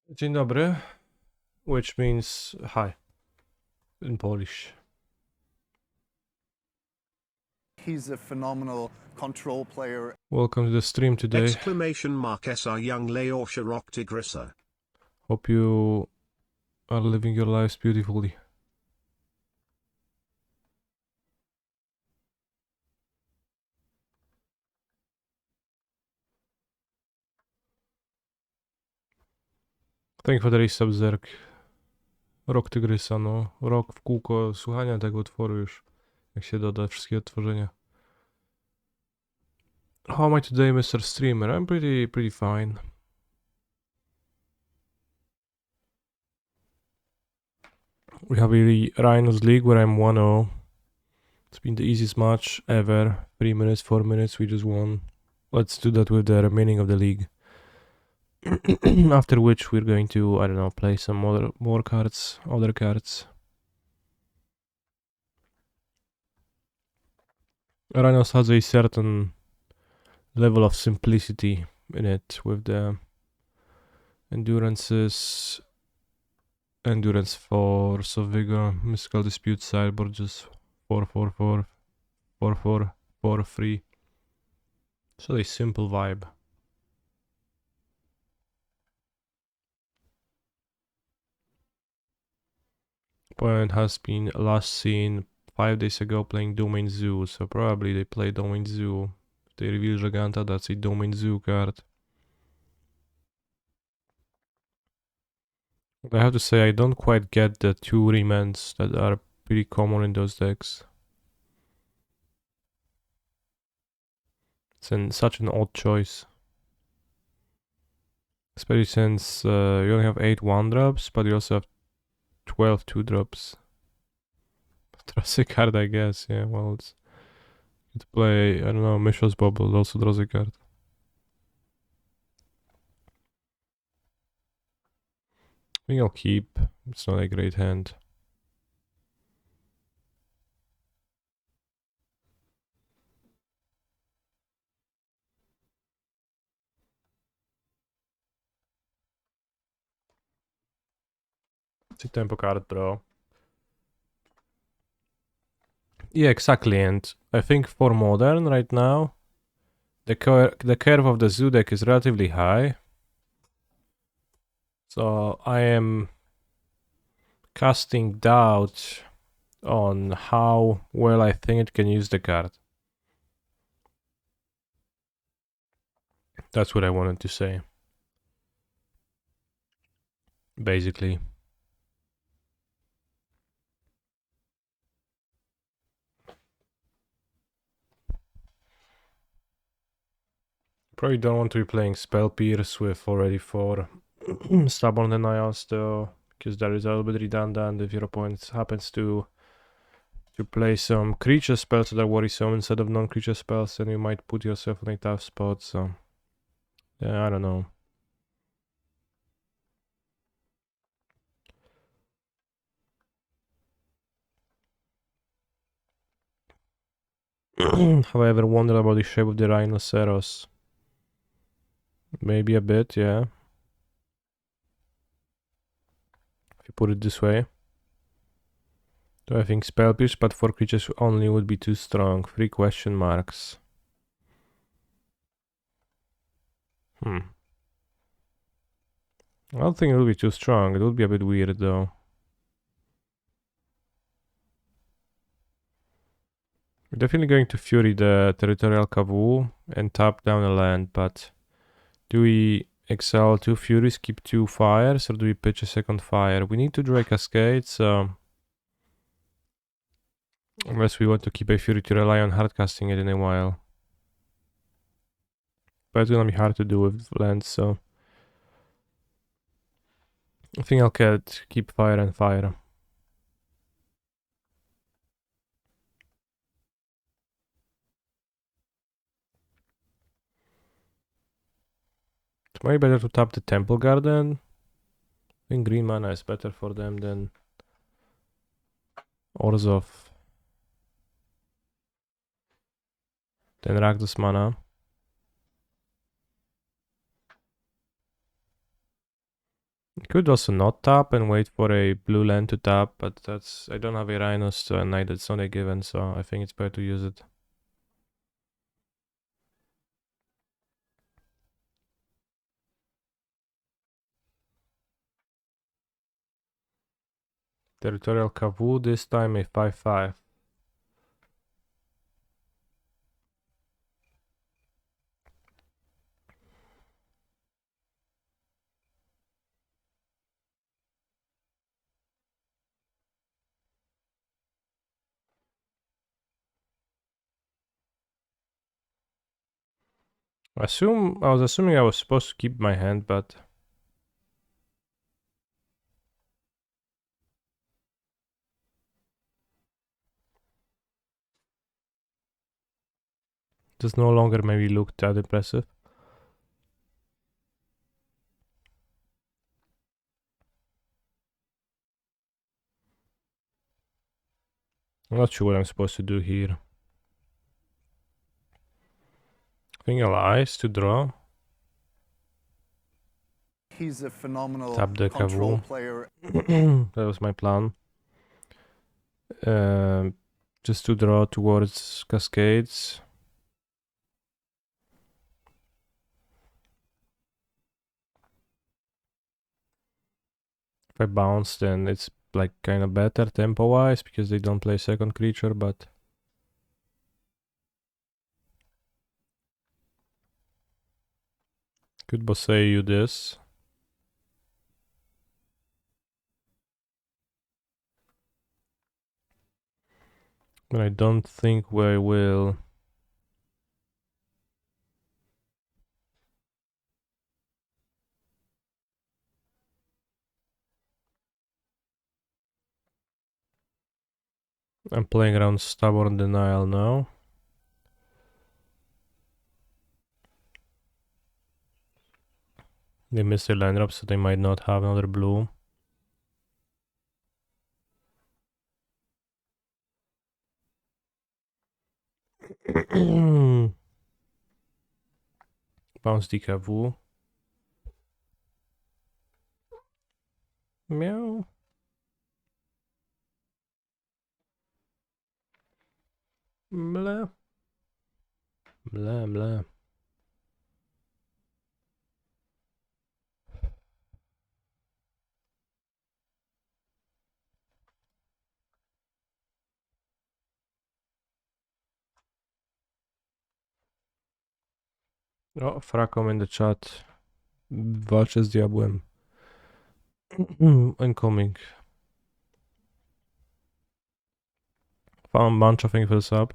Dzień dobry, which means hi in Polish. He's a phenomenal control player. Welcome to the stream today. Exclamation mark SR young Leosha Grixis. Hope you are living your lives beautifully. Thank you for the resub, Zerk. Rok Tygrysa, no. Rok w kółko słuchania tego utworu już. Jak się doda wszystkie odtworzenia. How am I today, Mr. Streamer? I'm pretty fine. We have the Rhinos League where I'm 1-0. It's been the easiest match ever. 3 minutes, 4 minutes, we just won. Let's do that with the remaining of the league. After which we're going to, I don't know, play some more cards, other cards. Rhinos has a certain level of simplicity in it with the endurances, endurance, force of vigor, mystical dispute, sideboard, just 4-4-4, 4-4, 4-3. So a simple vibe. Opponent has been last seen 5 days ago playing Domain Zoo, so probably they play Domain Zoo. If they reveal Giganta, that's a Domain Zoo card. I have to say, I don't quite get the 2 remans that are pretty common in those decks. It's such an odd choice. Especially since you only have 8 1-drops, but you also have 12 2-drops. Draws a card, I guess, yeah, well, it's... You could play, I don't know, Mishra's Bubble, also draws a card. I think I'll keep, it's not a great hand. It's a tempo card, bro. Yeah, exactly, and I think for Modern right now, the curve of the Zoo deck is relatively high. So I am casting doubt on how well I think it can use the card. That's what I wanted to say. Basically. Probably don't want to be playing Spell Pierce with already 4 Stubborn Denials though, because that is a little bit redundant if your opponent happens to play some creature spells that are worrisome instead of non-creature spells, then you might put yourself in a tough spot, so... Yeah, I don't know. Have I ever wondered about the shape of the Rhinoceros? Maybe a bit, yeah. If you put it this way. So I think Spell Pierce, but for creatures only would be too strong. 3 question marks. I don't think it would be too strong. It would be a bit weird though. We're definitely going to Fury the Territorial Kavu and tap down a land, but do we exile 2 Furies, keep 2 Fires, or do we pitch a second Fire? We need to draw a Cascade, so... Unless we want to keep a Fury to rely on hardcasting it in a while. But it's gonna be hard to do with lands, so... I think I'll keep Fire and Fire. It's maybe better to tap the Temple Garden. I think green mana is better for them than Orzhov. Than Rakdos mana. Could also not tap and wait for a blue land to tap, but that's... I don't have a Rhinos, so neither it's not a given, so I think it's better to use it. Territorial Kavu, this time a 5-5. I was assuming I was supposed to keep my hand, but this no longer maybe look that impressive. I'm not sure what I'm supposed to do here. I think Ice to draw. He's a phenomenal Tap the control Kavu. player. That was my plan. Just to draw towards Cascades. If I bounce, then it's like kind of better tempo-wise because they don't play second creature, but could boss you this. But I don't think we will. I'm playing around Stubborn Denial now. They missed their land drop, so they might not have another blue. Bounce the Kavu. Meow. Blah. Blah, blah. O, Frakom in the chat. Walczę z diabłem. Incoming. Found bunch of things for the sub.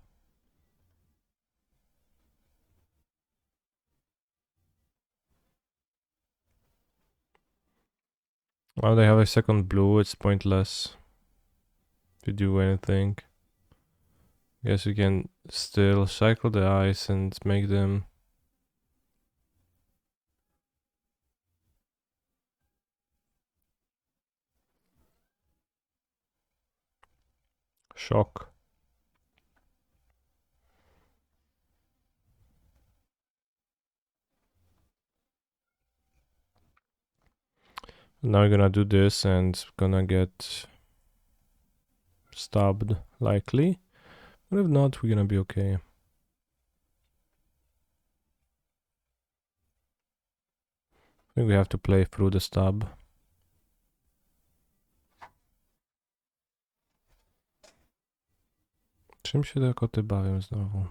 Well, they have a second blue, it's pointless to do anything. Guess we can still cycle the ice and make them shock. Now we're gonna do this and gonna get stabbed, likely. But if not, we're gonna be okay. I think we have to play through the stab. Czym się te koty bawią znowu?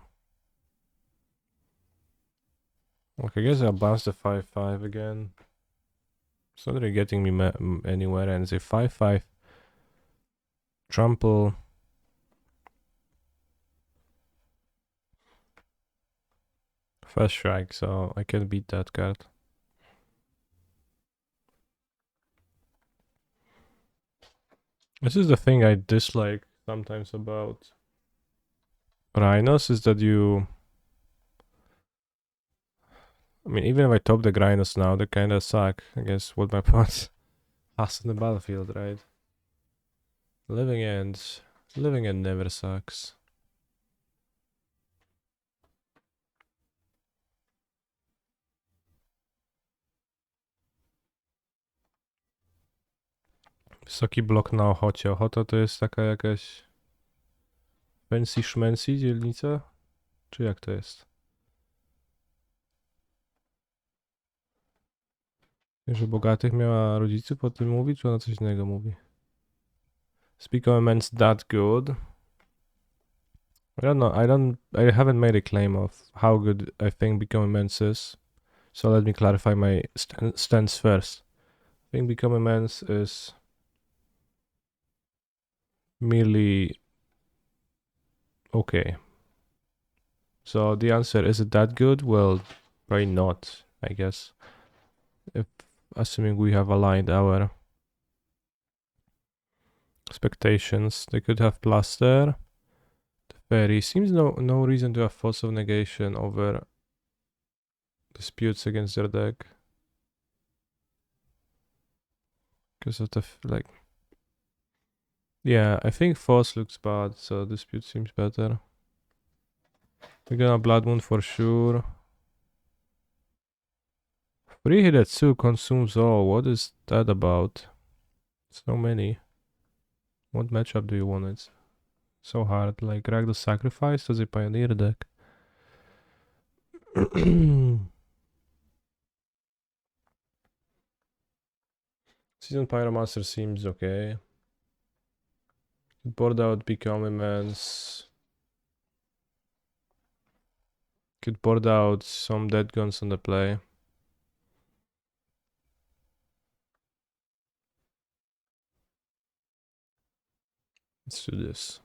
Okay, I guess I'll bounce the 5-5 again. It's not really getting me anywhere, and it's a 5-5 trample. First strike, so I can beat that card. This is the thing I dislike sometimes about Rhinos, is that you... I mean, even if I top the Rhinos now, they kinda suck. I guess what my opponent has on the battlefield, right? Living End never sucks. Wysoki blok na Ochocie. Ochota to jest taka jakaś fancy szmency dzielnica? Czy jak to jest? Że bogatych miała rodziców, o tym mówi, czy ona coś innego mówi? Speak of immense that good. I don't know. I haven't made a claim of how good I think Become Immense is. So let me clarify my stance first. I think Become Immense is merely okay. So the answer, is it that good? Well, probably not, I guess. If assuming we have aligned our expectations, they could have Plaster. The Fairy seems no reason to have Force of Negation over disputes against their deck. Because of the like. Yeah, I think Force looks bad, so dispute seems better. We're gonna Blood Moon for sure. Free hit at 2 consumes all. What is that about? So many. What matchup do you want? It's so hard. Like Ragdoll Sacrifice as a Pioneer deck. Season Pyromancer seems okay. Board out Become Immense. Could board out some Dead Guns on the play. Let's do this.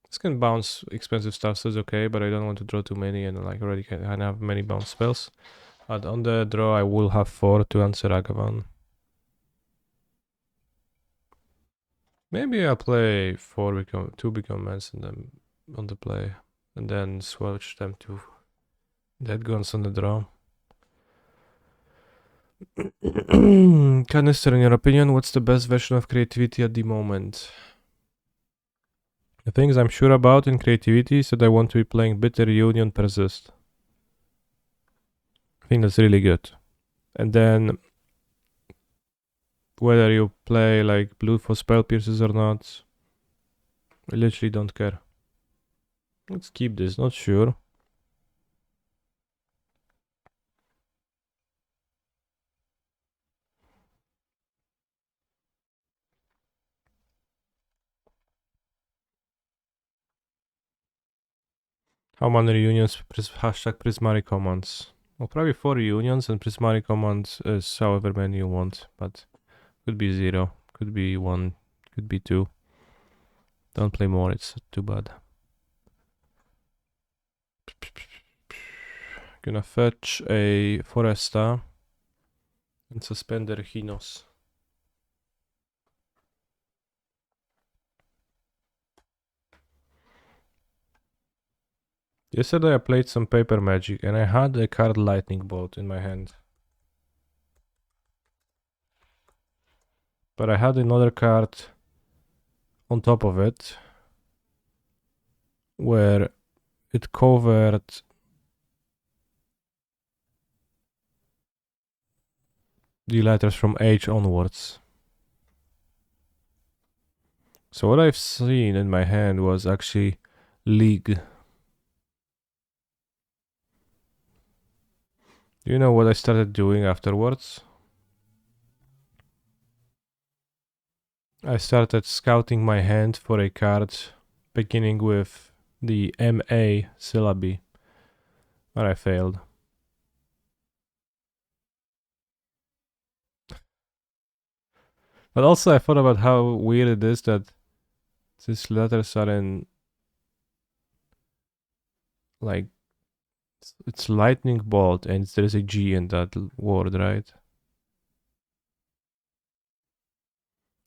This can bounce expensive stuff, so it's okay, but I don't want to draw too many and like already can have many bounce spells. But on the draw I will have 4 to answer Agavan. Maybe I'll play 2 Become Immense and then on the play. And then switch them to Dead Guns on the draw. Canister, in your opinion, what's the best version of creativity at the moment? The things I'm sure about in creativity is that I want to be playing Bitter Union Persist. I think that's really good. And then whether you play like blue for spell pierces or not, I literally don't care. Let's keep this, not sure. How many reunions? Hashtag Prismatic Commands. Well, probably 4 reunions, and Prismatic Commands is however many you want, but could be 0, could be 1, could be 2. Don't play more, it's too bad. Gonna fetch a Foresta and suspend their Rhinos. Yesterday I played some Paper Magic and I had a card Lightning Bolt in my hand. But I had another card on top of it where it covered the letters from H onwards. So what I've seen in my hand was actually League. Do you know what I started doing afterwards? I started scouting my hand for a card beginning with the MA syllabi, but I failed. But also I thought about how weird it is that these letters are in like it's lightning bolt and there is a G in that word, right?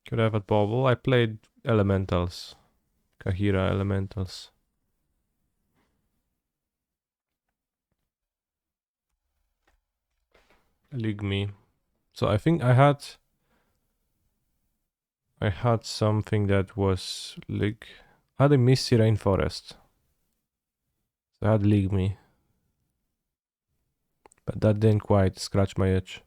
Could I have a bubble? I played elementals. Kahira elementals. League me. So I think I had something that was like I had a Misty Rainforest. So I had League me. But that didn't quite scratch my itch.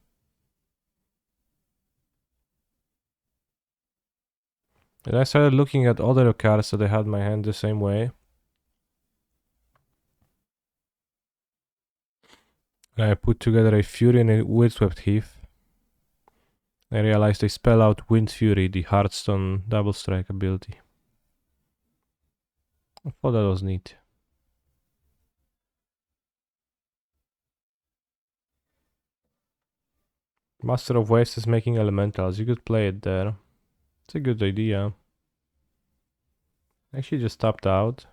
And I started looking at other cards that I had in my hand the same way. And I put together a Fury and a Windswept Heath. I realized I spell out Wind Fury, the Hearthstone double strike ability. I thought that was neat. Master of Waste is making elementals. You could play it there. It's a good idea. Actually just tapped out.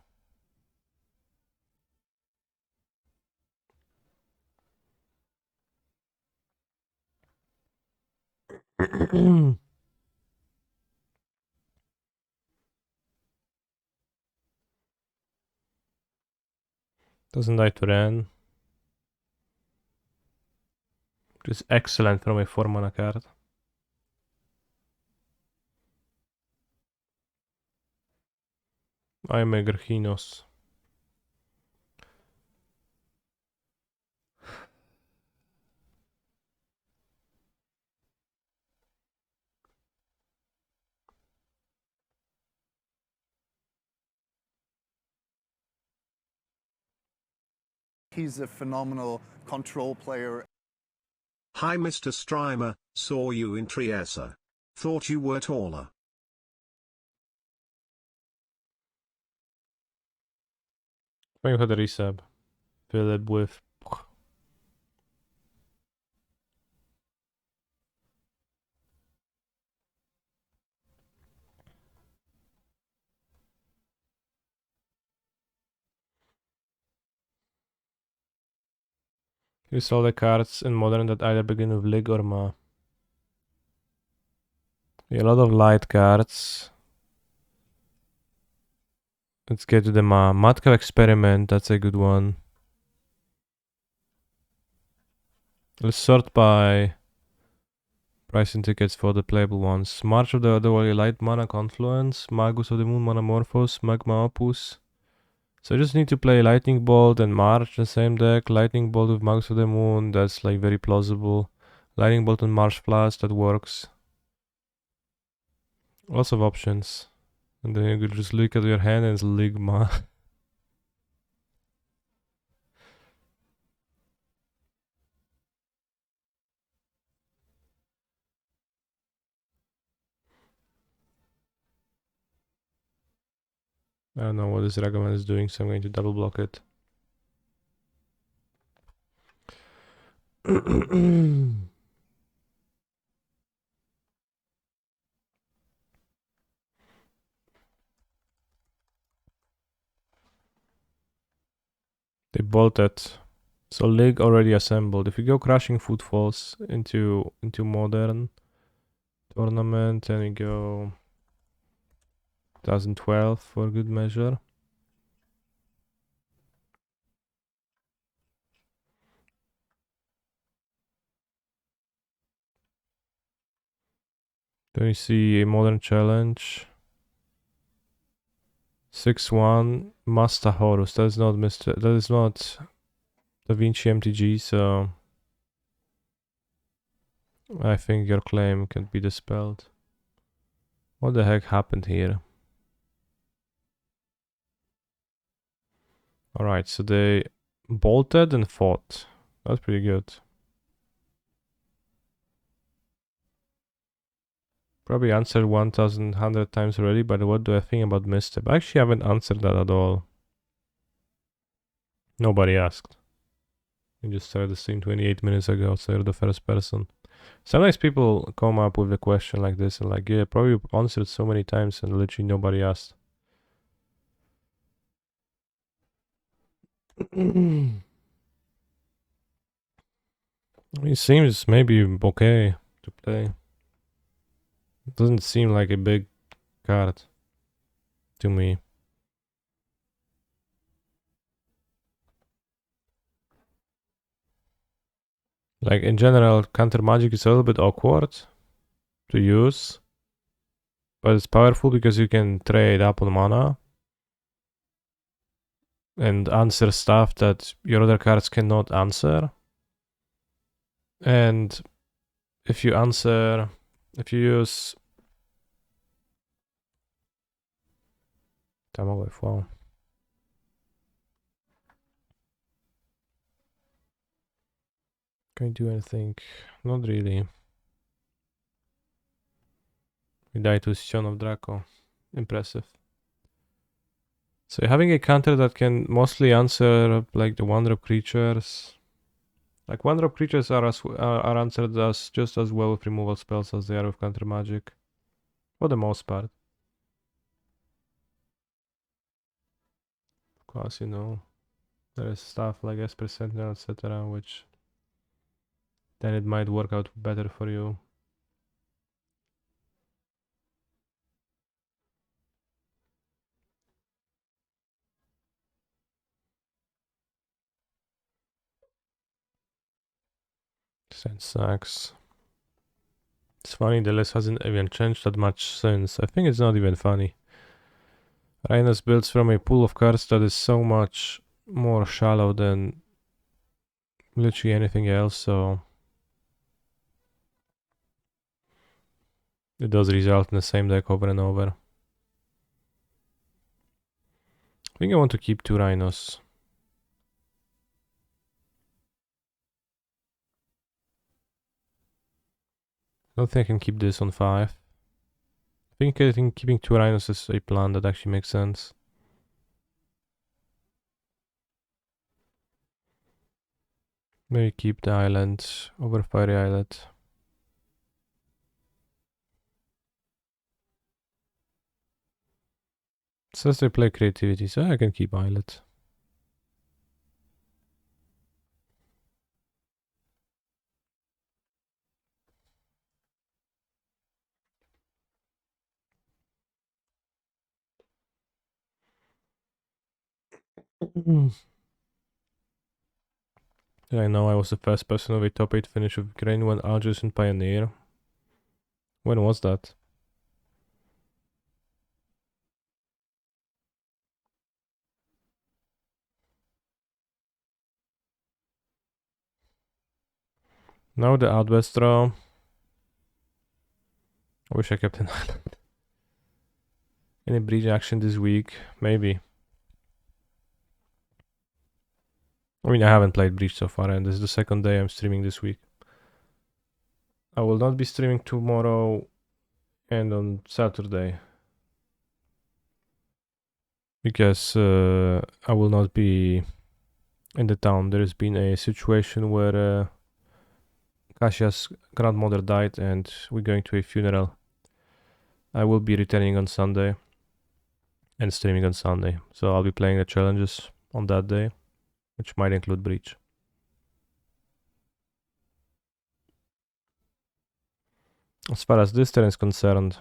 Doesn't die to Ren. Which is excellent from a 4 mana card. I'm a Rhinos. He's a phenomenal control player. Hi Mr. Strimer, saw you in Trieste. Thought you were taller. Playing for the resub. Philip with. Here's all the cards in Modern that either begin with Lig or Ma. A lot of light cards. Let's get to the Ma. Matka Experiment, that's a good one. Let's sort by pricing tickets for the playable ones. March of the Otherworldly Light, Mana Confluence, Magus of the Moon, Manamorphose, Magma Opus. So I just need to play Lightning Bolt and March the same deck. Lightning Bolt with Magus of the Moon, that's like very plausible. Lightning Bolt and March Flash, that works. Lots of options. And then you could just look at your hand and it's Ligma. I don't know what this Ragavan is doing, so I'm going to double block it. They bolted. So Lig already assembled. If you go Crushing Footfalls into Modern Tournament and you go 2012 for good measure. Then you see a Modern Challenge. 6-1 Masta Horus. That is not Da Vinci MTG, so I think your claim can be dispelled. What the heck happened here? Alright, so they bolted and fought. That's pretty good. Probably answered 1100 times already, but what do I think about Misstep? I actually haven't answered that at all. Nobody asked. We just started the stream 28 minutes ago, so you're the first person. Sometimes people come up with a question like this and like, yeah, probably answered so many times and literally nobody asked. It seems maybe okay to play. It doesn't seem like a big card to me. Like in general, counter magic is a little bit awkward to use, but it's powerful because you can trade up on mana and answer stuff that your other cards cannot answer. And if you use Time away, wow. Can I do anything? Not really. We die to Stone of Draco. Impressive. So having a counter that can mostly answer like the 1-drop creatures. Like 1-drop creatures are answered as just as well with removal spells as they are with counter magic. For the most part. Of course, you know, there is stuff like Esper Sentinel, etc., which then it might work out better for you. That sucks. It's funny, the list hasn't even changed that much since. I think it's not even funny. Rhinos builds from a pool of cards that is so much more shallow than literally anything else, so it does result in the same deck over and over. I think I want to keep 2 Rhinos. I don't think I can keep this on 5. I think keeping 2 Rhinos is a plan that actually makes sense. Maybe keep the island over Fiery Islet. Says they play creativity, so I can keep Islet. I know I was the first person of a top 8 finish with Grain when Algiers and Pioneer. When was that? Now the Outwest draw. I wish I kept an island. Any breach action this week? Maybe. I mean, I haven't played Breach so far, and this is the second day I'm streaming this week. I will not be streaming tomorrow and on Saturday. Because I will not be in the town. There has been a situation where Kasia's grandmother died and we're going to a funeral. I will be returning on Sunday and streaming on Sunday. So I'll be playing the challenges on that day, which might include Breach. As far as this turn is concerned,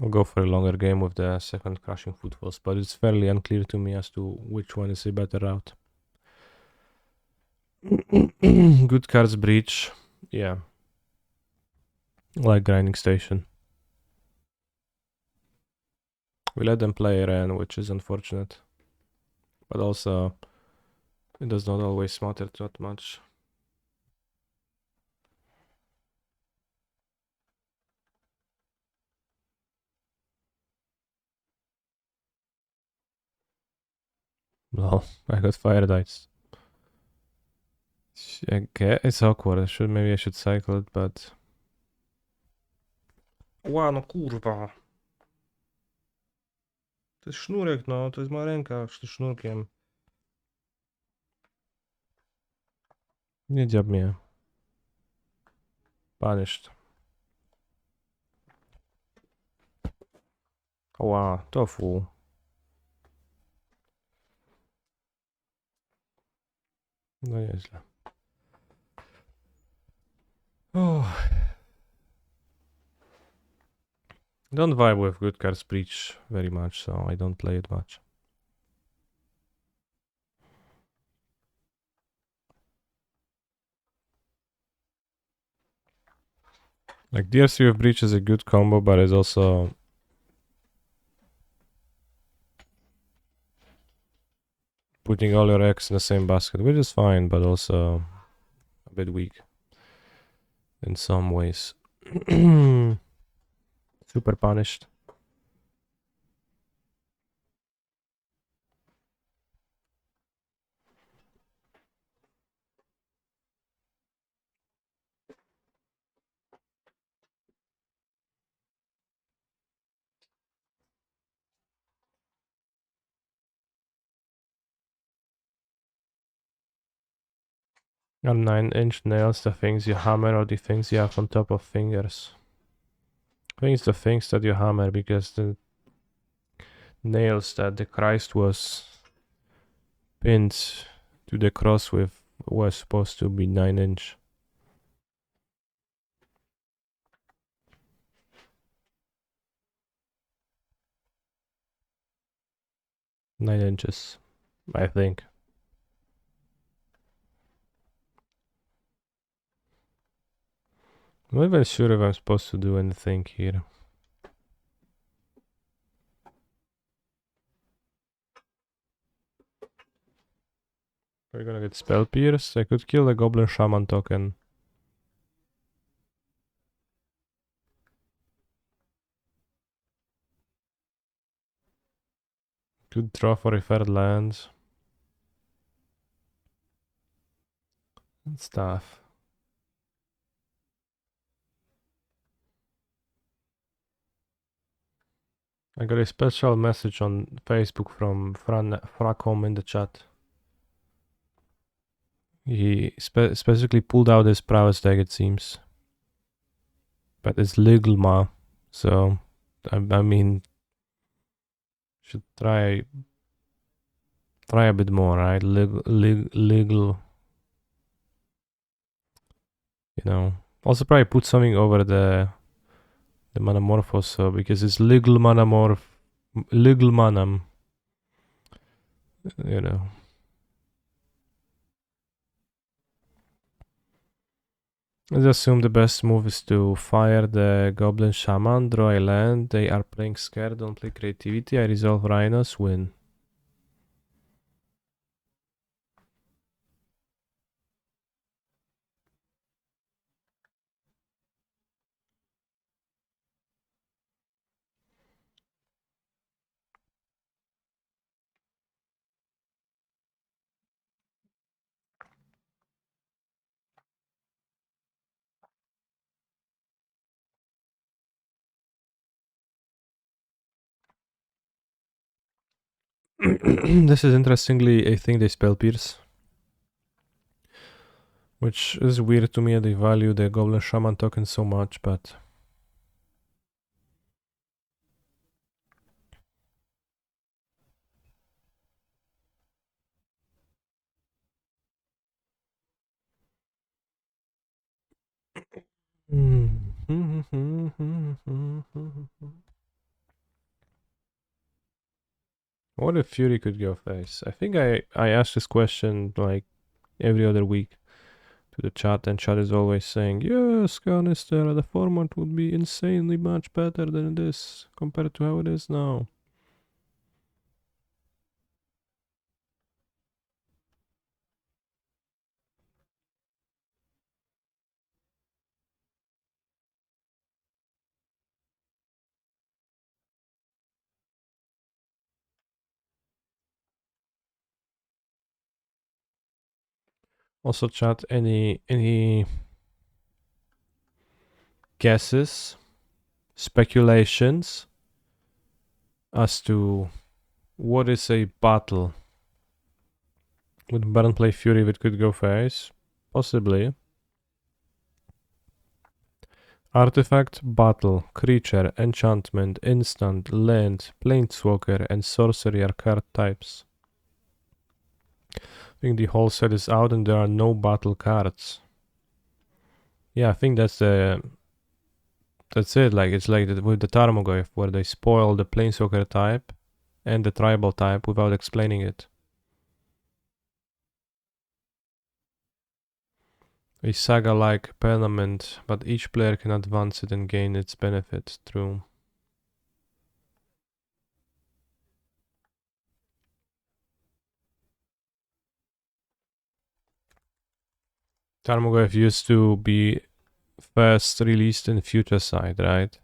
I'll go for a longer game with the second Crushing Footfalls, but it's fairly unclear to me as to which one is a better route. Good cards Breach, yeah. Like Grinding Station. We let them play Ren, which is unfortunate. But also, it does not always matter that much. Well, I got Fire Dice. Okay, it's awkward. Maybe I should cycle it, but... Ła, no kurwa. To jest sznurek, no. To jest moja ręka z sznurkiem. Nie dziab mnie. Punished. Ła, tofu. No nieźle. Oh. Don't vibe with good cards Breach very much, so I don't play it much. Like DRC with Breach is a good combo, but it's also putting all your eggs in the same basket, which is fine, but also a bit weak. in some ways. Super punished. Are 9-inch nails the things you hammer or the things you have on top of fingers? I think it's the things that you hammer, because the nails that the Christ was pinned to the cross with were supposed to be 9-inch. 9 inches, I think. I'm not even sure if I'm supposed to do anything here. We're gonna get spell pierce. I could kill the goblin shaman token. Could draw for referred lands. And stuff. I got a special message on Facebook from Fracom in the chat. He specifically pulled out his prowess deck, it seems. But it's legal, ma. So, I mean, should try a bit more, right? Legal, you know. Also probably put something over the Manamorphos, because it's legal manam, you know. Let's assume the best move is to fire the Goblin Shaman, draw a land. They are playing scared, don't play creativity. I resolve Rhinos, win. This is interestingly a thing they spell pierce. Which is weird to me, they value the Goblin Shaman token so much, but... What if Fury could go face? I think I ask this question like every other week to the chat, and chat is always saying, yes, Canister, the format would be insanely much better than this compared to how it is now. Also, chat, any guesses, speculations as to what is a battle? Would Baron play Fury if it could go face? Possibly. Artifact, battle, creature, enchantment, instant, land, planeswalker, and sorcery are card types. I think the whole set is out and there are no battle cards. Yeah, I think that's it. Like, it's like with the Tarmogoyf, where they spoil the planeswalker type and the tribal type without explaining it. A saga-like permanent, but each player can advance it and gain its benefit. True. Tarmogoyf used to be first released in Future Sight, right?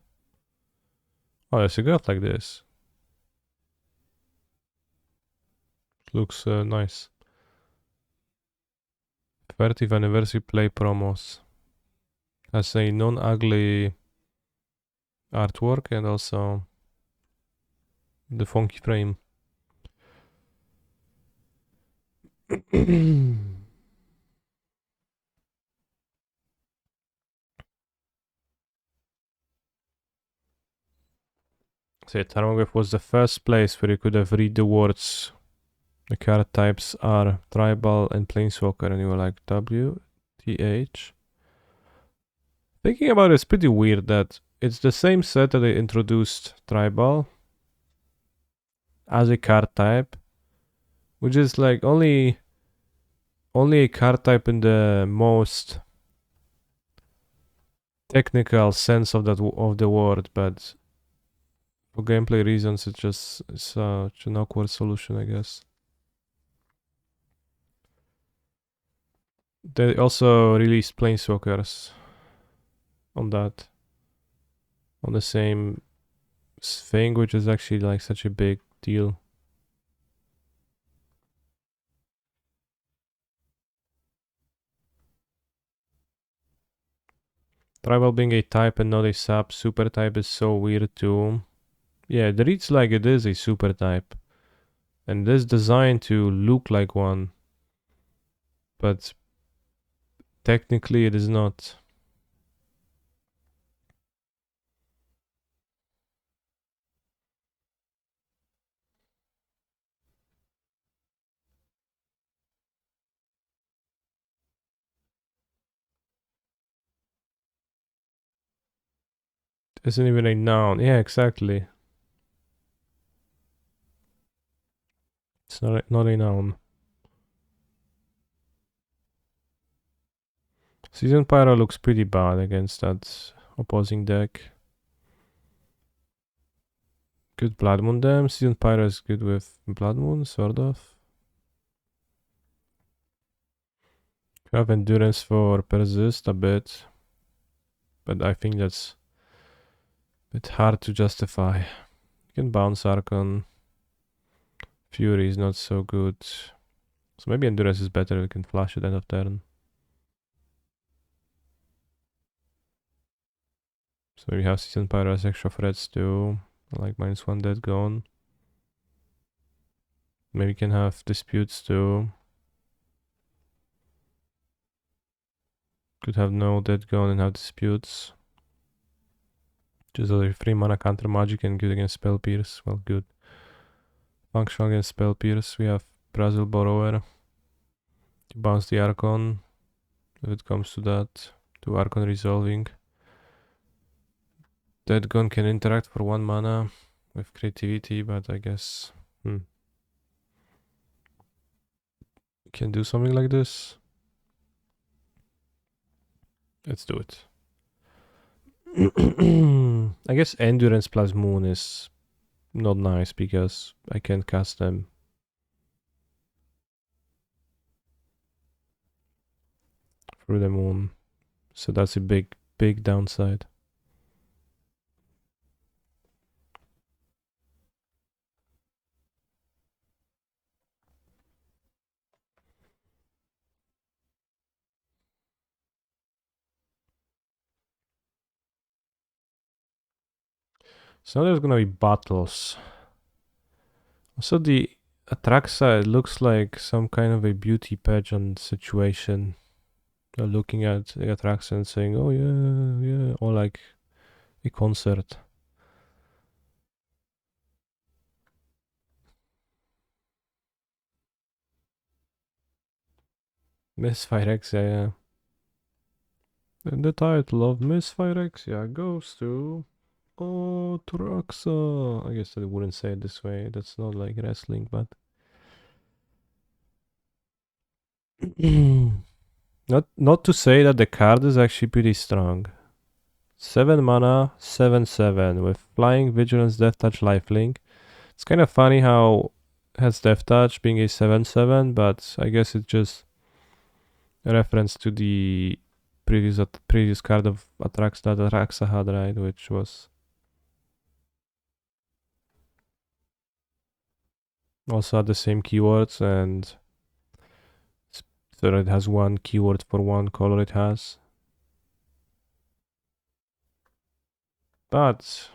Oh, there's a god like this. Looks nice. 30th anniversary play promos. Has a non-ugly artwork and also the funky frame. So Tarmogoyf was the first place where you could have read the words. The card types are Tribal and Planeswalker, and you were like, W, T, H. Thinking about it, it's pretty weird that it's the same set that they introduced Tribal as a card type, which is like only a card type in the most technical sense of the word, but for gameplay reasons, it's just such an awkward solution, I guess. They also released Planeswalkers on that, on the same thing, which is actually like such a big deal. Tribal being a type and not a sub super type is so weird too. Yeah, it reads like it is a super type, and it is designed to look like one, but technically it is not. It isn't even a noun. Yeah, exactly. It's not a noun. Season Pyro looks pretty bad against that opposing deck. Good Blood Moon Dam. Season Pyro is good with Blood Moon, sort of. You have Endurance for Persist a bit, but I think that's a bit hard to justify. You can bounce Archon. Fury is not so good. So maybe Endurance is better, we can flash at end of turn. So we have Season Pyro as extra threats too. Like -1 dead gone. Maybe we can have Disputes too. Could have no dead gone and have Disputes. Just a 3 mana counter magic and good against Spell Pierce. Well, good. Functional against Spell Pierce. We have Brazil Borrower. To bounce the Archon. If it comes to that. To Archon resolving. Dead Gun can interact for 1 mana with creativity, but I guess can do something like this. Let's do it. I guess Endurance plus Moon is not nice because I can't cast them. Through the moon. So that's a big downside. So now there's gonna be battles. So the Atraxa looks like some kind of a beauty pageant situation. You're looking at the Atraxa and saying, oh yeah, or like a concert. Miss Phyrexia, yeah. And the title of Miss Phyrexia goes to Atraxa. I guess I wouldn't say it this way. That's not like wrestling, but not to say that the card is actually pretty strong. 7 mana, 7/7 with Flying, Vigilance, Death Touch, Lifelink. It's kind of funny how it has Death Touch being a 7/7, but I guess it's just a reference to the previous card of Atrax that Atraxa had, right? Which was also had the same keywords, and so it has one keyword for one color it has. But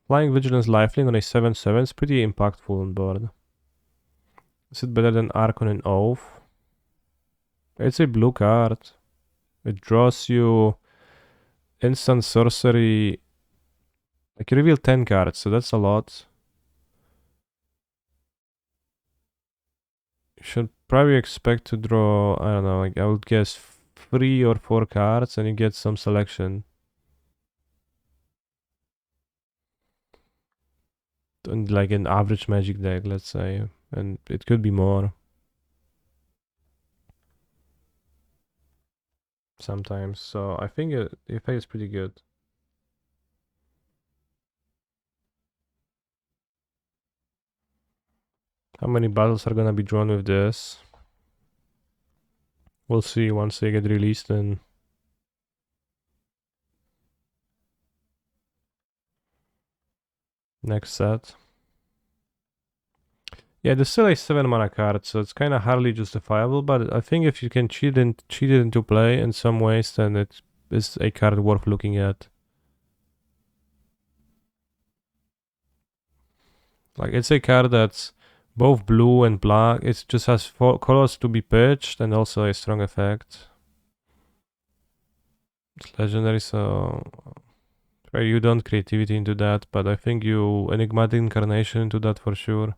Flying Vigilance Lifelink on a 7/7 is pretty impactful on board. Is it better than Archon and Oath? It's a blue card. It draws you instant sorcery. Like you reveal 10 cards, so that's a lot. You should probably expect to draw, I don't know, like I would guess 3 or 4 cards and you get some selection. And like an average magic deck, let's say. And it could be more. Sometimes. So I think the effect is pretty good. How many battles are gonna be drawn with this? We'll see once they get released in next set. Yeah, there's still a 7 mana card, so it's kind of hardly justifiable, but I think if you can cheat it into play in some ways, then it is a card worth looking at. Like, it's a card that's both blue and black. It just has 4 colors to be pitched and also a strong effect. It's legendary, so you don't creativity into that, but I think you enigmatic incarnation into that for sure.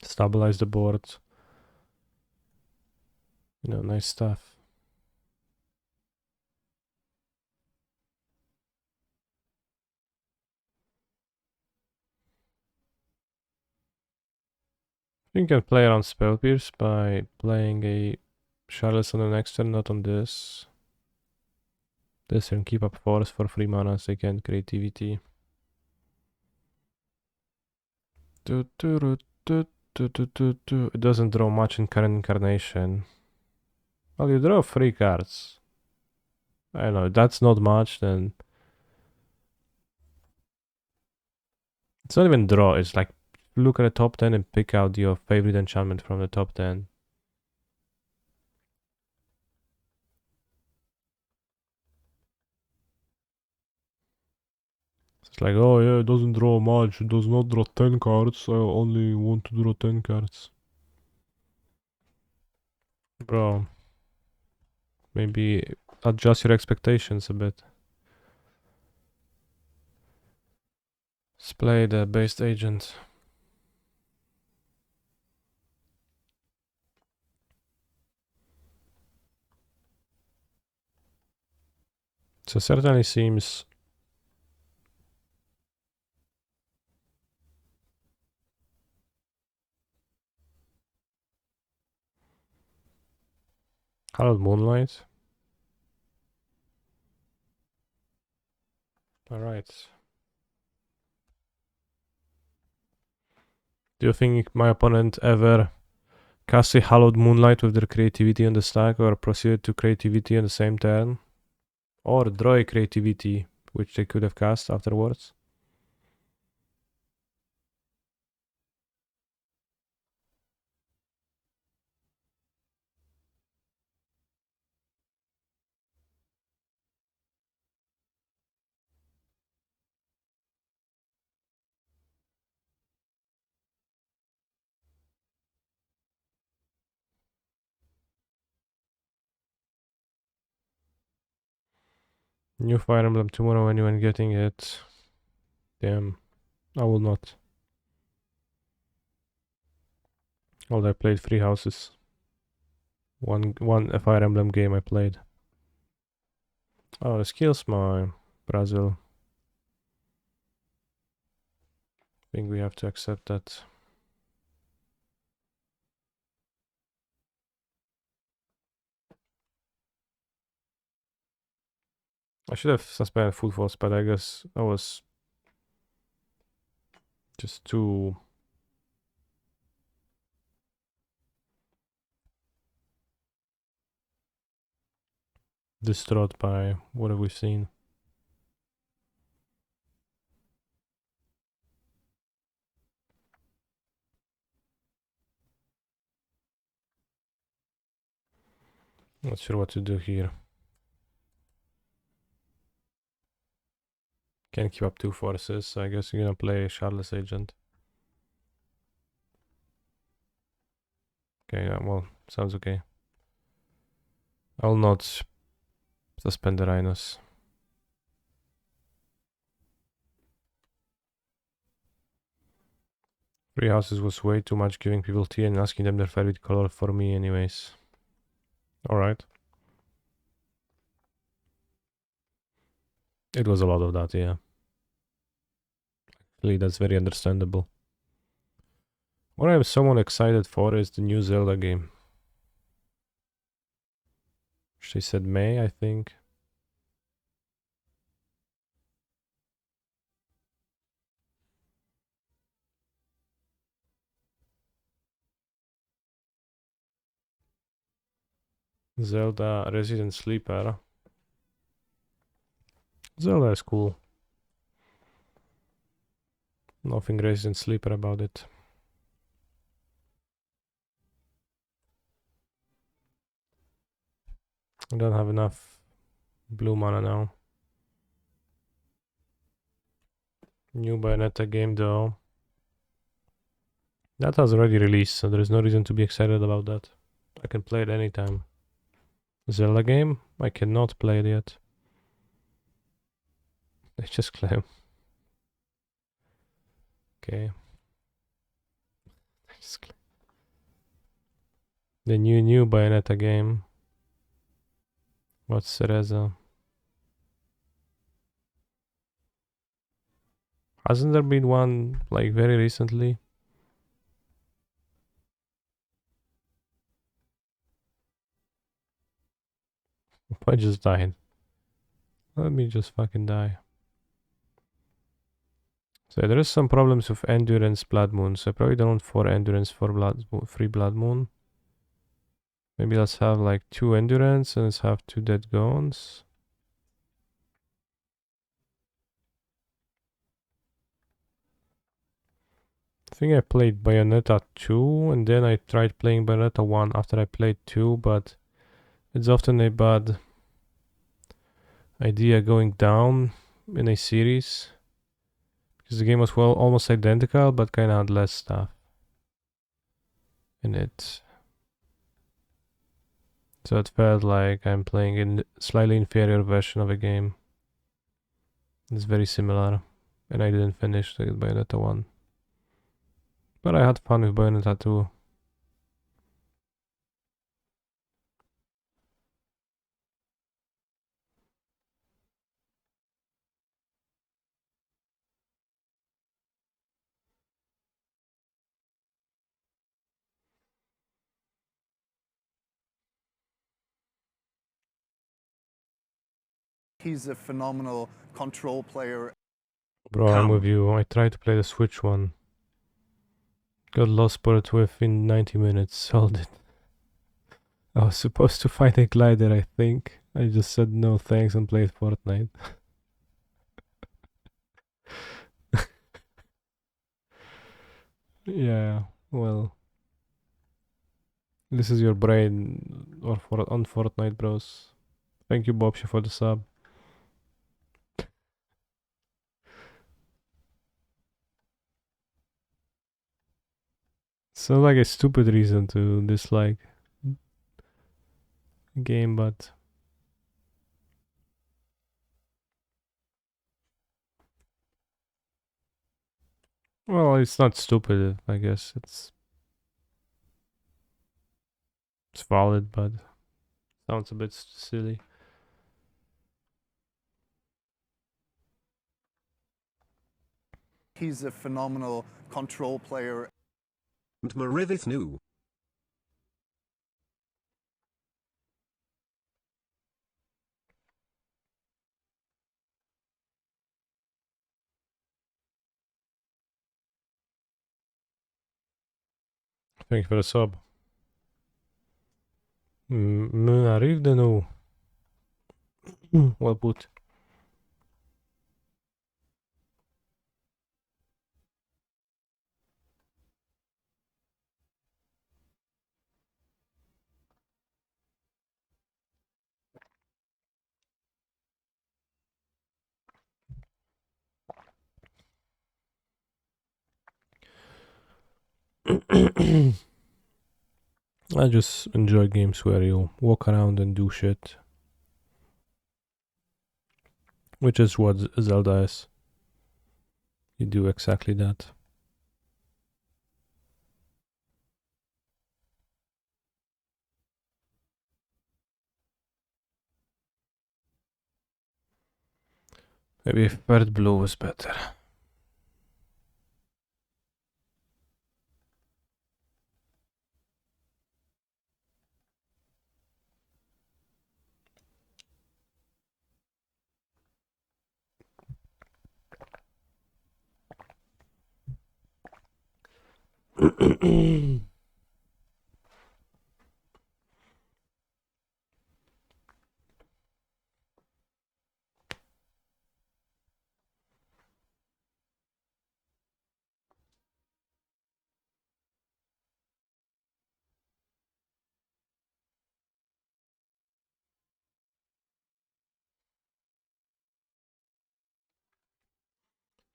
Stabilize the board. You know, nice stuff. You can play around Spell Pierce by playing a Charlotte on the next turn, not on this. This turn, keep up force for 3 mana, second creativity. It doesn't draw much in current incarnation. Well, you draw 3 cards. I don't know, that's not much, then. It's not even draw, it's like look at the top 10 and pick out your favorite enchantment from the top 10. It's like, oh yeah, it doesn't draw much, it does not draw 10 cards, I only want to draw 10 cards. Bro, maybe adjust your expectations a bit. Let's play the based agent. So certainly seems Hallowed Moonlight. Alright. Do you think my opponent ever cast a Hallowed Moonlight with their creativity on the stack or proceeded to creativity on the same turn? Or draw a creativity, which they could have cast afterwards? New Fire Emblem tomorrow, anyone getting it? Damn, I will not. Although I played 3 houses. One Fire Emblem game I played. Oh, the skills my Brazil. I think we have to accept that. I should have suspended full force, but I guess I was Just too distraught by what have we seen. Not sure what to do here. Can't keep up two forces, so I guess you're gonna play Shardless Agent. Okay, yeah, well, sounds okay. I'll not suspend the Rhinos. 3 houses was way too much giving people tea and asking them their favorite color for me anyways. Alright. It was a lot of that, yeah. Actually, that's very understandable. What I'm somewhat excited for is the new Zelda game. She said May, I think. Zelda Resident Sleeper. Zelda is cool. Nothing Resident Sleeper about it. I don't have enough blue mana now. New Bayonetta game though. That has already released, so there is no reason to be excited about that. I can play it anytime. Zelda game? I cannot play it yet. I just claim. Okay. The new Bayonetta game. What's Cereza? Hasn't there been one like very recently? I just died. Let me just fucking die. So there is some problems with endurance Blood Moon, so I probably don't want 4 endurance for free Blood Moon. Maybe let's have like 2 endurance and let's have 2 dead goons. I think I played Bayonetta 2 and then I tried playing Bayonetta 1 after I played 2, but it's often a bad idea going down in a series. Because the game was well almost identical, but kind of had less stuff in it. So it felt like I'm playing a slightly inferior version of a game. It's very similar, and I didn't finish the Bayonetta 1. But I had fun with Bayonetta 2. He's a phenomenal control player. Bro, I'm with you. I tried to play the Switch one. Got lost for it within 90 minutes, sold it. I was supposed to find a glider, I think. I just said no thanks and played Fortnite. Yeah, well. This is your brain or for on Fortnite, bros. Thank you, Bobsha, for the sub. Sounds like a stupid reason to dislike a game, but well, it's not stupid. I guess it's valid, but sounds a bit silly. He's a phenomenal control player. And Marivith knew. Thank you for the sub. Arrive de nous. Well put. I just enjoy games where you walk around and do shit. Which is what Zelda is. You do exactly that. Maybe third blue is better.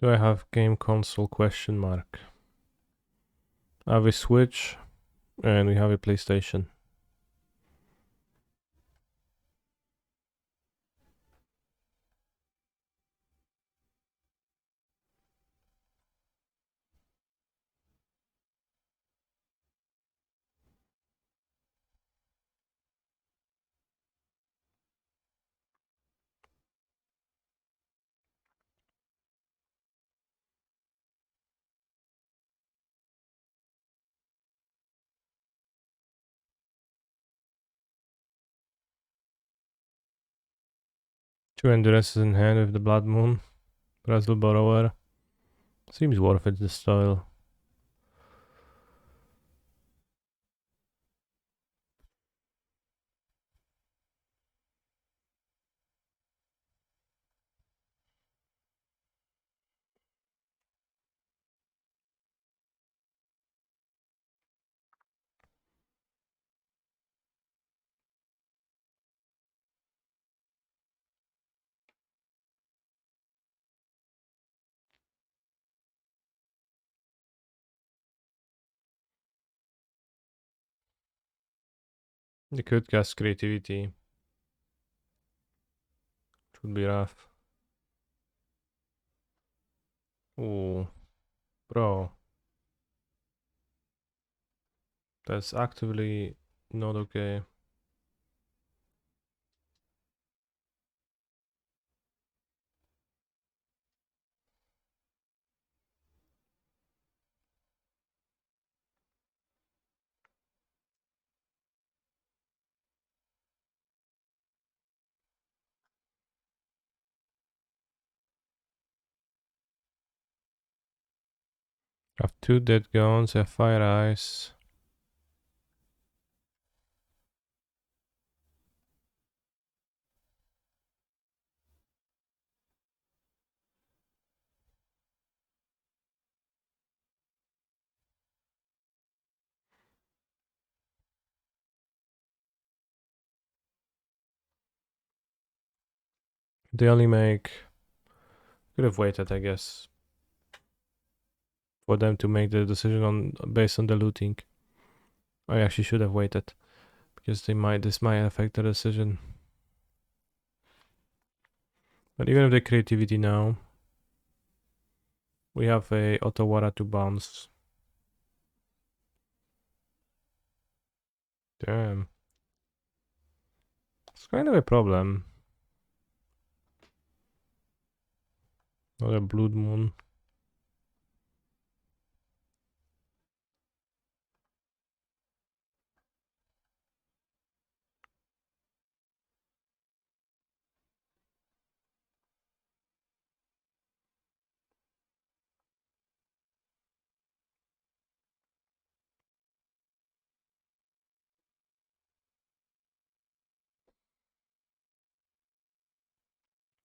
Do I have game console question mark? I have a Switch and we have a PlayStation. Two endurances in hand with the Blood Moon. Brazil Borrower. Seems worth it, this style. They could cast creativity. It would be rough. Ooh. Bro. That's actively not okay. I have two dead guns, I have fire eyes. They only make... Could have waited, I guess, for them to make the decision on based on the looting. I actually should have waited, because this might affect the decision. But even with the creativity now, we have a Otawara to bounce. Damn. It's kind of a problem. Not a Blood Moon.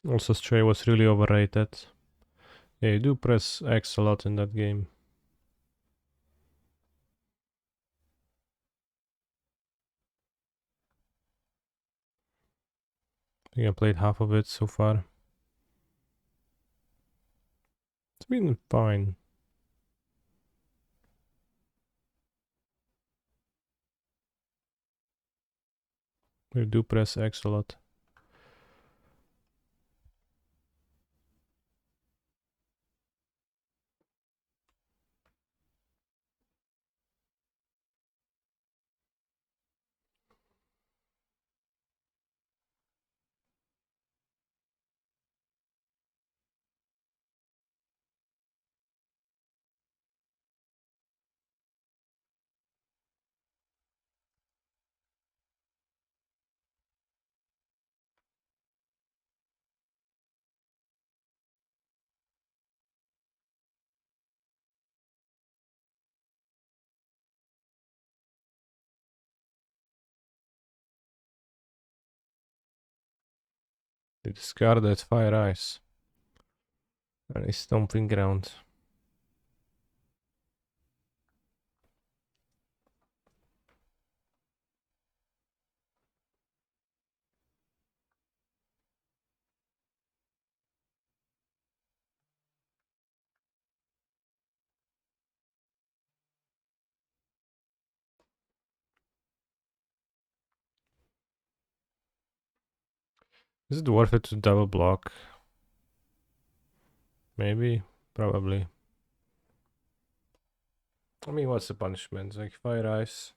Also, Stray was really overrated. Yeah, you do press X a lot in that game. I think I played half of it so far. It's been fine. You do press X a lot. They discarded Fire Ice. And a stomping ground. Is it worth it to double block? Maybe, probably. I mean, what's the punishment? Like Fire Ice.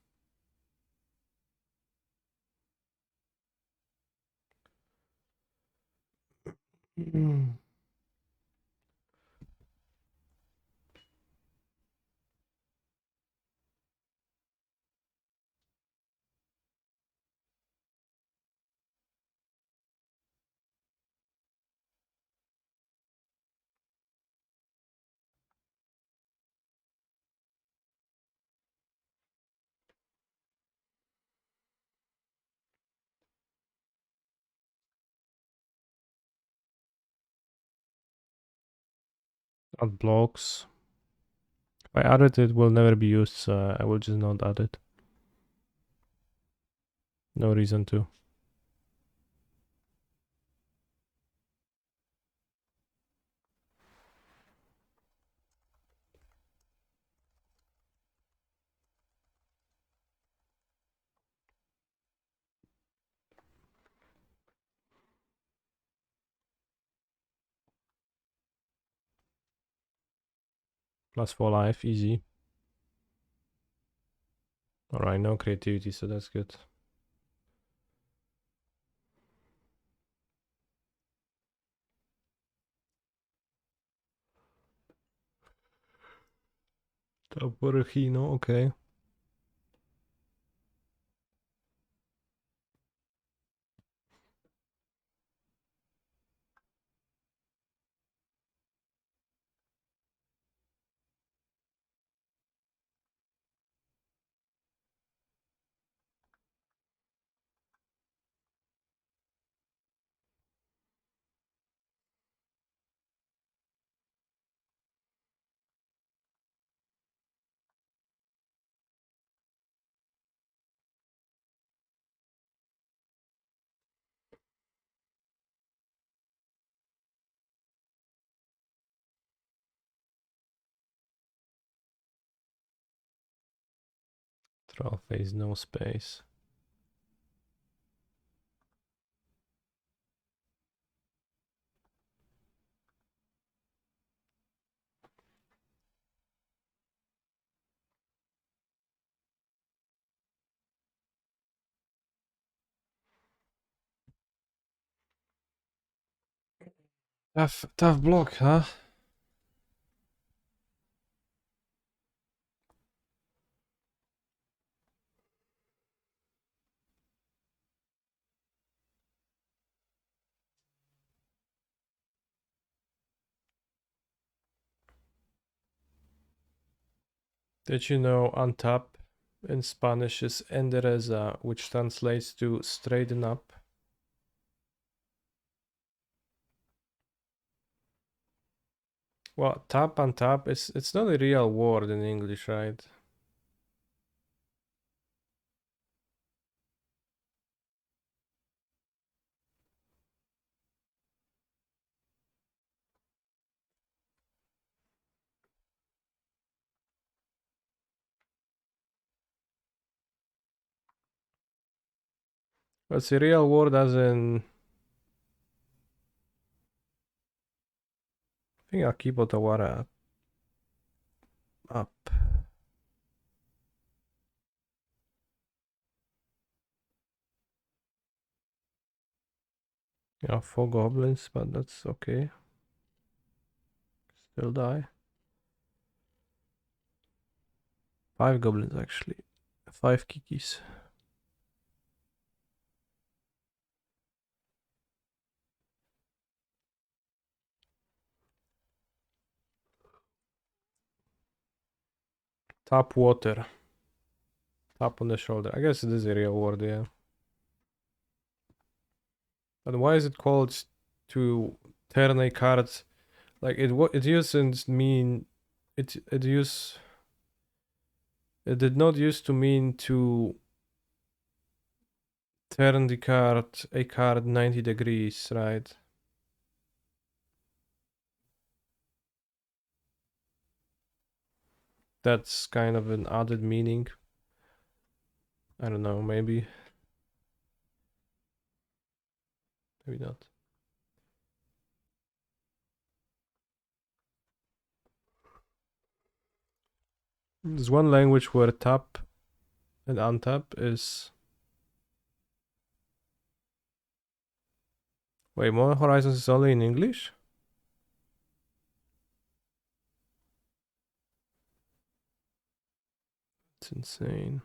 Add blocks. If I add it, it will never be used, so I will just not add it. No reason to. Plus 4 life, easy. Alright, no creativity, so that's good. Top for a Rhino, okay. Troll phase, no space. Tough block, huh? Did you know untap in Spanish is endereza, which translates to straighten up? Well, tap and tap, it's not a real word in English, right? It's a real word as in... I think Akibo Tawara up. Yeah, 4 goblins, but that's okay. Still die. 5 goblins actually. 5 kikis. Tap water. Tap on the shoulder. I guess it is a real word, yeah. But why is it called to turn a card? Like it used mean it did not used to mean to turn a card 90 degrees, right? That's kind of an added meaning. I don't know, maybe. Maybe not. There's one language where tap and untap is... Wait, Modern Horizons is only in English? It's insane.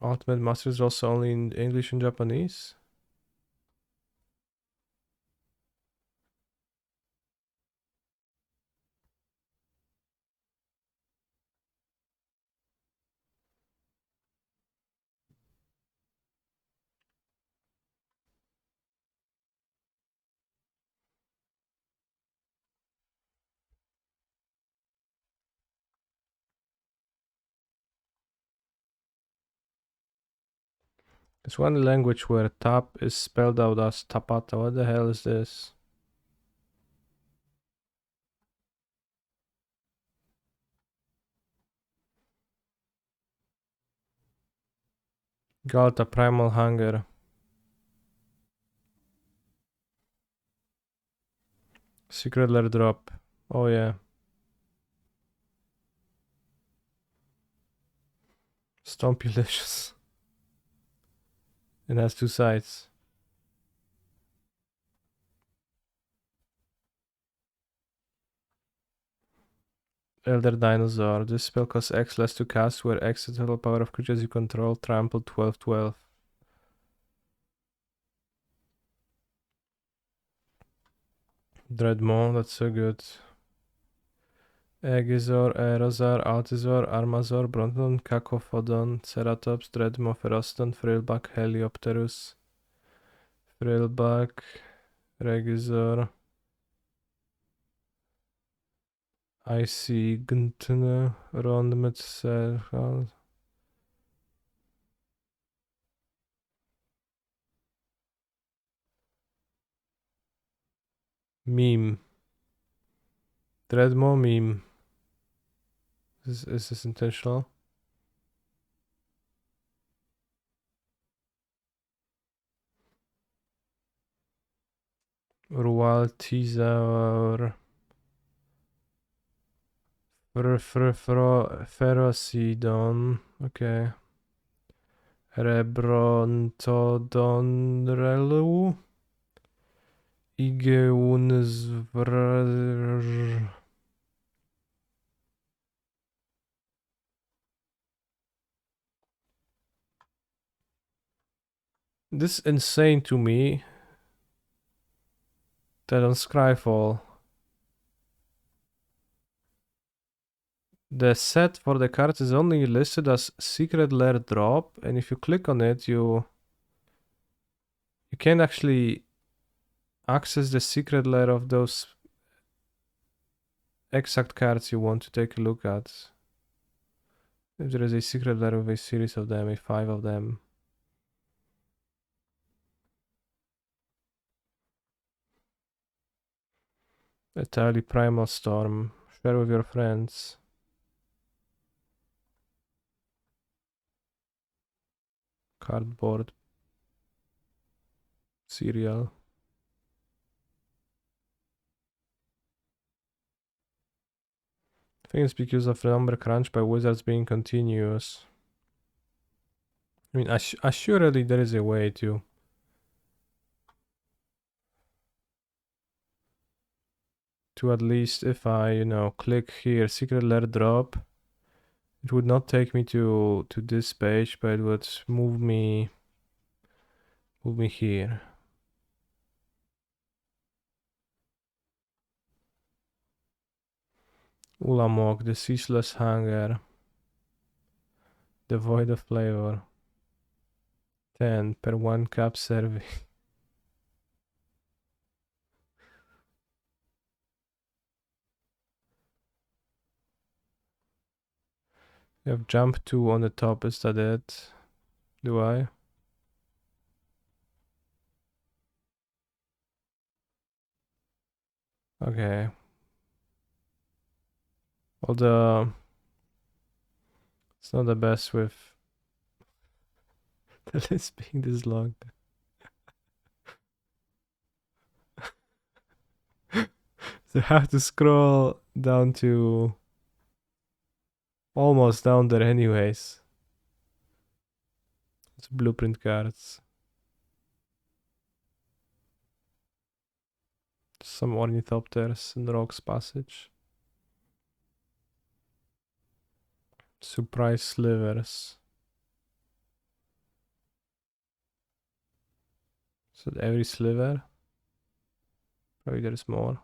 Ultimate Master is also only in English and Japanese? There's one language where tap is spelled out as tapata. What the hell is this? Galta Primal Hunger. Secret Lair Drop. Oh yeah. Stompylicious. It has 2 sides. Elder Dinosaur. This spell costs X less to cast, where X is the total power of creatures you control. Trample 12/12. Dreadmaw, that's so good. Aegizor, Aerozar, Altizor, Armazor, Bronton, Cacophodon, Ceratops, Dreadmaw, Feroston, Frillback, Heliopterus, Frillback, Regizor, Icy Guntner, Rondmetzer, Meme. Dreadmaw meme. Is this intentional? Rualtizaur. Ferocidon. Okay. Rebrontodonrelu. Igeunsvr. This is insane to me. That on Scryfall, the set for the cards is only listed as Secret Lair Drop, and if you click on it, you can't actually access the secret lair of those exact cards you want to take a look at. If there is a secret letter with a series of them, a 5 of them. Entirely Primal Storm. Share with your friends. Cardboard. Cereal. I think it's because of the number crunch by wizards being continuous. I mean, assuredly there is a way to at least, if I, you know, click here, secret letter drop, it would not take me to this page, but it would move me here. Ulamog, the ceaseless hunger, devoid of flavor. 10 per 1 cup serving. You have jump 2 on the top, is that it? Do I? Okay. Although it's not the best with the list being this long. So I have to scroll down to almost down there anyways. It's blueprint cards. Some ornithopters and Rogue's Passage. Surprise slivers. So every sliver? Probably there's more.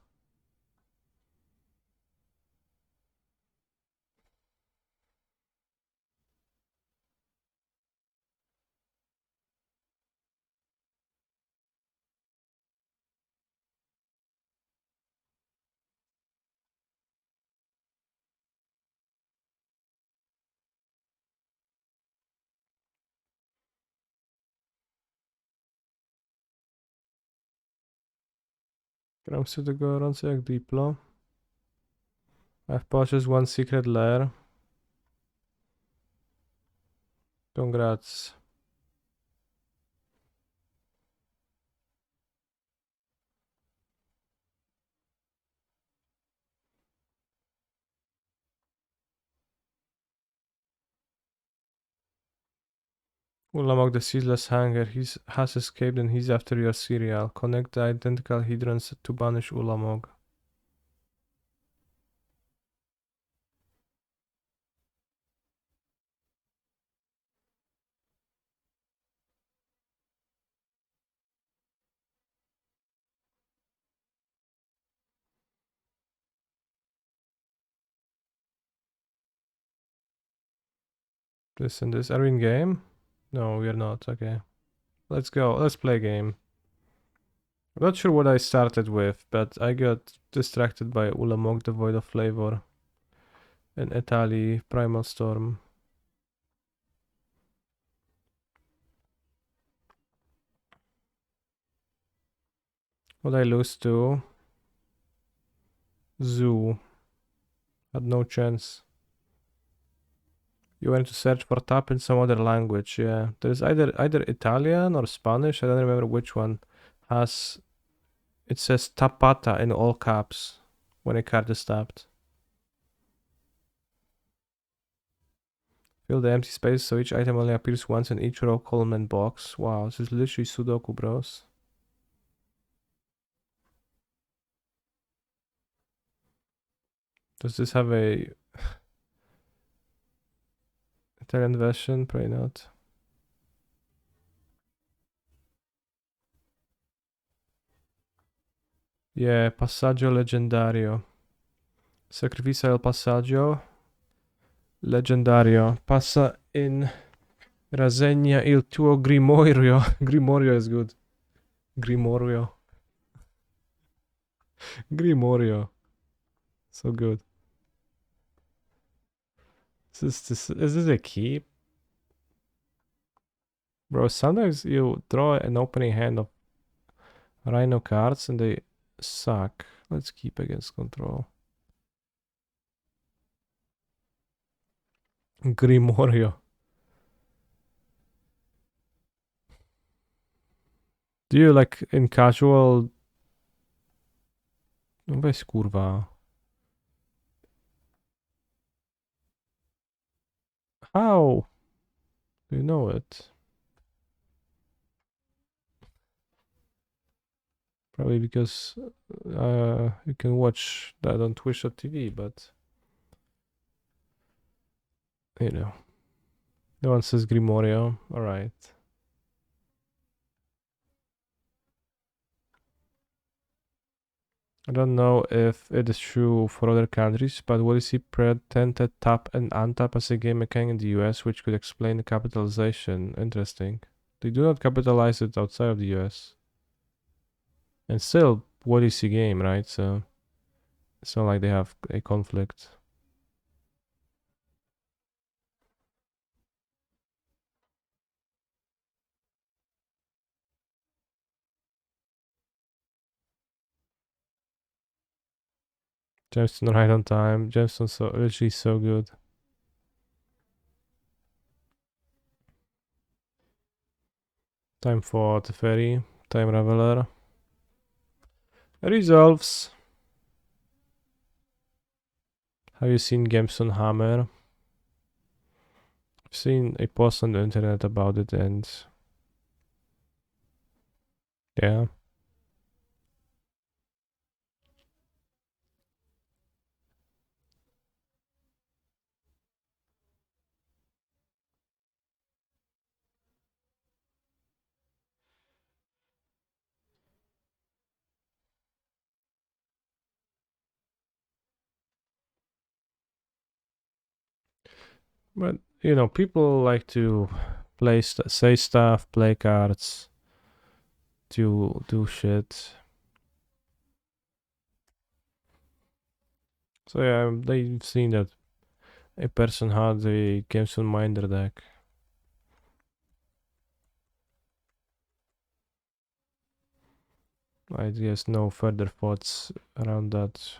Gram si tego rące jak Diplo. I've purchased one secret lair. Congrats. Ulamog the Ceaseless Hunger. He has escaped and he's after your cereal. Connect the identical hydrants to banish Ulamog. This and this. Are we in game? No, we are not. Okay. Let's go. Let's play game. I'm not sure what I started with, but I got distracted by Ulamog, the Void of Flavor, and Etali, Primal Storm. What I lose to? Zoo. Had no chance. You went to search for tap in some other language, yeah. There's either Italian or Spanish, I don't remember which one has... It says tapata in all caps when a card is tapped. Fill the empty space so each item only appears once in each row, column, and box. Wow, this is literally Sudoku, bros. Does this have a Italian version? Probably not. Yeah, Passaggio Leggendario. Sacrificia il passaggio leggendario. Passa in rassegna il tuo grimorio. Grimorio is good. Grimorio. Grimorio. So good. Is this a keep? Bro, sometimes you draw an opening hand of Rhino cards and they suck. Let's keep against control. Grimorio. Do you like in casual... No weź kurwa. How? Do you know it? Probably because you can watch that on Twitch.tv, but you know. No one says Grimorio. Alright. I don't know if it is true for other countries, but what is he pretended tap and untap as a game mechanic in the US, which could explain the capitalization? Interesting. They do not capitalize it outside of the US. And still, what is the game, right? So it's not like they have a conflict. Gemstone right on time. Gemstone so literally so good. Time for Teferi. Time Reveler. Resolves. Have you seen Gemstone Hammer? I've seen a post on the internet about it and yeah. But you know, people like to say stuff, play cards, do shit. So yeah, they've seen that a person had a Gemstone Minder deck. I guess no further thoughts around that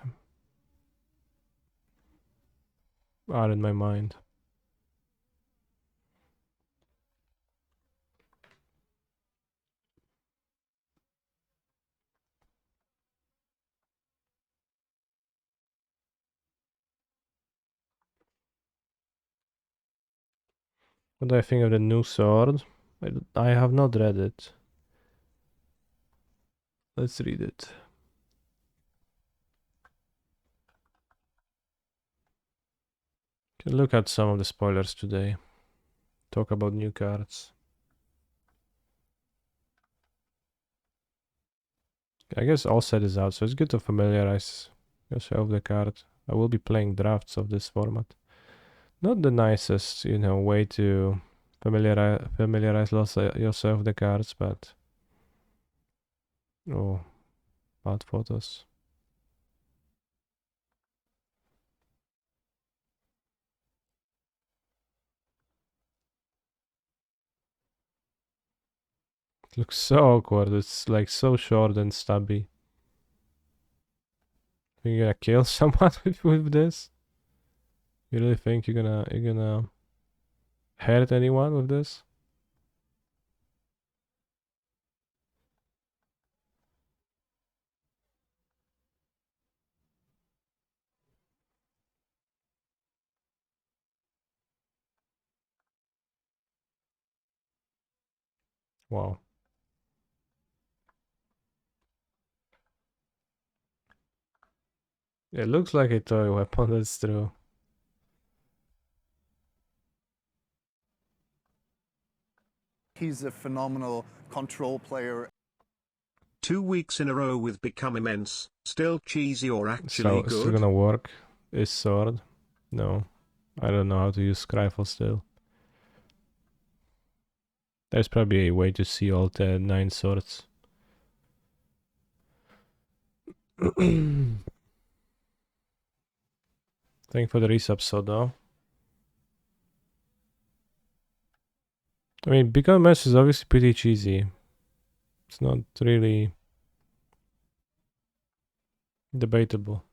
are in my mind. What do I think of the new sword? I have not read it. Let's read it. Can look at some of the spoilers today. Talk about new cards. I guess all set is out, so it's good to familiarize yourself with the card. I will be playing drafts of this format. Not the nicest, you know, way to familiarize yourself with the cards, but oh, bad photos. It looks so awkward. It's like so short and stubby. Think you're gonna kill someone with this? You really think you're gonna hurt anyone with this? Wow. It looks like a toy weapon, that's true. He's a phenomenal control player. 2 weeks in a row with Become Immense, still cheesy or actually So, still good? gonna work? Is sword? No. I don't know how to use Scryfall still. There's probably a way to see all the 9 swords. Thank you for the resub, Soda. I mean, become mesh is obviously pretty cheesy. It's not really debatable.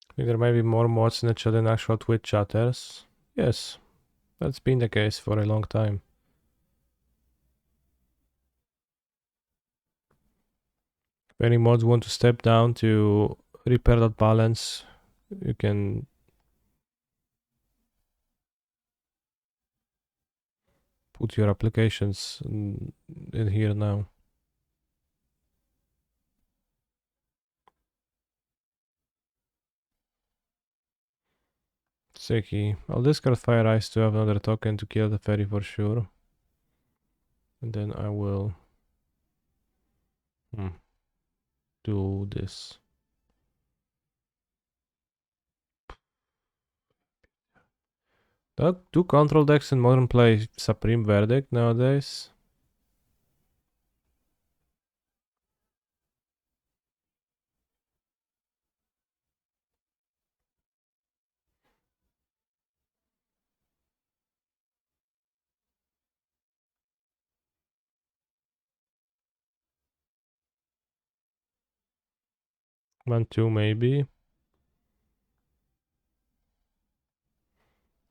I think there might be more mods in the chat than actual Twitch chatters. Yes, that's been the case for a long time. If any mods want to step down to repair that balance, you can put your applications in here now. Seki. I'll discard Fire Ice to have another token to kill the fairy for sure. And then I will do this. Do control decks in modern play Supreme Verdict nowadays? One, two, maybe.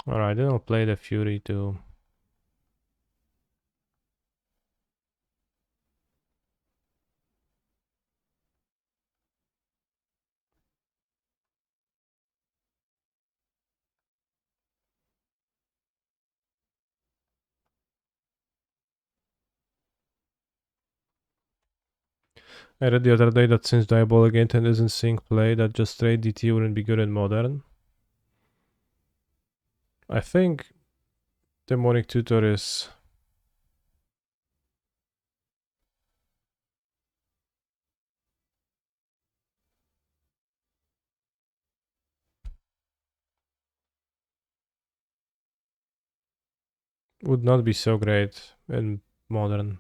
Alright, then I'll play the Fury too. I read the other day that since Diabolic Intent isn't sync play, that just straight DT wouldn't be good in Modern. I think Demonic Tutor is... would not be so great in Modern.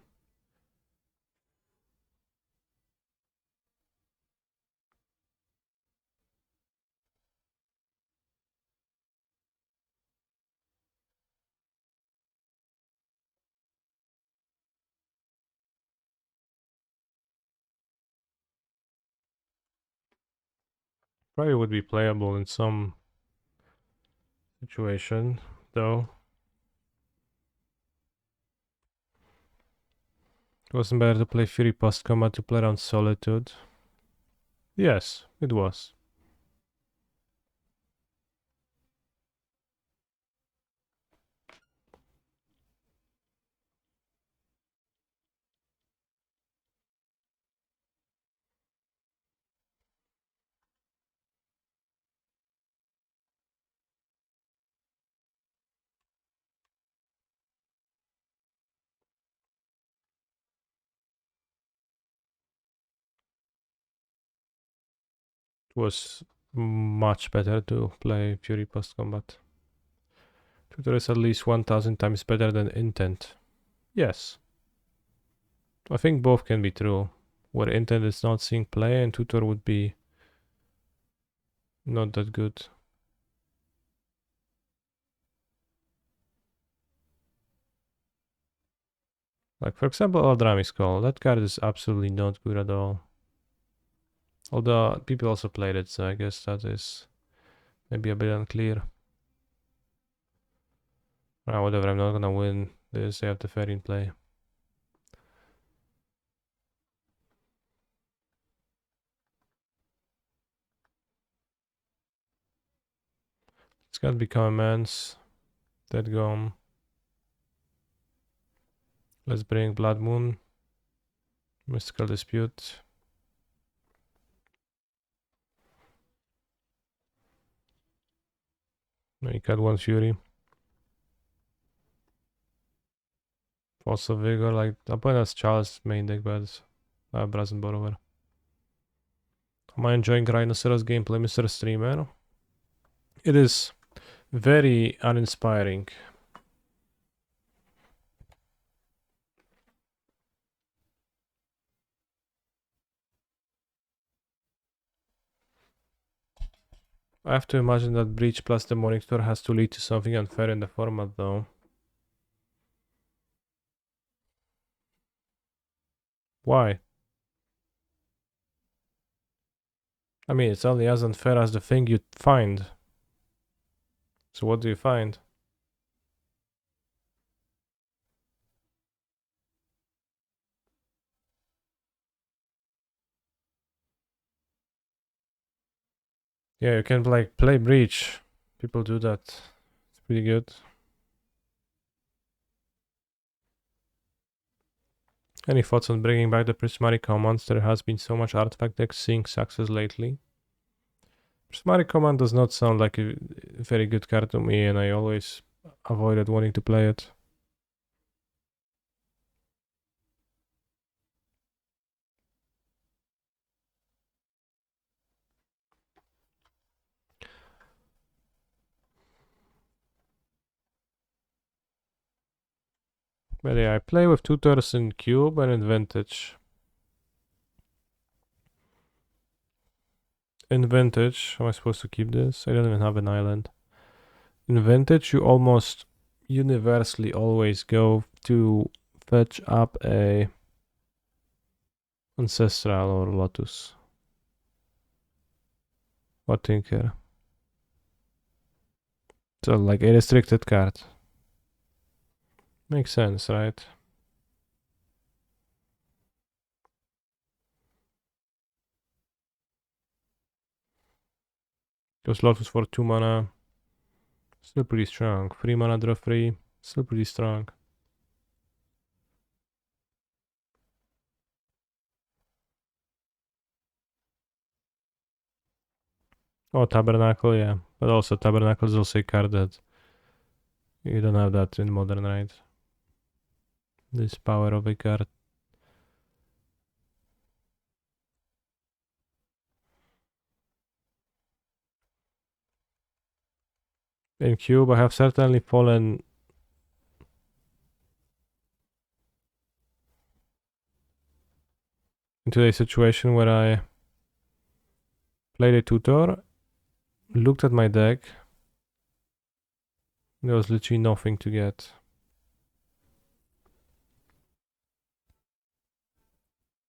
Probably would be playable in some situation, though. It wasn't better to play Fury post combat to play around Solitude. Yes, it was. It was much better to play Fury post combat. Tutor is at least 1000 times better than Intent. Yes. I think both can be true. where intent is not seeing play, and tutor would be not that good. Like, for example, Eldrami's Call. That card is absolutely not good at all. Although people also played it, so I guess that is maybe a bit unclear. Whatever, I'm not gonna win this. I have the fairy in play. It's gotta become immense. Dead gone. Let's bring Blood Moon. Mystical Dispute. Make cut one Fury. Force of Vigor, like opponent's Charles main deck, but Brazen Borrower. Am I enjoying Rhinoceros gameplay, Mr. Streamer? It is very uninspiring. I have to imagine that Breach plus the Monitor has to lead to something unfair in the format, though. Why? I mean, it's only as unfair as the thing you find. So what do you find? Yeah, you can like play Breach. People do that. It's pretty good. Any thoughts on bringing back the Prismatic Commands? There has been so much artifact deck seeing success lately. Prismatic Command does not sound like a very good card to me, and I always avoided wanting to play it. But yeah, I play with tutors in Cube and in Vintage. In Vintage, am I supposed to keep this? I don't even have an island. In Vintage, you almost universally always go to fetch up a Ancestral or Lotus. What Tinker? So like a restricted card. Makes sense, right? Goes Lotus for 2 mana. Still pretty strong. 3 mana draw 3. Still pretty strong. Oh, Tabernacle, yeah. But also Tabernacle is also a card that you don't have that in Modern, right? This power of a card. In Cube, I have certainly fallen into a situation where I played a tutor, looked at my deck, there was literally nothing to get.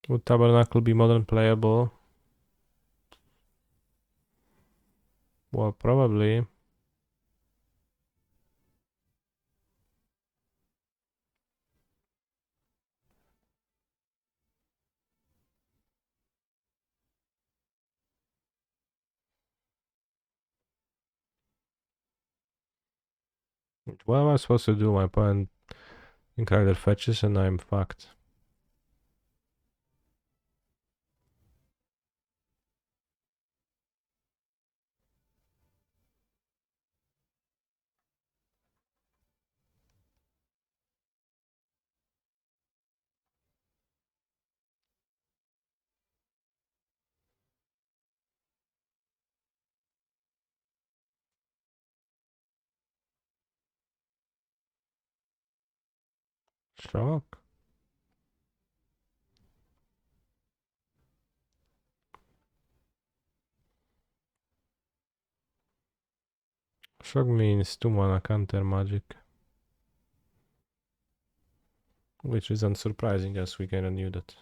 Would Tabernacle be Modern playable? Well, probably. What am I supposed to do? My opponent incredible fetches and I'm fucked. Shock. Shock means 2 mana counter magic. Which is unsurprising as we kinda knew that.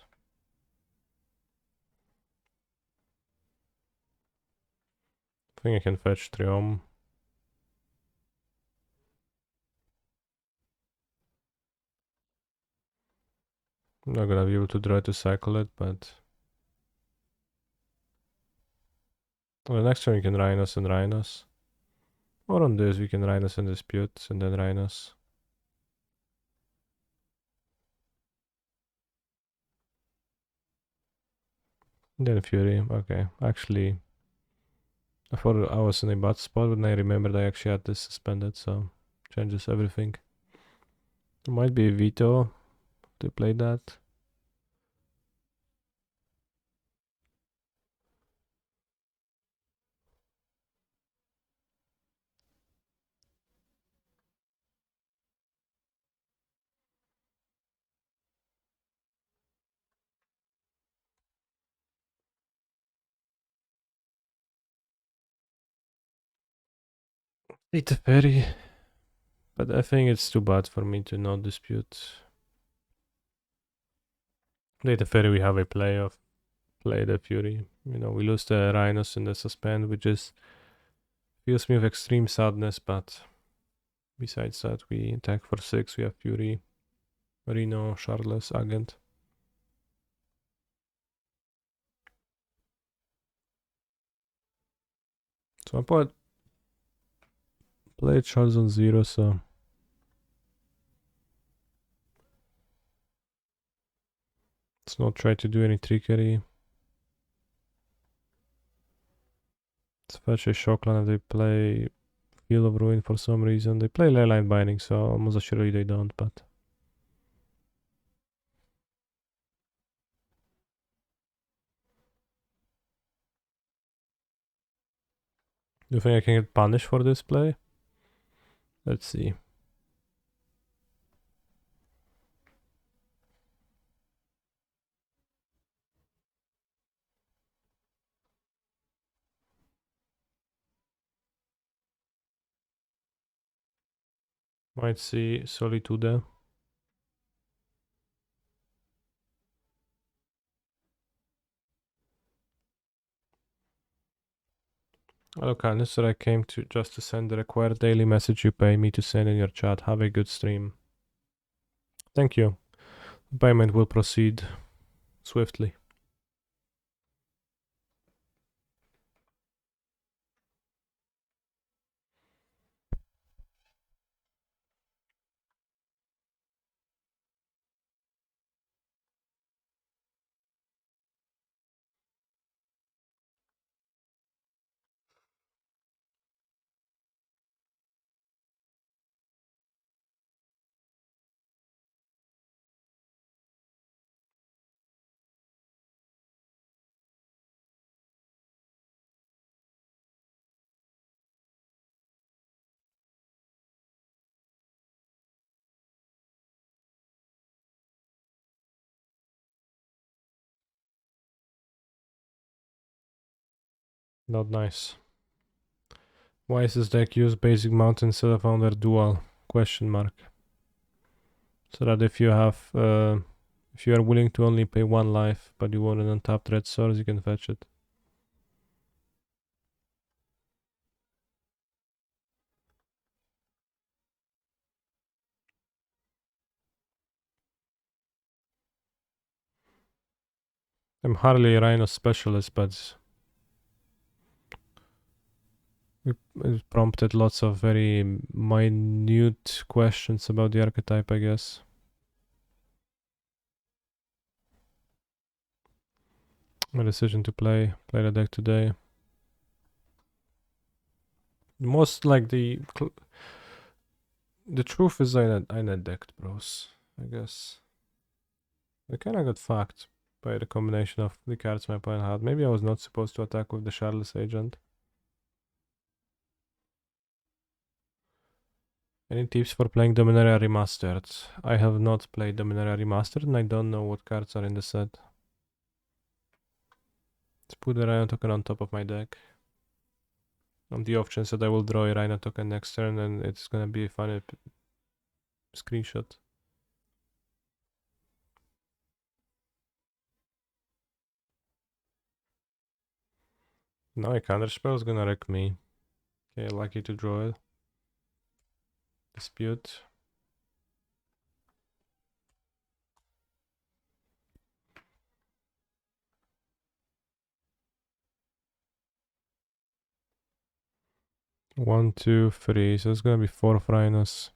I think I can fetch Triom. I'm not gonna be able to try to cycle it, but... Well, the next turn we can Rhinos and Rhinos. Or on this we can Rhinos and Dispute, and then Rhinos. And then Fury, okay. Actually, I thought I was in a bad spot, but I remembered I actually had this suspended, so... Changes everything. There might be a veto to play that. It's a fairy. But I think it's too bad for me to not dispute. Later fairy we have a playoff. Play the Fury. You know, we lose the Rhinos in the suspend, which is fills me with extreme sadness, but besides that we attack for 6, we have Fury, Rhino, Shardless, Agent. So I played Shards on 0, so let's not try to do any trickery. Let's fetch a Shockland and they play Field of Ruin for some reason. They play Leyline Binding, so almost assuredly they don't, but... Do you think I can get punished for this play? Let's see. Might see Solitude. Hello, kindness, I came to just to send the required daily message you pay me to send in your chat. Have a good stream. Thank you. Payment will proceed swiftly. Not nice. Why is this deck use basic mountain instead of under dual? Question mark. So that if you have, if you are willing to only pay 1 life, but you want an untapped red source, you can fetch it. I'm hardly a Rhino specialist, but it prompted lots of very minute questions about the archetype, I guess. My decision to play the deck today. Most like the truth is I net decked bros, I guess. I kinda got fucked by the combination of the cards my opponent had. Maybe I was not supposed to attack with the Shardless Agent. Any tips for playing Dominaria Remastered? I have not played Dominaria Remastered and I don't know what cards are in the set. Let's put the Rhino token on top of my deck. On the off chance that I will draw a Rhino token next turn, and it's gonna be a funny screenshot. Now a counter spell is gonna wreck me. Okay, lucky to draw it. Dispute. One, two, three. So it's gonna be 4 Rhinos.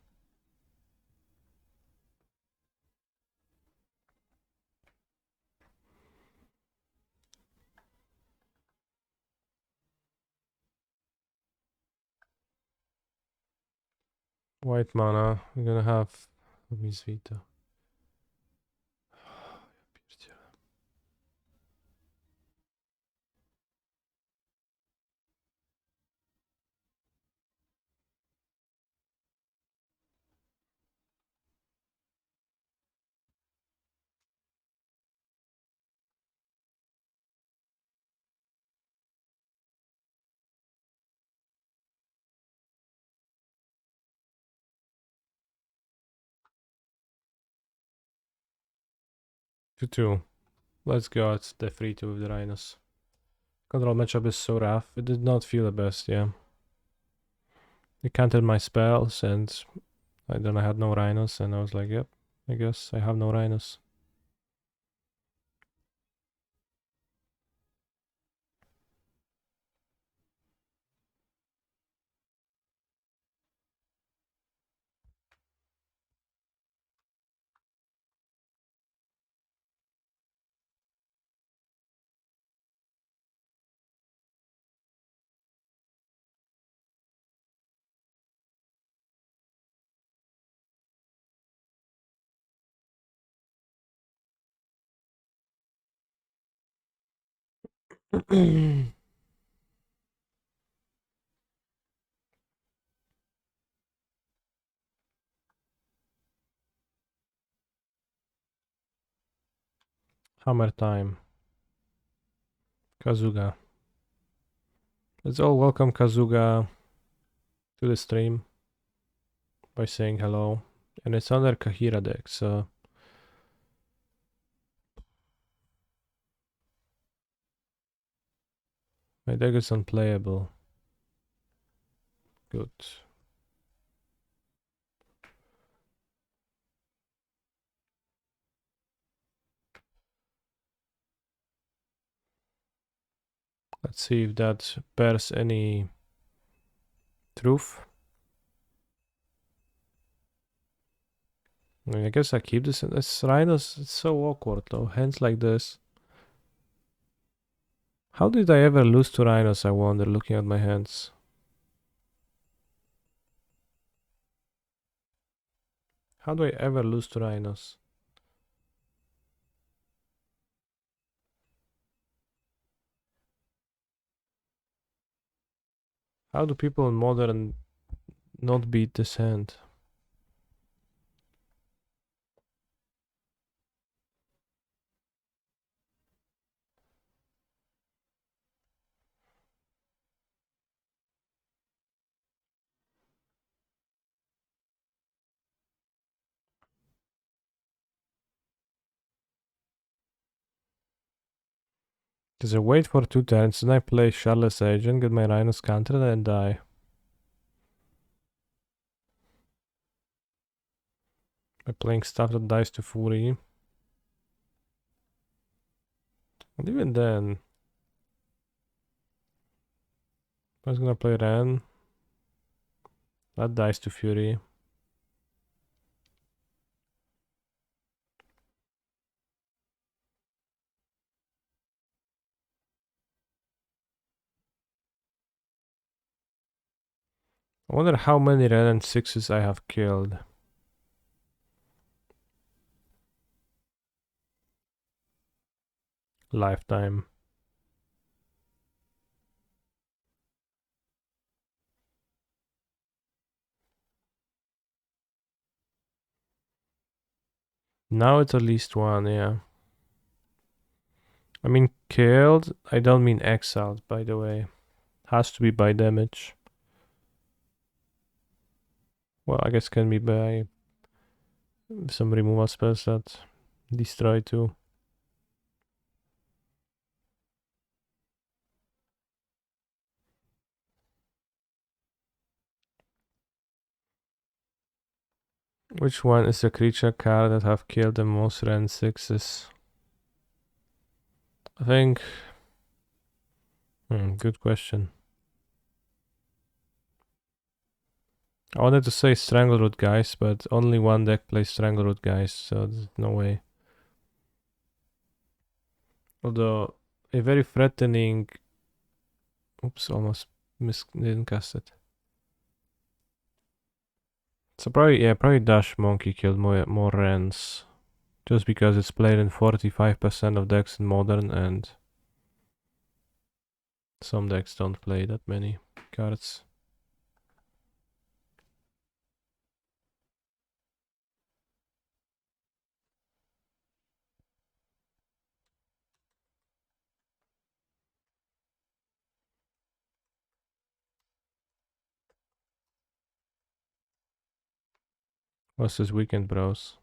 White mana. We're gonna have Miss Vita. 2-2. Let's go. It's the 3-2 with the Rhinos. Control matchup is so rough. It did not feel the best, yeah. It countered my spells, and then I had no Rhinos, and I was like, yep, I guess I have no Rhinos. Hammer time. Kazuga. Let's all welcome Kazuga to the stream by saying hello. And it's under Kahira deck, so my deck is unplayable. Good. Let's see if that bears any truth. I guess I keep this. This Rhinos, it's so awkward though. Hands like this. How did I ever lose to Rhinos, I wonder, looking at my hands? How do I ever lose to Rhinos? How do people in Modern not beat this hand? Because I wait for 2 turns, then I play Charlotte's Agent, get my Rhinos countered, and die. By playing stuff that dies to Fury. And even then, I was gonna play Ren. That dies to Fury. I wonder how many Ren and 6s I have killed. Lifetime. Now it's at least 1, yeah. I mean killed, I don't mean exiled, by the way. Has to be by damage. Well, I guess can be by some removal spells that destroy too. Which one is the creature card that have killed the most Ren 6s? I think... good question. I wanted to say Strangleroot Guys, but only one deck plays Strangleroot Guys, so there's no way. Although, a very threatening... Oops, almost didn't cast it. So probably Dash Monkey killed more Rens. Just because it's played in 45% of decks in Modern, and some decks don't play that many cards. What's this weekend, bros?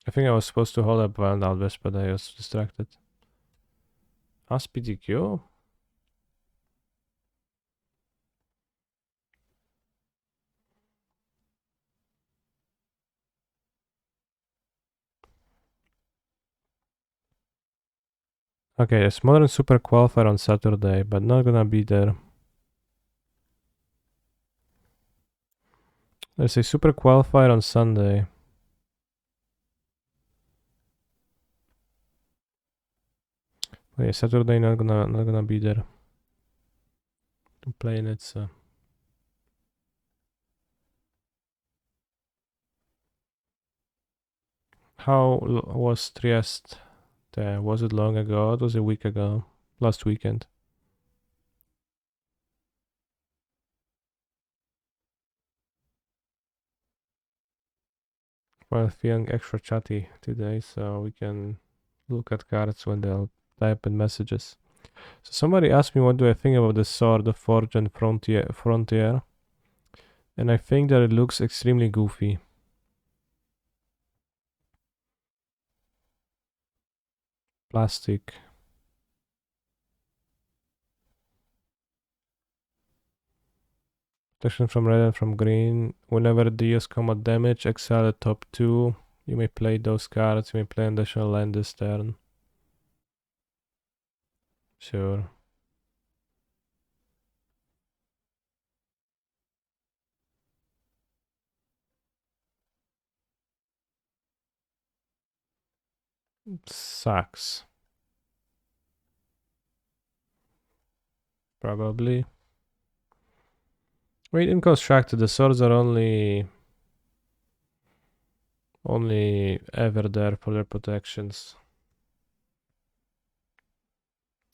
I think I was supposed to hold up Wild Albus, but I was distracted. Ask PTQ? Okay, there's Modern Super Qualifier on Saturday, but not gonna be there. There's a Super Qualifier on Sunday. Okay, Saturday not gonna be there. I'm playing it, so. How was Trieste there? Was it long ago? It was a week ago. Last weekend. Well, feeling extra chatty today, so we can look at cards when they'll type in messages. So somebody asked me what do I think about the Sword of Fortune Frontier, and I think that it looks extremely goofy. Plastic. Protection from red and from green. Whenever it deals combat damage, exile the top 2. You may play those cards. You may play an additional land this turn. Sure. Sucks. Probably. Wait, inconstructed. The swords are only ever there for their protections.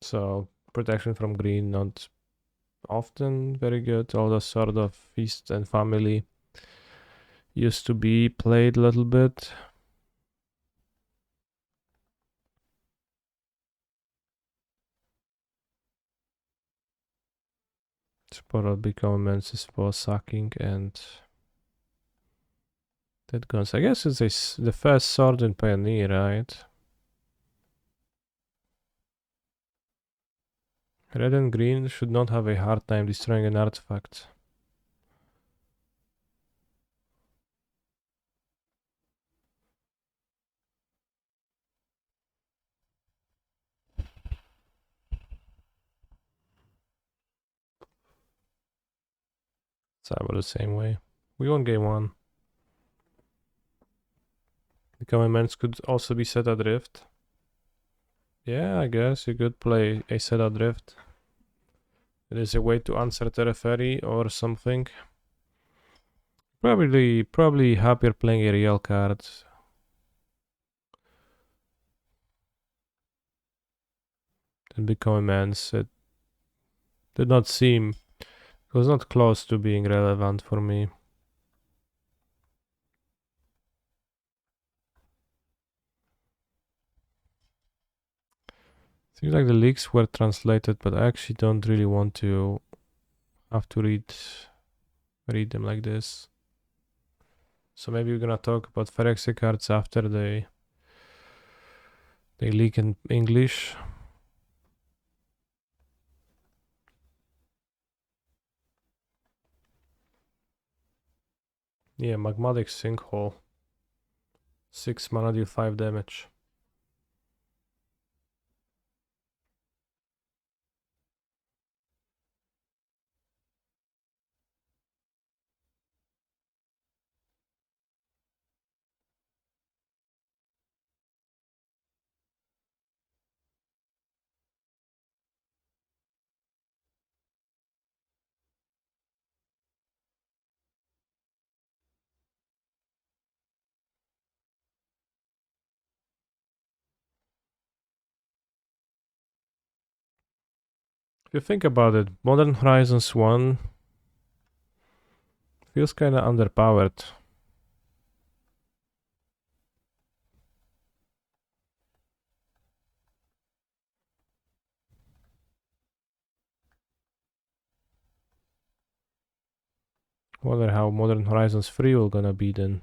So protection from green not often very good. Although Sword of Feast and Family used to be played a little bit. Sport of Become Immense is for sucking, and that guns. I guess it's the first sword in Pioneer, right? Red and green should not have a hard time destroying an artifact. It's about the same way. We won game 1. Become Immense could also be set adrift. Yeah, I guess you could play a set adrift. It is a way to answer Tereferi or something. Probably happier playing a real card. Than Become Immense. It did not seem It was not close to being relevant for me. Seems like the leaks were translated, but I actually don't really want to have to read them like this. So maybe we're gonna talk about Phyrexia cards after they leak in English. Yeah, Magmatic Sinkhole. 6 mana, deal 5 damage. If you think about it, Modern Horizons 1 feels kinda underpowered. Wonder how Modern Horizons 3 will gonna be then.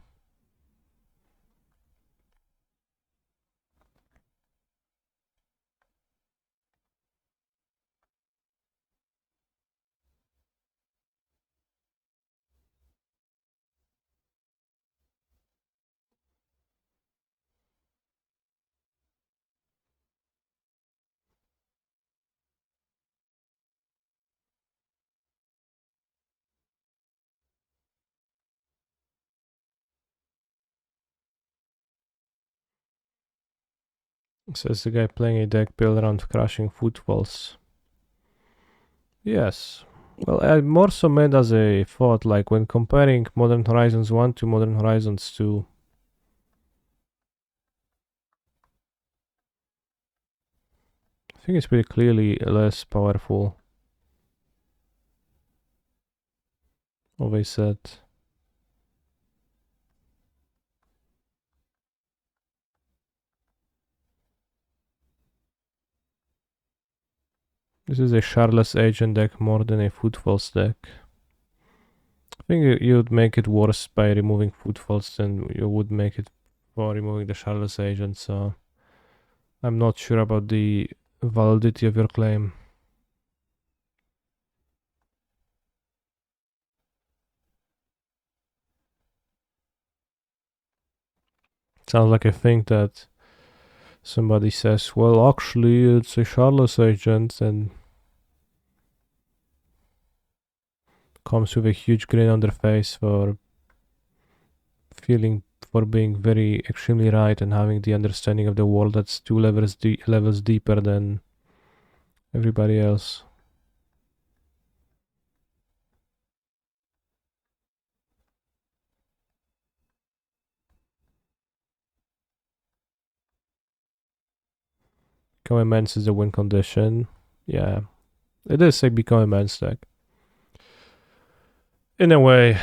Says the guy playing a deck built around crushing footfalls. Yes. Well, I more so meant as a thought, like when comparing Modern Horizons 1 to Modern Horizons 2. I think it's pretty clearly less powerful of a set. This is a Charles Agent deck more than a Footfalls deck. I think you'd make it worse by removing Footfalls than you would make it for removing the Charles Agent, so I'm not sure about the validity of your claim. Sounds like a thing that somebody says, well, actually, it's a Charles Agent, and comes with a huge grin on their face for being very extremely right and having the understanding of the world that's 2 levels deeper than everybody else. Become immense is the win condition. Yeah, it is a become immense deck. In a way.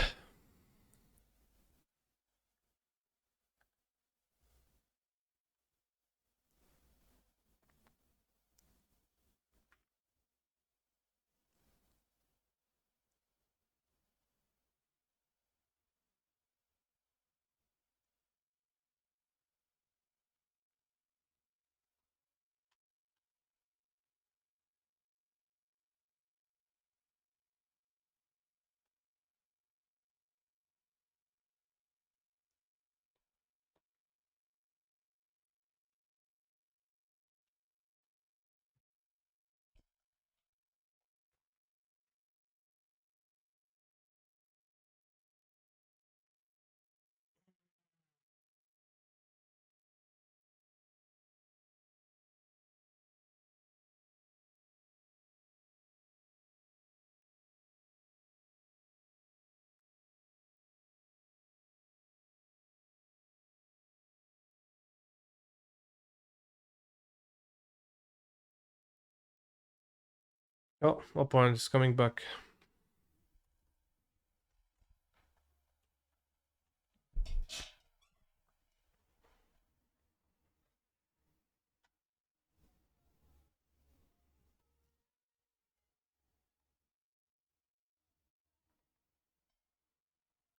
Oh, opponent is coming back.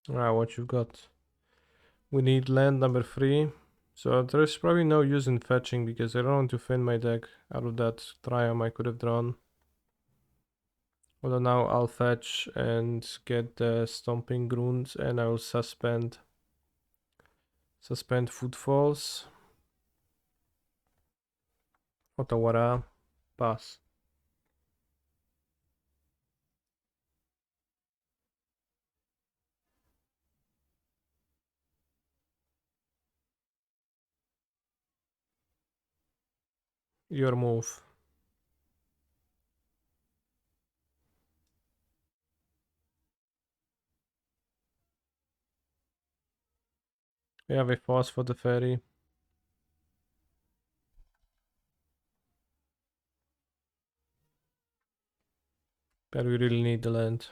Alright, what you got? We need land number 3. So there's probably no use in fetching because I don't want to thin my deck out of that triumph I could have drawn. Although now I'll fetch and get the Stomping Ground and I will suspend Footfalls. Otawara, pass. Your move. We have a force for the ferry. But we really need the land.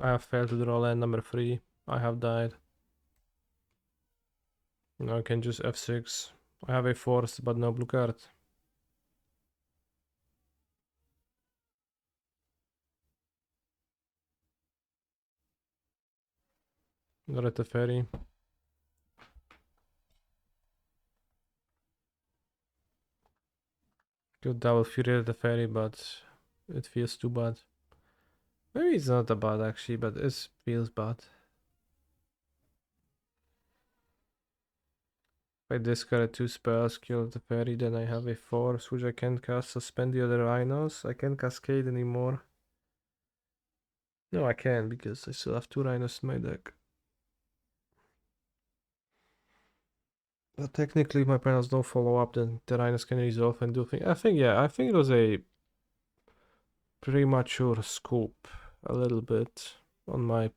I have failed to draw land number 3. I have died. Now I can just f6. I have a force but no blue card. Not at the ferry. Could double fury at the ferry, but it feels too bad. Maybe it's not that bad actually, but it feels bad. If I discard 2 spells, kill the ferry, then I have a force which I can cast, suspend the other Rhinos. I can't cascade anymore. No, I can because I still have 2 Rhinos in my deck. But technically, if my panels don't follow up, then the Rhinos can resolve and do things. I think it was a premature scoop a little bit on my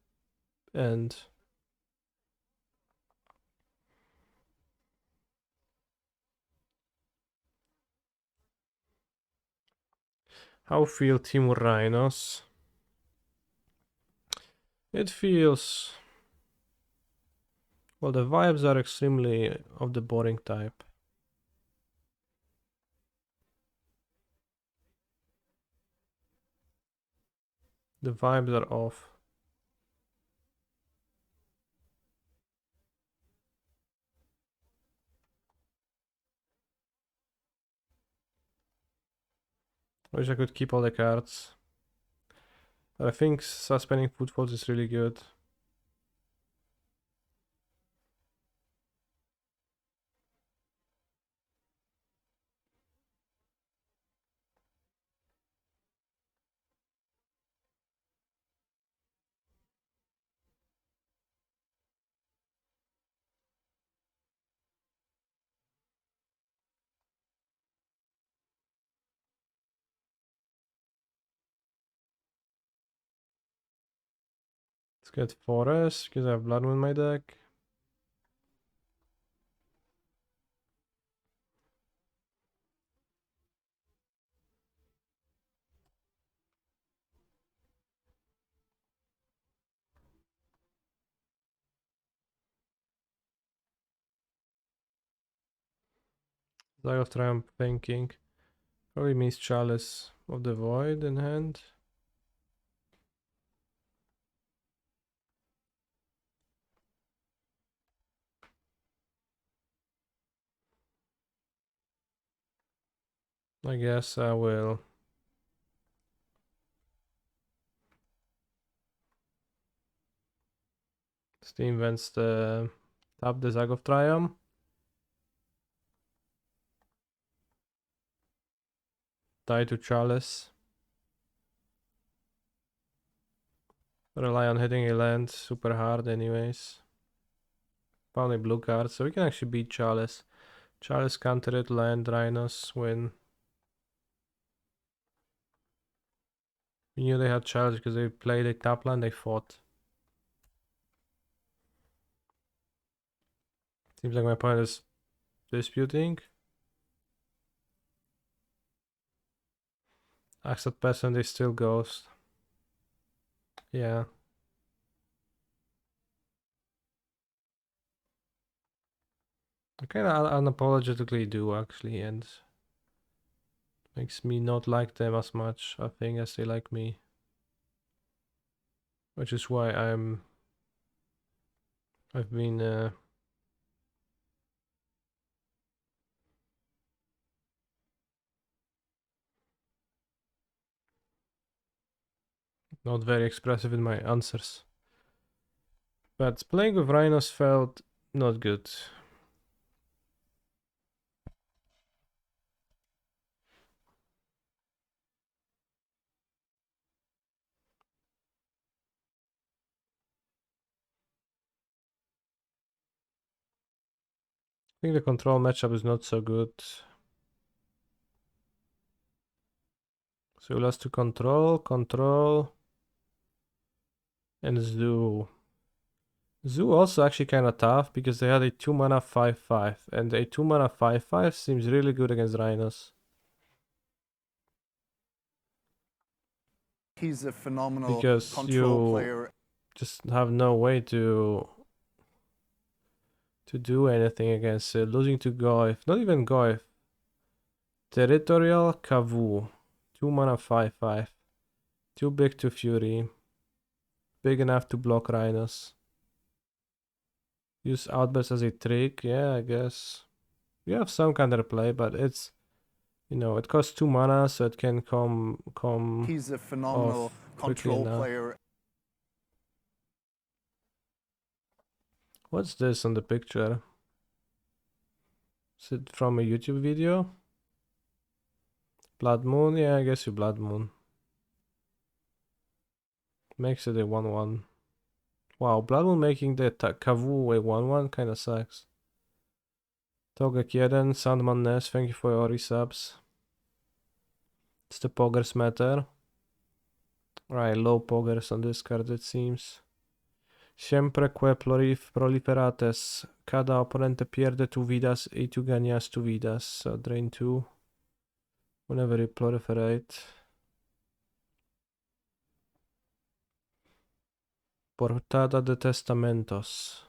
end. How feel Temur Rhinos? It feels... Well, the vibes are extremely of the boring type. The vibes are off. Wish I could keep all the cards. But I think suspending Footfalls is really good. Let's get Forest, because I have Blood in my deck. Zag of Triumph thinking. Probably means Chalice of the Void in hand. I guess I will. Steam vents the tap the Zag of Triumph. Die to Chalice. Rely on hitting a land super hard anyways. Found a blue card, so we can actually beat Chalice. Chalice counter it, land, Rhinos, win. We knew they had Chalice because they played a tap land, they fought. Seems like my opponent is disputing. Accept peasant, they still ghost. Yeah. I kinda unapologetically do actually, and Makes me not like them as much, I think, as they like me. Which is why I've been not very expressive in my answers. But playing with Rhinos felt not good. I think the control matchup is not so good. So we lost to control, and Zoo. Zoo also actually kind of tough because they had a 2 mana 5/5, and a 2 mana 5/5 seems really good against Rhinos. He's a phenomenal Because control you player. just have no way to do anything against it. Losing to Goif, not even Goif. Territorial Kavu, 2 mana 5/5. Too big to Fury. Big enough to block Rhinos. Use Outburst as a trick, yeah, I guess. You have some counterplay, but it's, you know, it costs 2 mana, so it can come He's a phenomenal off quickly control enough. player. What's this on the picture? Is it from a YouTube video? Blood Moon? Yeah, I guess you Blood Moon. Makes it a 1/1. Wow, Blood Moon making the Kavu a 1/1 kinda sucks. Togek 1, Sandman Ness, thank you for your resubs. It's the poggers matter. Right, low poggers on this card it seems. Siempre que proliferates. Cada oponente pierde tu vidas y tú ganas tu vidas. So drain 2. Whenever you proliferate. Portada de Testamentos.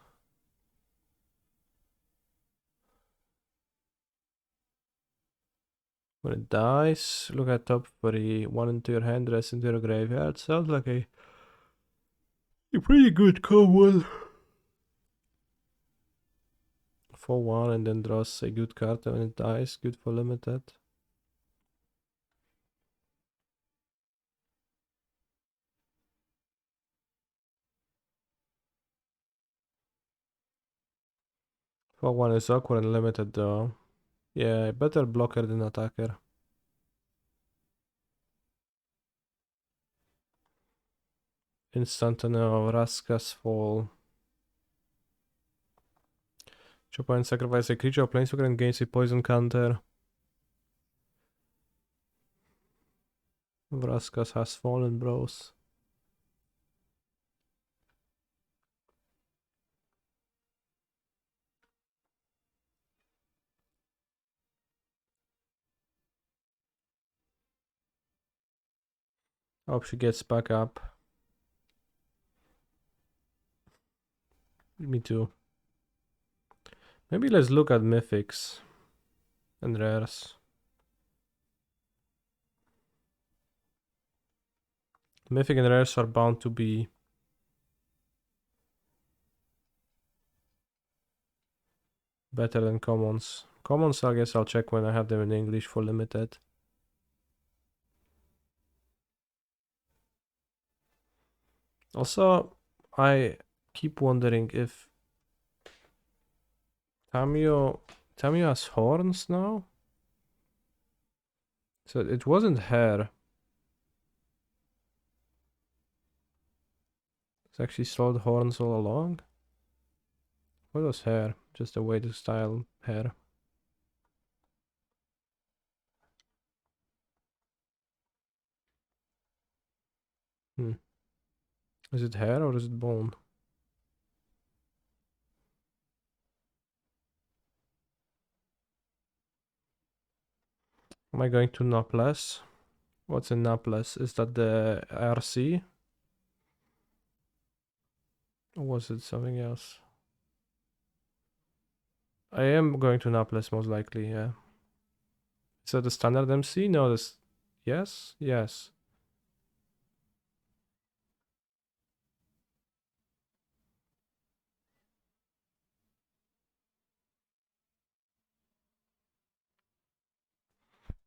When it dies, look at top 3. 1 into your hand, rest into your graveyard. Sounds like a pretty good combo. 4/1 and then draws a good card when it dies. Good for limited. For 1 is awkward and limited though. Yeah, better blocker than attacker. Instant of Raska's Fall. Each opponent sacrifice a creature or planeswalker and gains a poison counter. Vraskas has fallen, bros. Hope she gets back up. Me too. Maybe let's look at mythics and rares. Mythic and rares are bound to be better than commons. Commons, I guess I'll check when I have them in English for limited. Also, I keep wondering if Tamio has horns now? So it wasn't hair. It's actually sold horns all along. What was hair? Just a way to style hair. Is it hair or is it bone? Am I going to Naples? What's in Naples? Is that the RC? Or was it something else? I am going to Naples most likely, yeah. Is that the standard MC? No, this. Yes? Yes.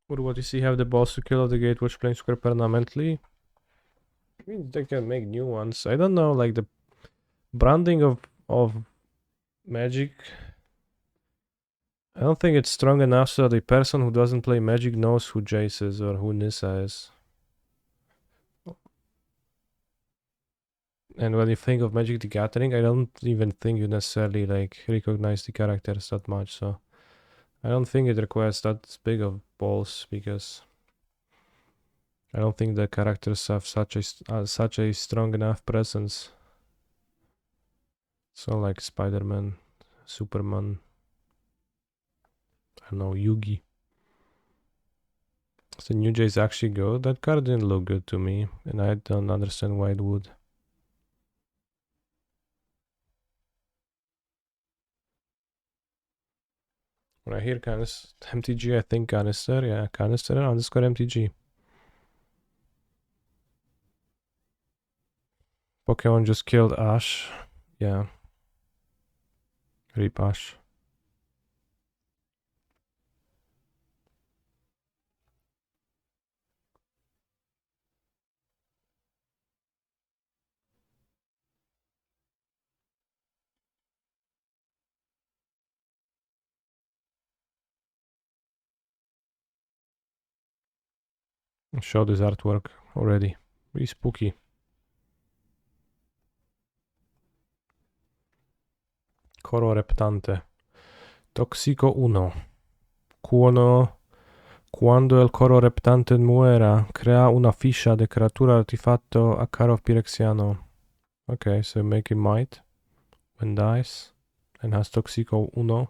Would what you see have the balls to kill off the Gatewatch Planeswalker permanently? I mean, they can make new ones. I don't know, like the branding of Magic. I don't think it's strong enough so that a person who doesn't play Magic knows who Jace is or who Nissa is. And when you think of Magic the Gathering, I don't even think you necessarily like recognize the characters that much, so I don't think it requires that big of balls because I don't think the characters have such a strong enough presence. So like Spider-Man, Superman, I don't know, Yugi. Does the new Jace actually go? That card didn't look good to me, and I don't understand why it would. When I hear MTG, I think canister, yeah, canister underscore MTG. Pokemon just killed Ash, yeah. Rip Ash. Show this artwork already. Really spooky. Coro Reptante. Toxico 1. Quando el coro reptante muera, crea una ficha de creatura artefacto a caro Pirexiano. Okay, so make it might when dies and has Toxico 1.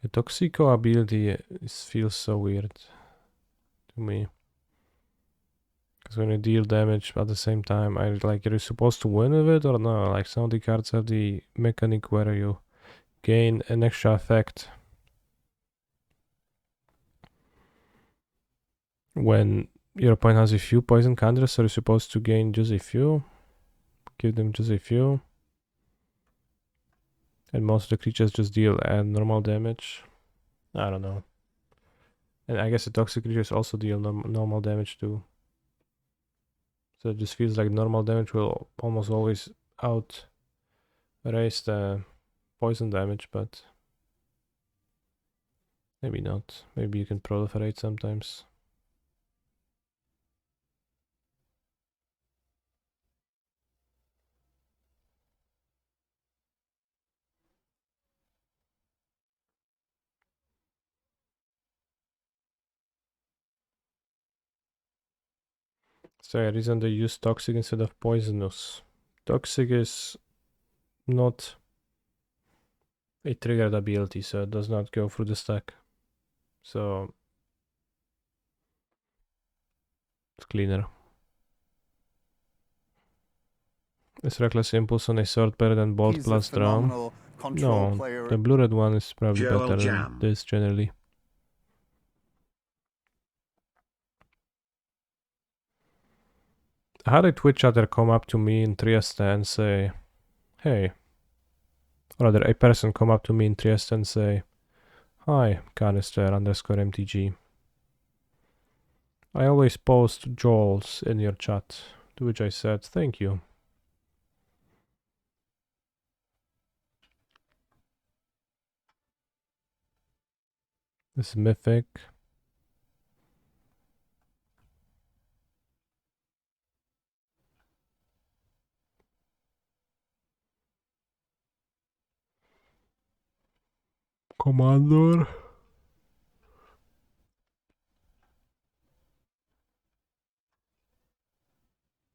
The Toxico ability feels so weird to me. Because when you deal damage at the same time, are you supposed to win with it or no? Like some of the cards have the mechanic where you gain an extra effect when your opponent has a few poison counters, so you're supposed to gain just a few. Give them just a few. And most of the creatures just deal normal damage. I don't know. And I guess the toxic creatures also deal normal damage too. So it just feels like normal damage will almost always raise the poison damage, but maybe not. Maybe you can proliferate sometimes. So yeah, reason they use toxic instead of poisonous. Toxic is not a triggered ability, so it does not go through the stack. So it's cleaner. Is Reckless Impulse on a sword better than Bolt He's plus a draw? phenomenal control No, player. the blue-red one is probably Joel better Jam. than this generally. I had a Twitch chatter come up to me in Trieste and say, hey, or rather a person come up to me in Trieste and say, hi, canister underscore MTG. I always post Joel's in your chat, to which I said, thank you. This is Mythic. Commander.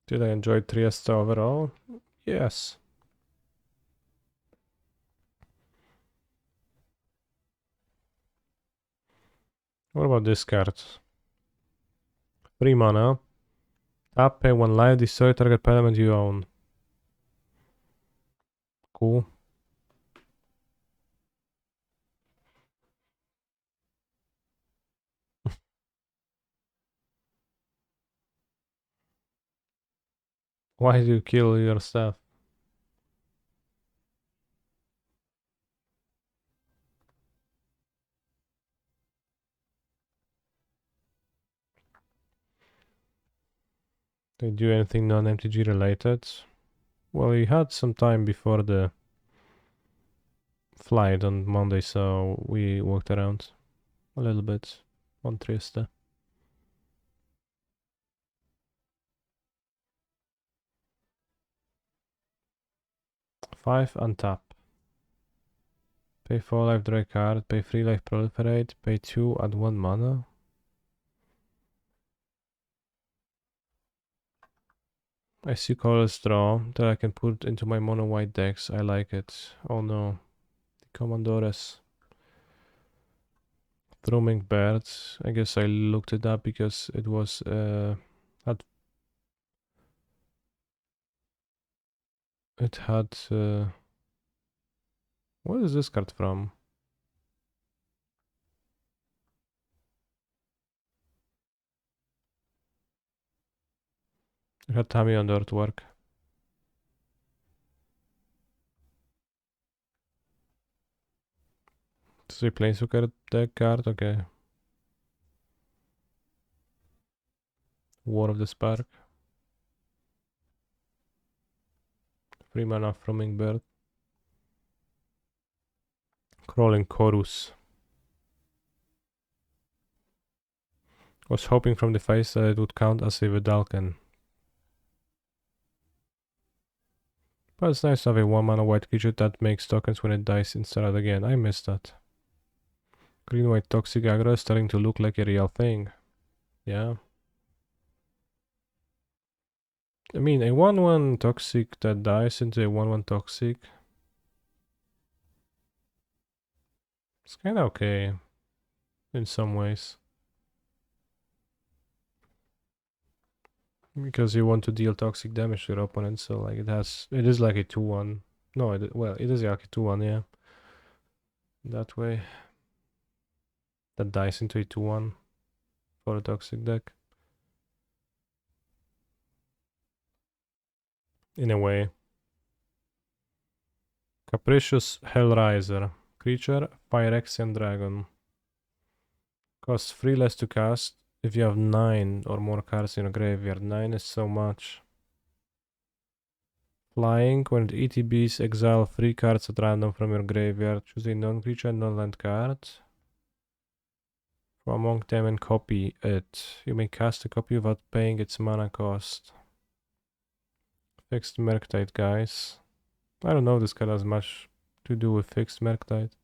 Did I enjoy Trieste overall? Yes. What about this card? 3 mana. Tap, pay 1 life, destroy target element you own. Cool. Why do you kill your staff? They do anything non-MTG related? Well, we had some time before the flight on Monday, so we walked around a little bit on Trieste. 5 untap. Pay 4 life, draw a card, pay 3 life, proliferate, pay 2, add 1 mana. I see colors draw that I can put into my mono white decks. I like it. Oh no. The Commandores. Thrumming Birds. I guess I looked it up because it was it had what is this card from? It had Tammy on the artwork. This is a Planeswalker deck card, okay. War of the Spark. 3 mana Thrumming Bird. Crawling Chorus. Was hoping from the face that it would count as a Vedalken. But it's nice to have a 1 mana white creature that makes tokens when it dies instead of again. I missed that. Green white toxic aggro is starting to look like a real thing. Yeah. I mean, a 1/1 toxic that dies into a 1/1 toxic. It's kinda okay. In some ways. Because you want to deal toxic damage to your opponent, so like it is like a 2/1. No, well, it is like a 2/1, yeah. That way. That dies into a 2/1 for a toxic deck. In a way. Capricious Hellraiser. Creature, Phyrexian Dragon. Costs 3 less to cast if you have 9 or more cards in your graveyard. 9 is so much. Flying, when it ETBs, exile 3 cards at random from your graveyard. Choose a non-creature, non-land card from among them and copy it. You may cast a copy without paying its mana cost. Fixed Merktide, guys. I don't know if this card has much to do with Fixed Merktide.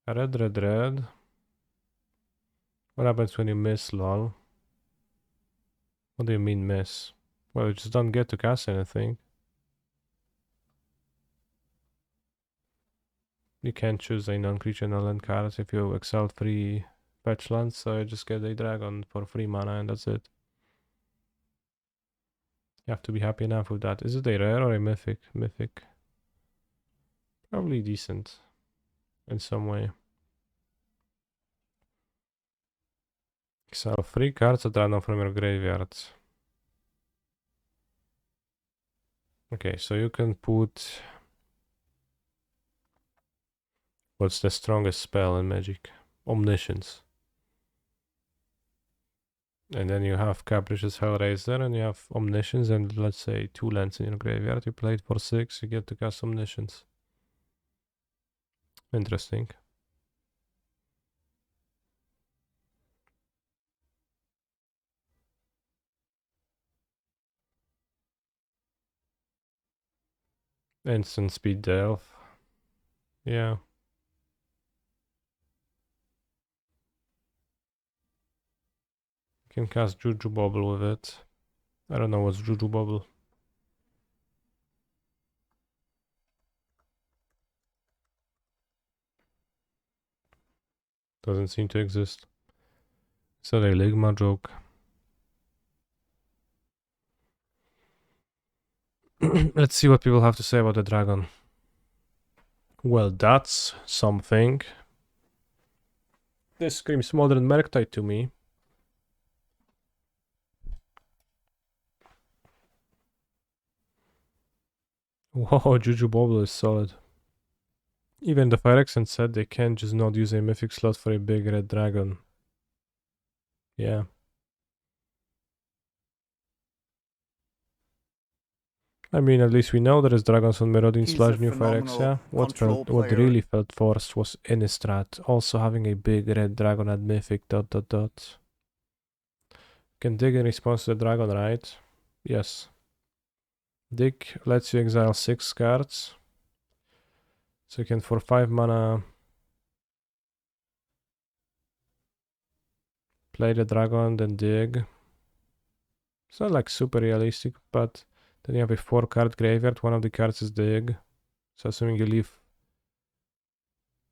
Red, red, red. What happens when you miss, lol? What do you mean miss? Well, you just don't get to cast anything. You can't choose a non-creature, non-land card if you exile 3 fetch lands, so you just get a dragon for 3 mana and that's it. You have to be happy enough with that. Is it a rare or a mythic? Mythic. Probably decent. In some way. Exile 3 cards at random from your graveyard. Okay, so you can put... What's the strongest spell in Magic? Omniscience. And then you have Capricious Hellraiser and you have Omniscience and let's say 2 lands in your graveyard. You play it for 6, you get to cast Omniscience. Interesting. Instant speed delve. Yeah. You can cast Juju Bobble with it. I don't know what's Juju Bobble. Doesn't seem to exist. Is that a Ligma joke? Let's see what people have to say about the dragon. Well, that's something. This screams modern Merktide to me. Whoa, Juju Bobble is solid. Even the Fire Accent said they can't just not use a mythic slot for a big red dragon. Yeah. I mean, at least we know there is dragons on Mirrodin He's slash a New phenomenal What control what player. really felt forced was Innistrad, also having a big red dragon at mythic ... Can dig in response to the dragon, right? Yes. Dig lets you exile 6 cards. So you can for 5 mana play the dragon, then dig. It's not like super realistic, but then you have a 4 card graveyard, one of the cards is dig. So assuming you leave,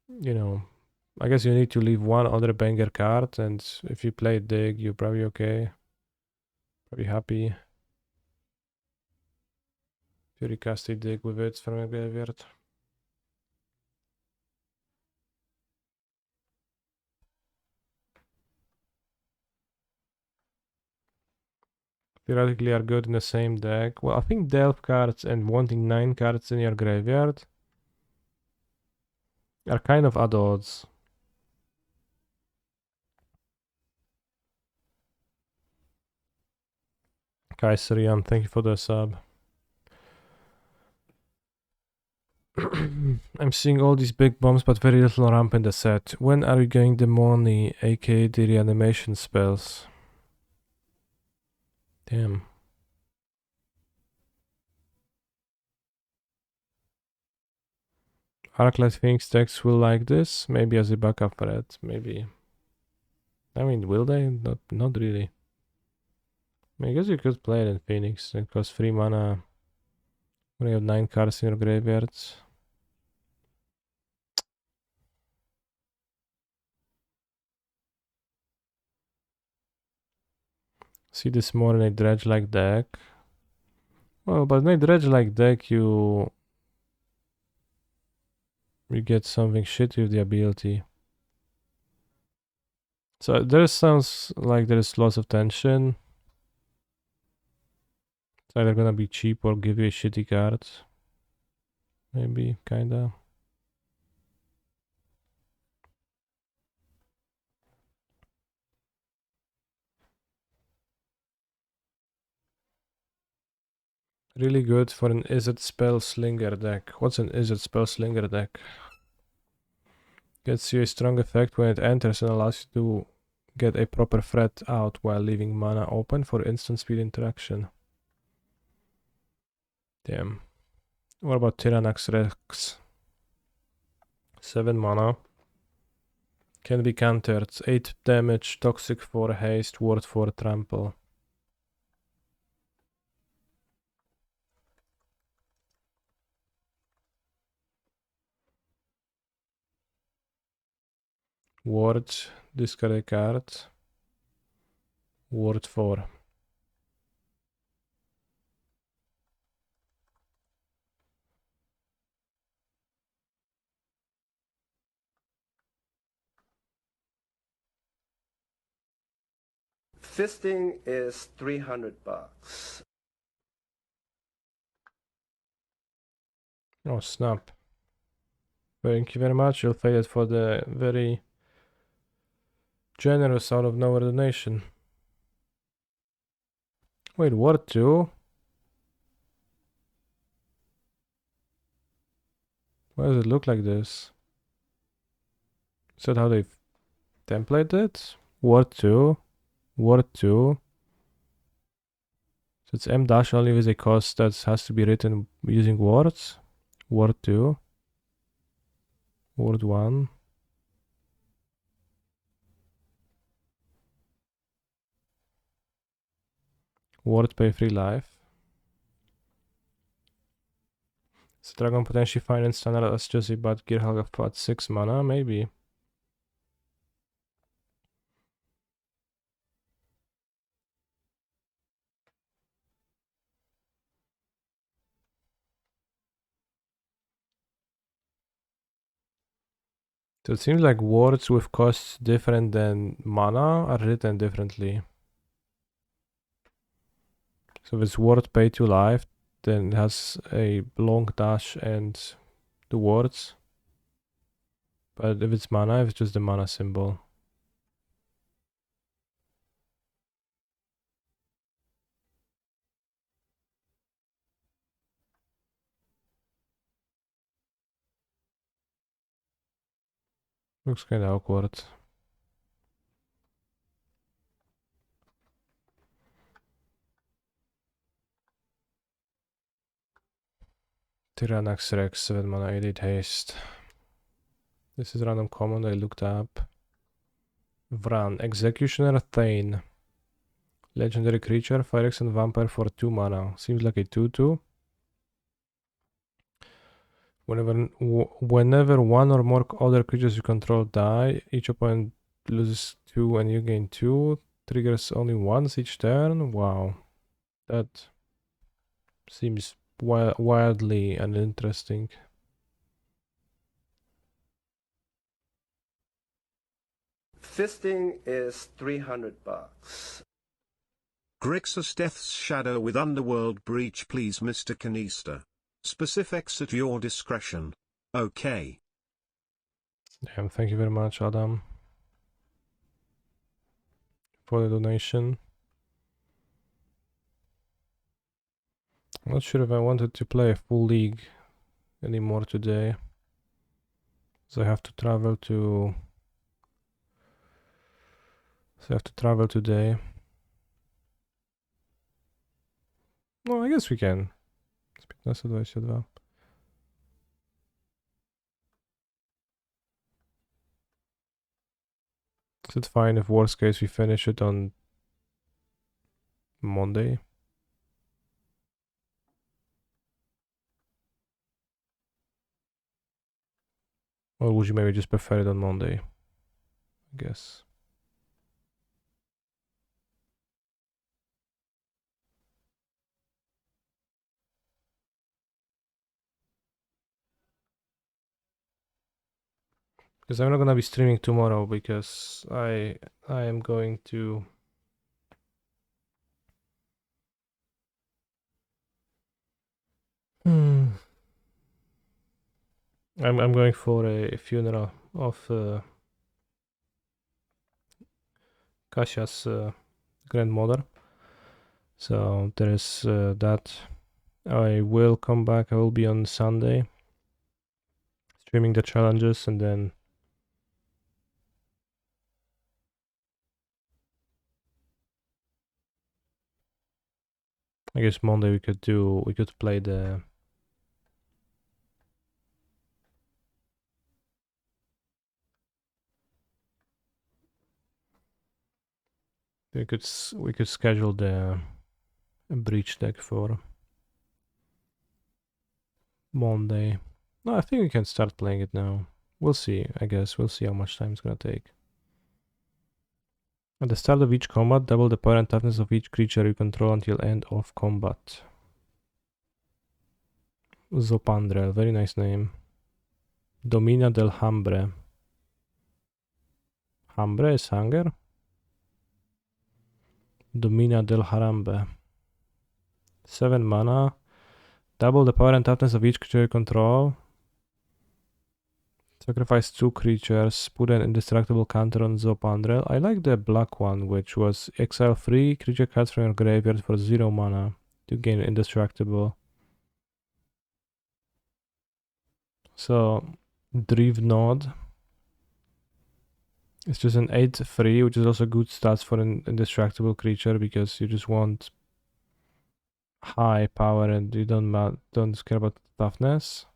you know, I guess you need to leave one other banger card, and if you play dig, you're probably okay. Probably happy. If you recast a dig with it from a graveyard. Theoretically are good in the same deck. Well, I think delve cards and wanting 9 cards in your graveyard are kind of at odds. Kaiserian, thank you for the sub. I'm seeing all these big bombs, but very little ramp in the set. When are you getting the money, aka the reanimation spells? Damn. Arclight thinks decks will like this, maybe as a backup for it, maybe. I mean, will they? Not really. I guess you could play it in Phoenix. It costs 3 mana. When you have 9 cards in your graveyards. See this more in a dredge-like deck. Well, but in a dredge-like deck, you get something shitty with the ability. So there sounds like there is lots of tension. It's either gonna be cheap or give you a shitty card. Maybe, kinda. Really good for an Izzet Spell Slinger deck. What's an Izzet Spell Slinger deck? Gets you a strong effect when it enters and allows you to get a proper threat out while leaving mana open for instant speed interaction. Damn. What about Tyrannax Rex? 7 mana. Can be countered. 8 damage, toxic 4 haste, ward 4 trample. Ward, discard a card. Ward 4. Fisting is $300. Oh snap. Thank you very much. You'll pay it for the very generous out of nowhere donation. Wait, Ward 2? Why does it look like this? Is that how they template it? Ward 2? Ward 2? So it's M dash only with a cost that has to be written using words. Word 2. Word 1. Word pay free life. Is Dragon potentially fine in standard as just a bad gear Helga at 6 mana? Maybe. So it seems like words with costs different than mana are written differently. So if it's word pay to life, then it has a long dash and the words. But if it's mana, it's just the mana symbol. Looks kinda awkward. Tyrannax Rex, 7 mana, 8 haste. This is random command I looked up. Vran, Executioner Thane. Legendary creature, Phyrex and Vampire for 2 mana. Seems like a 2-2. Whenever one or more other creatures you control die, each opponent loses 2 and you gain 2. Triggers only once each turn. Wow. That seems wildly uninteresting. Fisting is 300 bucks. Grixis Death's Shadow with Underworld Breach, please Mr. Canister. Specifics at your discretion. Okay. Damn, thank you very much, Adam, for the donation. I'm not sure if I wanted to play a full league anymore today. So I have to travel today. No, I guess we can. 15:22. Is it fine if worst case we finish it on Monday? Or would you maybe just prefer it on Monday? I guess. Because I'm not gonna be streaming tomorrow because I am going to I'm going for a funeral of Kasia's grandmother. So there is that. I will come back. I will be on Sunday streaming the challenges, and then I guess Monday we could play the we could schedule the breach deck for Monday. No, I think we can start playing it now. We'll see, I guess. We'll see how much time it's gonna take. At the start of each combat, double the power and toughness of each creature you control until end of combat. Zopandrel, very nice name. Domina del Hambre. Hambre is hunger? Domina del Harambe. 7 mana. Double the power and toughness of each creature you control. Sacrifice 2 creatures. Put an indestructible counter on Zopandrel. I like the black one, which was exile 3 creature cards from your graveyard for 0 mana to gain indestructible. So, Drivnod. It's just an 8/3, which is also good stats for an indestructible creature because you just want high power and you don't care about toughness.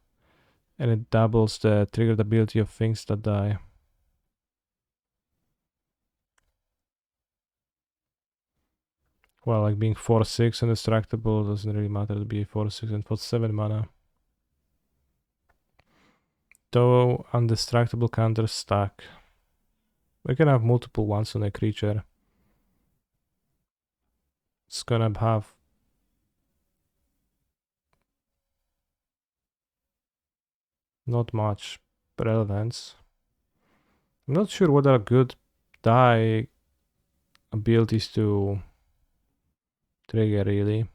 And it doubles the triggered ability of things that die. Well, like being 4/6 indestructible doesn't really matter to be 4/6 and for 7 mana. Though undestructible counters stack. We can have multiple ones on a creature. It's gonna have not much relevance. I'm not sure what are good die abilities to trigger really.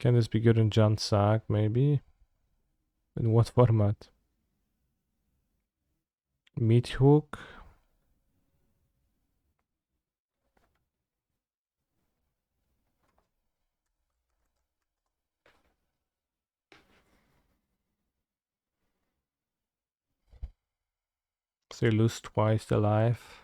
Can this be good in Jan Sack, maybe? In what format? Meat hook? So you lose twice the life.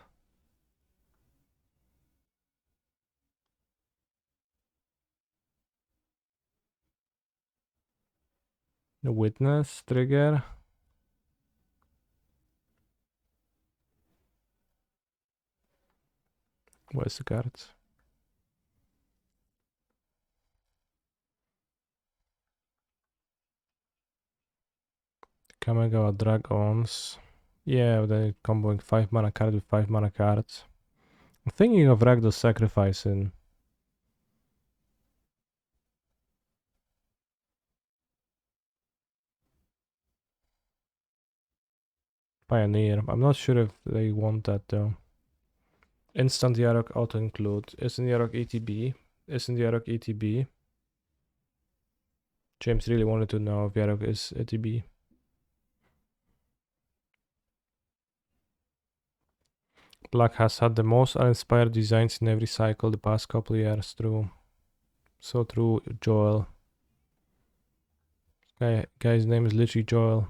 The witness trigger. Where's the cards? Kamigawa Dragons. Yeah, then comboing 5 mana card with 5 mana cards. I'm thinking of Ragdoll sacrificing. Pioneer. I'm not sure if they want that though. Instant Yarok auto include. Isn't Yarok ETB? Isn't Yarok ETB? James really wanted to know if Yarok is ETB. Black has had the most uninspired designs in every cycle the past couple of years. True. So true, Joel. Guy's name is literally Joel.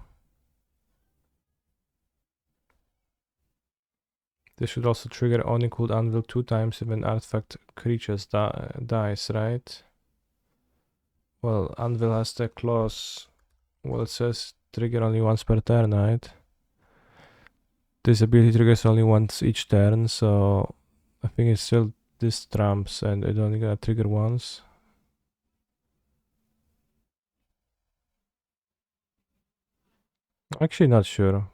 This should also trigger unequaled anvil 2 times if an artifact creatures dies, right? Well, anvil has the clause. Well, it says trigger only once per turn, right? This ability triggers only once each turn, so I think it's still this trumps and it only gonna trigger once. Actually not sure.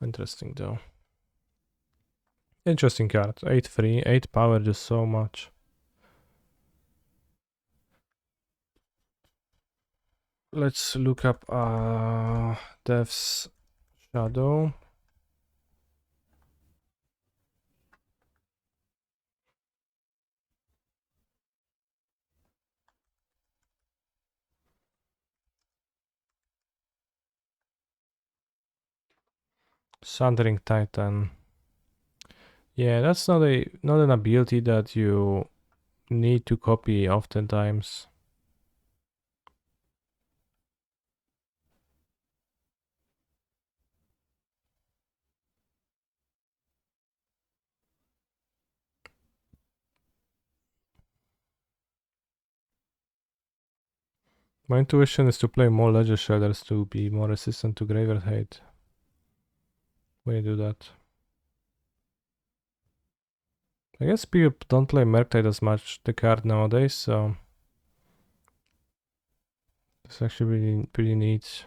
Interesting though. Interesting card. 8-3, 8 power, just so much. Let's look up Death's Shadow. Sundering Titan. Yeah, that's not an ability that you need to copy oftentimes. My intuition is to play more Ledger Shredders to be more resistant to Graveyard Hate. When you do that. I guess people don't play Merktide as much, the card nowadays, so it's actually pretty neat.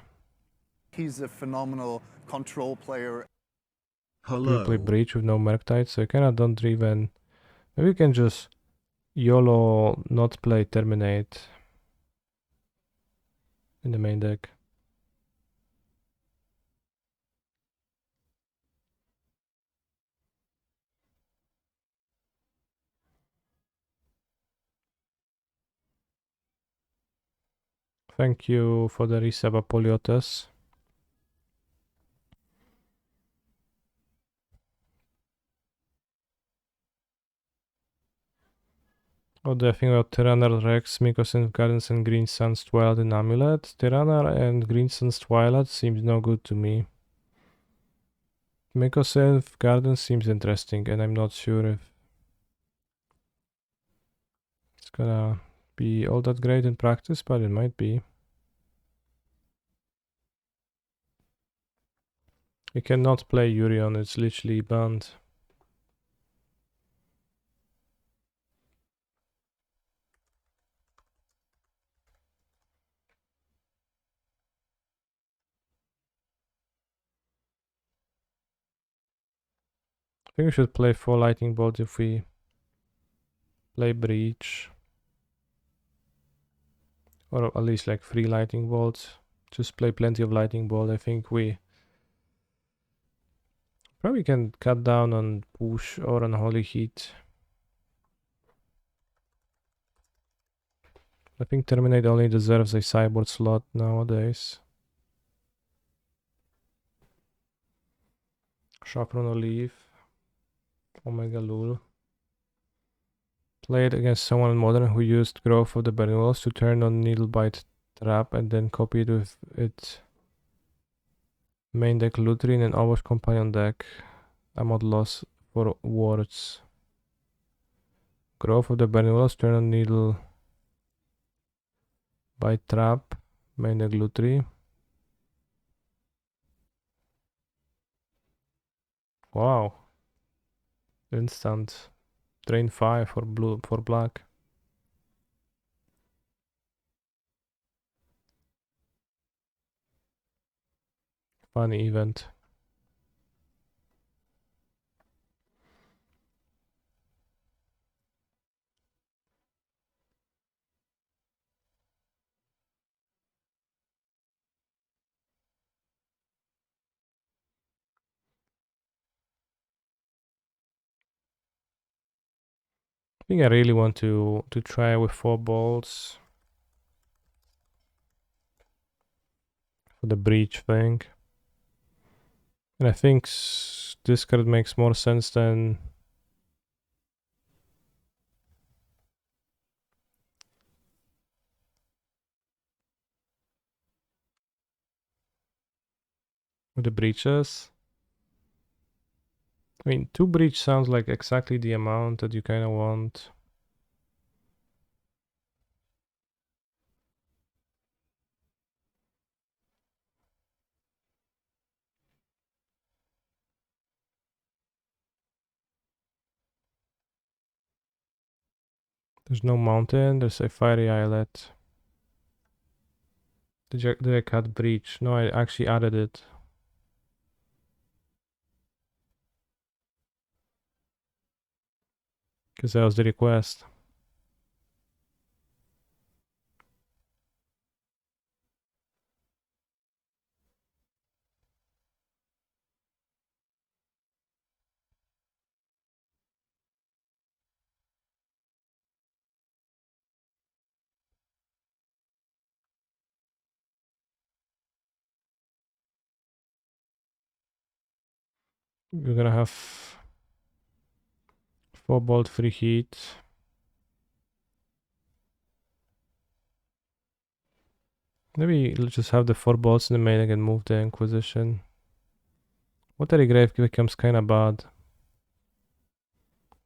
He's a phenomenal control player. People play Hello. Breach with no Merktide, so you kinda don't even... Maybe you can just YOLO not play Terminate in the main deck. Thank you for the resub, Apoliotes. Oh, the thing about Tyranner, Rex, Mycosynth, Gardens, and Green Sun's Twilight and Amulet. Tyranner and Green Sun's Twilight seems no good to me. Mycosynth, Garden seems interesting, and I'm not sure if it's gonna be all that great in practice, but it might be. You cannot play Urion, it's literally banned. think we should play 4 lightning bolts if we play breach. Or at least like 3 lightning bolts. Just play plenty of lightning bolt. I think we probably can cut down on push or on holy heat. I think terminate only deserves a sideboard slot nowadays. Chakron Olive. Omega Lul. Play it against someone in Modern who used Growth of the Burning Walls to turn on Needlebite Trap and then copy it with its main deck Lutrine and Overwatch Companion deck. I'm at loss for words. Growth of the Burning Walls, turn on Needlebite Trap, main deck Lutrine. Wow. Instant. Drain 5 for blue for black. Funny event. I think I really want to try with 4 balls for the breach thing. And I think this card makes more sense than with the breaches. I mean, 2 breach sounds like exactly the amount that you kind of want. There's no mountain, there's a fiery islet. Did I cut breach? No, I actually added it. Because that was the request. We're gonna have 4 bolt free heat. Maybe let's just have the 4 bolts in the main and move the Inquisition. Watery Grave becomes kinda bad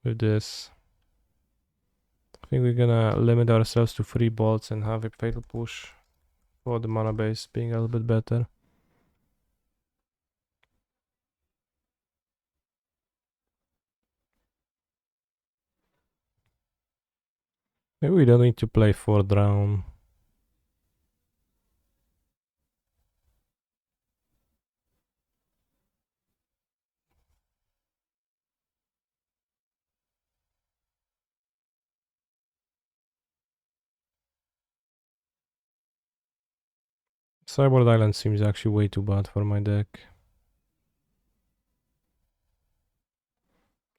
with this. I think we're gonna limit ourselves to 3 bolts and have a fatal push for the mana base being a little bit better. Maybe we don't need to play 4 drown. Cyborg Island seems actually way too bad for my deck.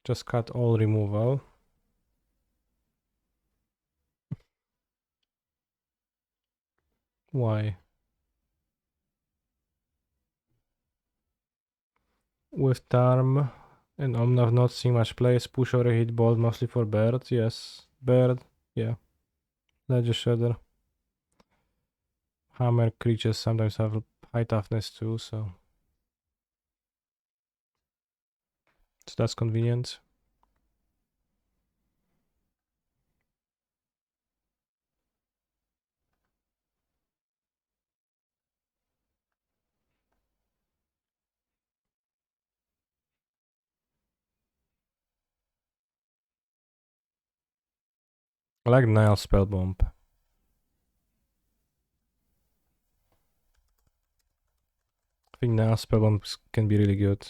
Just cut all removal. Why? With Tarm and Omna have not seen much plays. Push or a hit bolt mostly for Bird. Yes. Bird. Yeah. Ledger Shredder. Hammer creatures sometimes have high toughness too, so that's convenient. I like Nile Spell Bomb. I think Nile Spell Bombs can be really good.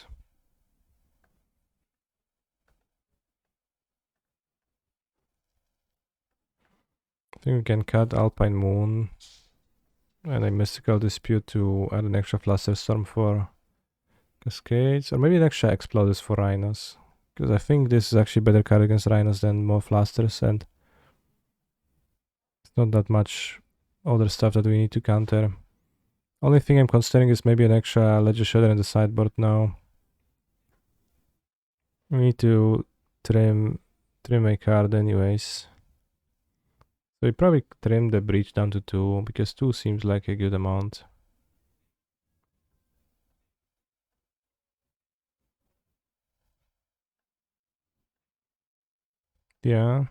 I think we can cut Alpine Moon and a Mystical Dispute to add an extra Flusterstorm for Cascades, or maybe an extra Exploders for Rhinos. Because I think this is actually better card against Rhinos than more Flusters, and it's not that much other stuff that we need to counter. Only thing I'm considering is maybe an extra Ledger Shredder in the sideboard now. We need to trim a card anyways. So we probably trim the Breach down to 2, because 2 seems like a good amount. Yeah.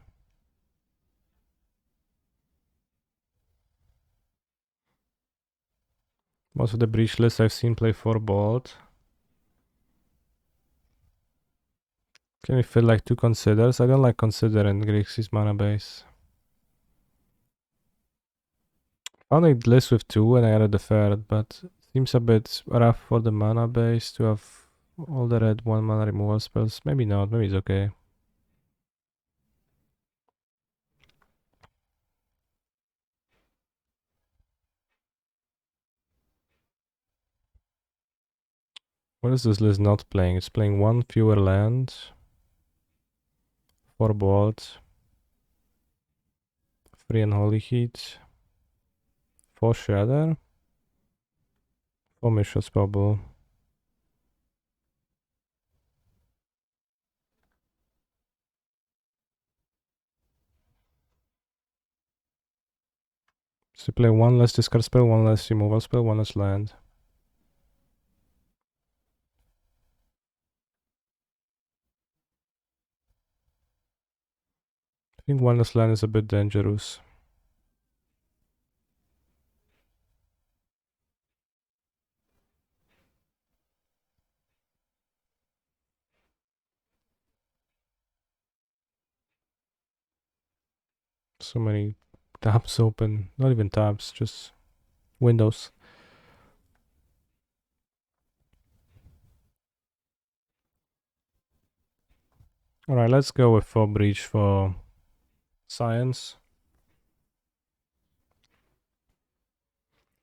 Most of the Breach lists I've seen play 4 Bolt. Can we feel like 2 Considers? I don't like Consider in Grixis mana base. Found a list with 2 and I added the third, but seems a bit rough for the mana base to have all the red 1 mana removal spells. Maybe not, maybe it's okay. What is this list not playing? It's playing 1 fewer land, 4 Bolt, 3 Unholy Heat, 4 Shredder, 4 Mishra's Bubble. So you play 1 less discard spell, 1 less removal spell, 1 less land. I think 1 less land is a bit dangerous. So many tabs open, not even tabs, just windows. Alright, let's go with 4 Breach for Science.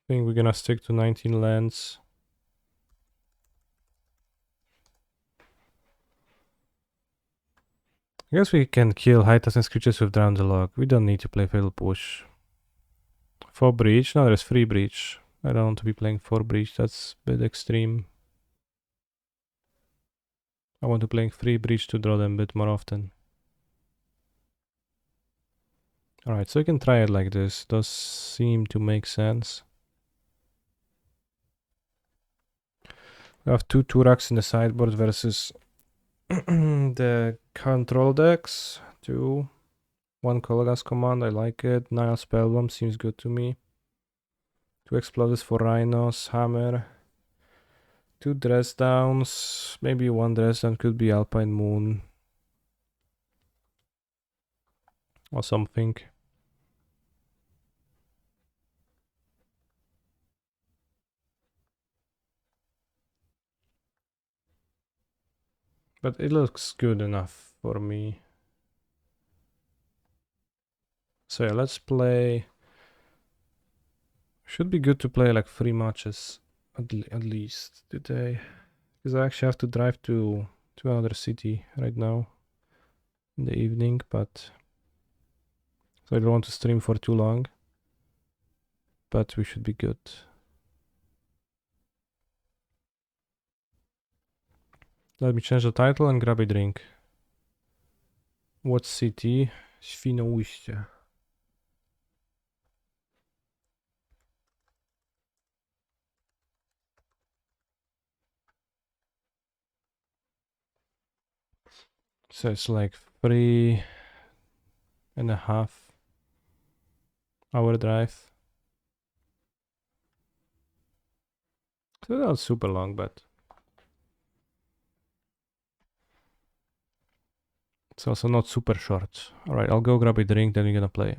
I think we're gonna stick to 19 lands. I guess we can kill high toughness creatures with Drown the Log. We don't need to play Fatal Push. 4 Breach? No, there's 3 Breach. I don't want to be playing 4 Breach, that's a bit extreme. I want to play 3 Breach to draw them a bit more often. Alright, so you can try it like this. Does seem to make sense. We have 2 Turaks in the sideboard versus the control decks. 2. 1 Kolagas command, I like it. Nile Spellbomb seems good to me. 2 Exploders for Rhinos, Hammer. 2 Dress Downs. Maybe 1 Dress Down could be Alpine Moon. Or something. But it looks good enough for me. So yeah, let's play. Should be good to play like 3 matches at least today. Because I actually have to drive to another city right now in the evening, but so I don't want to stream for too long. But we should be good. Let me change the title and grab a drink. What city? Świnoujście. So it's like 3.5 hour drive. So not super long, but it's also not super short. Alright, I'll go grab a drink, then we're gonna play.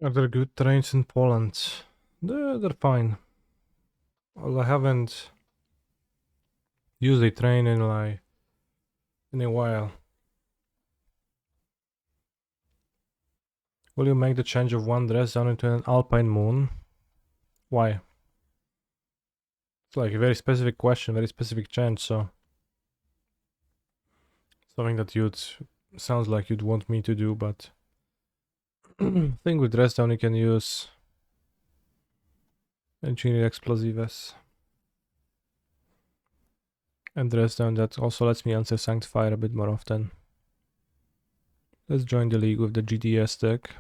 Are there good trains in Poland? They're fine. Well, I haven't used a train in a while. Will you make the change of one dress down into an alpine moon? Why? It's like a very specific question, very specific change, so something that sounds like you'd want me to do, but I think with dress down you can use engineered explosives. And dress down that also lets me answer Sanctifier a bit more often. Let's join the league with the GDS deck.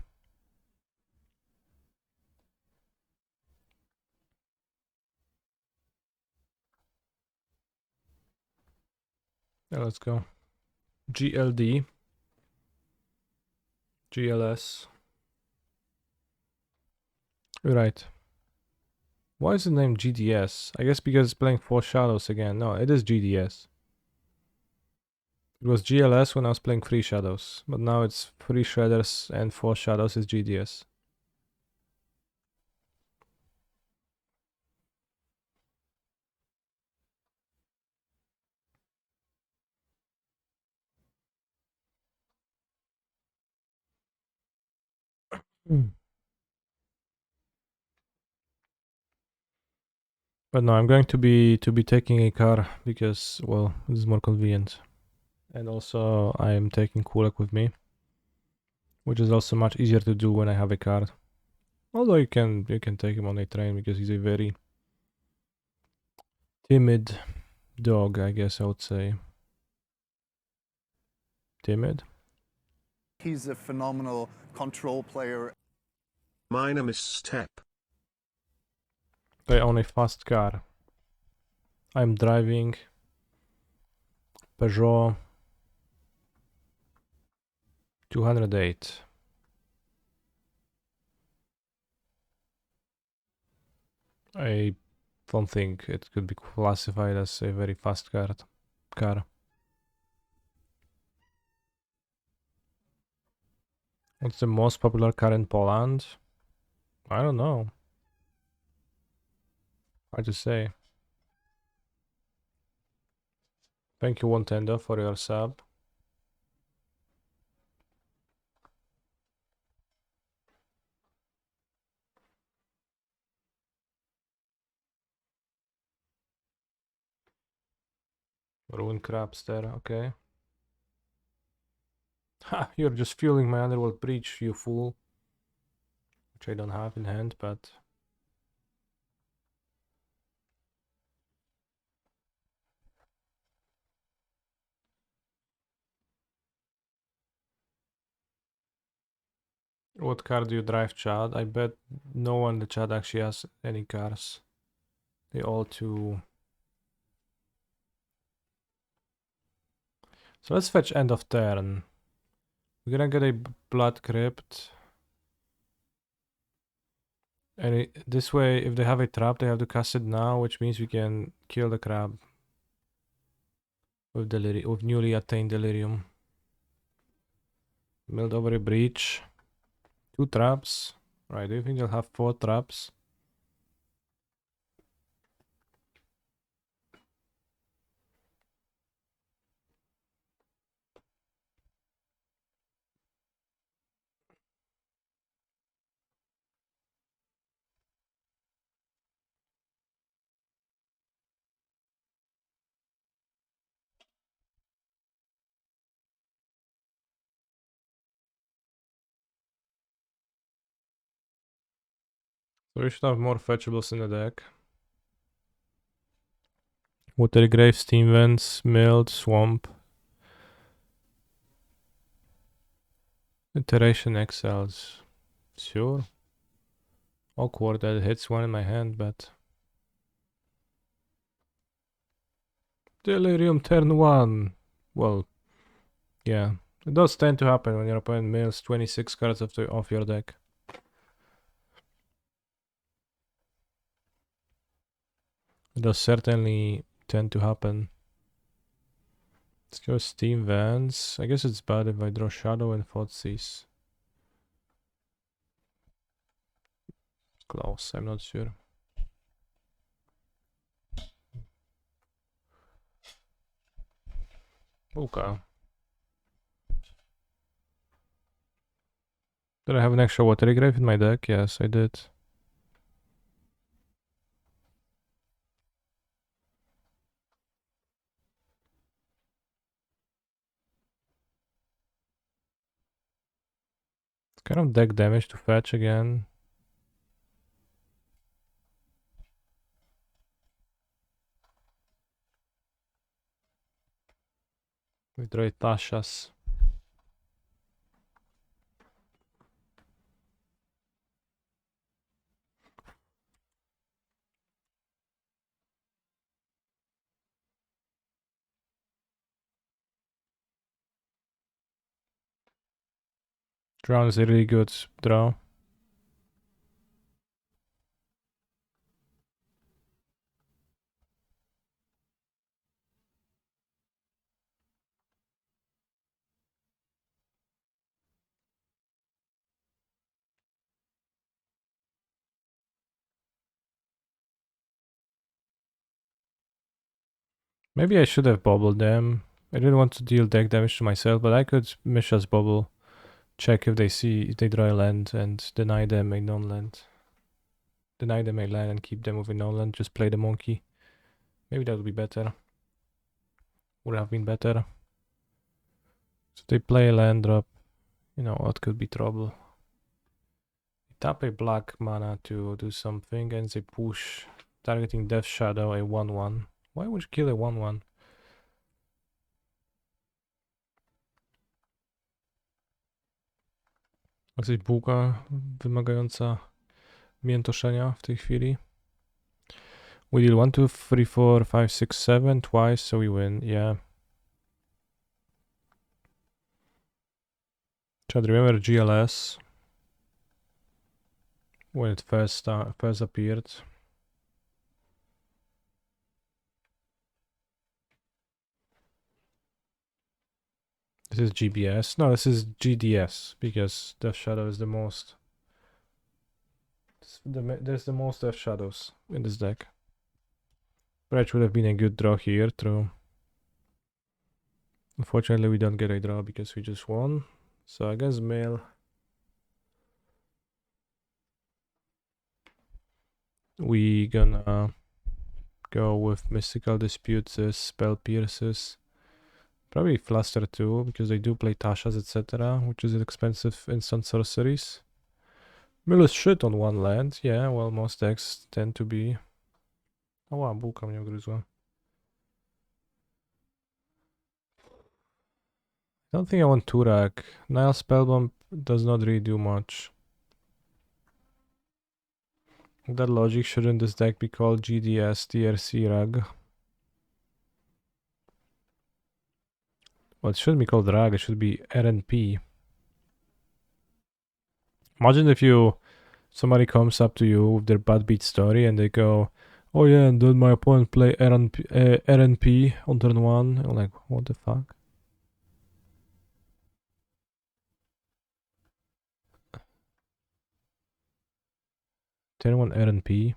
Yeah, let's go. GLD. GLS. Right. Why is the name GDS? I guess because it's playing 4 Shadows again. No, it is GDS. It was GLS when I was playing 3 Shadows. But now it's 3 Shredders and 4 Shadows is GDS. But no, I'm going to be taking a car because, well, this is more convenient. And also I am taking Kulak with me, which is also much easier to do when I have a car. Although you can take him on a train because he's a very timid dog, I guess I would say. Timid? He's a phenomenal control player. Minor misstep. I own a fast car. I'm driving Peugeot 208. I don't think it could be classified as a very fast car. What's the most popular car in Poland? I don't know. Hard to say. Thank you, Wontendo, for your sub. Ruin crabs there, okay. Ha! You're just fueling my Underworld breach, you fool. Which I don't have in hand, but... What car do you drive, Chad? I bet no one in the chat actually has any cars. They all too... So let's fetch end of turn. We're gonna get a blood crypt. And this way, if they have a trap, they have to cast it now, which means we can kill the crab. With newly attained delirium. Build over a breach. 2 traps. Right, do you think they'll have 4 traps? So we should have more fetchables in the deck. Watery Grave, Steam Vents, Mild, Swamp. Iteration Exiles. Sure. Awkward that it hits one in my hand, but... Delirium turn 1. Well, yeah. It does tend to happen when your opponent mills 26 cards off your deck. It does certainly tend to happen. Let's go Steam Vans. I guess it's bad if I draw Shadow and Thoughtseize. Close, I'm not sure. Okay. Did I have an extra watery grave in my deck? Yes, I did. It's kind of deck damage to fetch again. We draw Tashas. Drown is a really good draw. Maybe I should have bubbled them. I didn't want to deal deck damage to myself, but I could Mishra's bubble, check if they draw a land and deny them a non-land. Deny them a land and keep them with a non-land, just play the monkey. Maybe that would be better. Would have been better. So they play a land drop. You know what could be trouble. They tap a black mana to do something and they push targeting Death Shadow a 1-1. Why would you kill a 1-1? Jakaś bułka wymagająca miętoszenia w tej chwili. We deal 1, 2, 3, 4, 5, 6, 7 twice, so we win, yeah. Chad, remember GLS? When it first appeared. This is GBS. No, this is GDS, because Death Shadow is the most... There's the most Death Shadows in this deck. Breach would have been a good draw here, true. Unfortunately, we don't get a draw because we just won. So against Mail, we gonna go with Mystical Disputes, Spell Pierces. Probably Fluster too, because they do play Tashas, etc., which is expensive instant sorceries. Mill is shit on one land, yeah, well, most decks tend to be. Ała, bułka mnie ugryzła. I don't think I want Turak. Nile Spellbomb does not really do much. That logic, shouldn't this deck be called GDS TRC Rag? Well, it shouldn't be called Rag, it should be RNP. Imagine if somebody comes up to you with their bad beat story and they go, oh yeah, and then my opponent play RNP on turn 1. I'm like, what the fuck? Turn 1 RNP.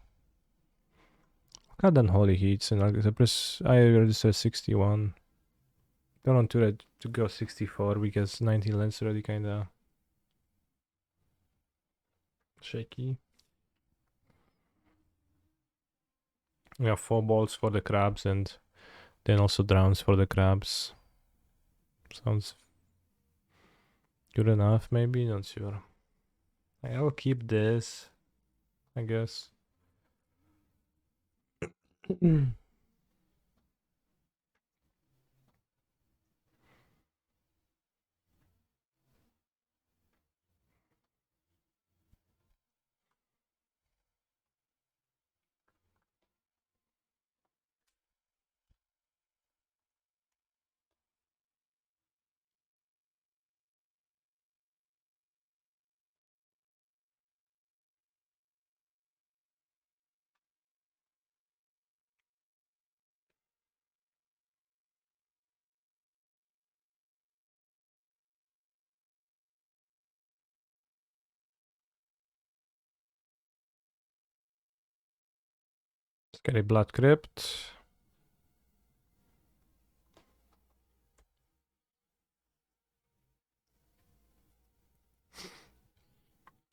Got done Holy Heats and I already said 61. Don't want to go 64 because 19 lands already kinda shaky. We have 4 balls for the crabs and then also drowns for the crabs. Sounds good enough, maybe, not sure. I'll keep this, I guess. Let's get a Blood Crypt.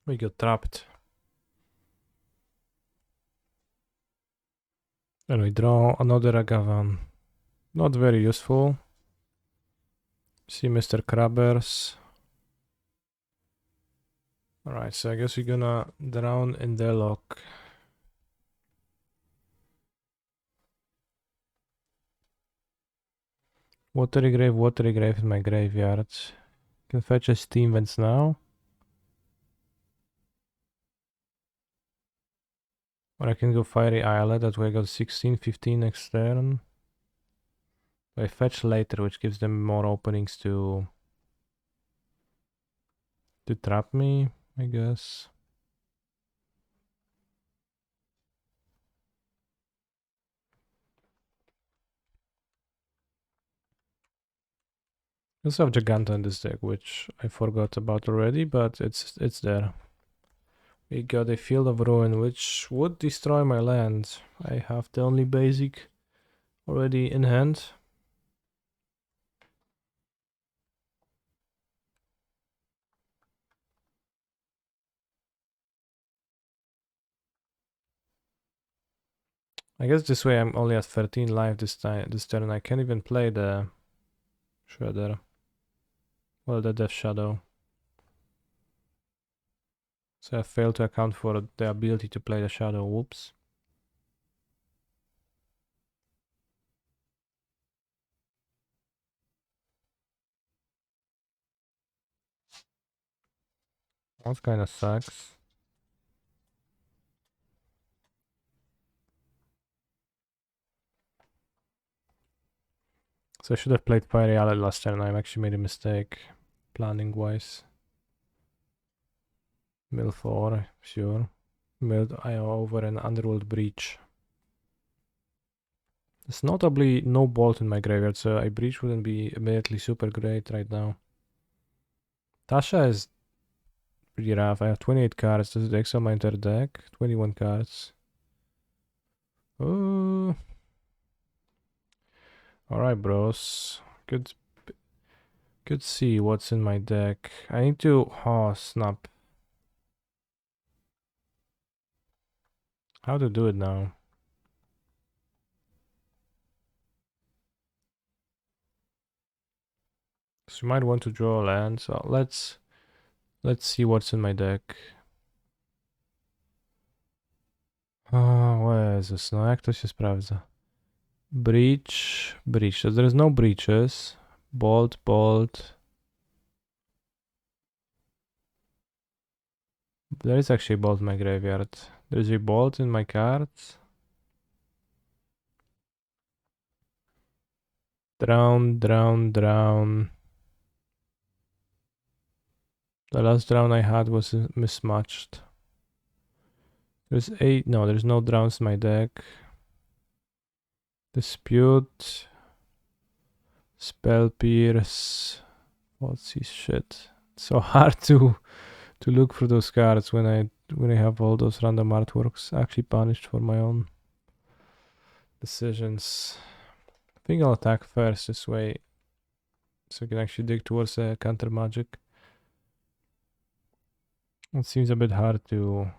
We got trapped. And we draw another Agavan. Not very useful. See Mr. Crabbers. Alright, so I guess we're gonna drown in the lock. Watery grave in my graveyard. Can fetch a Steam Vents now. Or I can go Fiery Islet, that way I got 16, 15 next turn. I fetch later, which gives them more openings to trap me, I guess. I also have Giganta in this deck, which I forgot about already, but it's there. We got a Field of Ruin, which would destroy my land. I have the only basic already in hand. I guess this way I'm only at 13 life this turn. I can't even play the Shredder. Well, the Death Shadow. So I failed to account for the ability to play the Shadow. Whoops. That kind of sucks. So I should have played Fiery Islet last turn. I actually made a mistake, planning wise. Mill 4, sure. Milled IO over an Underworld Breach. There's notably no Bolt in my graveyard, so a Breach wouldn't be immediately super great right now. Tasha is pretty rough. I have 28 cards. Does it exile my entire deck? 21 cards. Oh. Alright, bros. Could see what's in my deck. I need to... Oh, snap. How to do it now? So you might want to draw a land. So let's see what's in my deck. Where is this? No, jak to się sprawdza? Breach. So there is no breaches. Bolt. There is actually a bolt in my graveyard. There's a bolt in my cards. Drown. The last drown I had was mismatched. There's 8. No, there's no drowns in my deck. Dispute. Spell Pierce. What's his shit? It's so hard to look for those cards when I have all those random artworks actually punished for my own decisions. I think I'll attack first this way, so I can actually dig towards counter magic. It seems a bit hard to...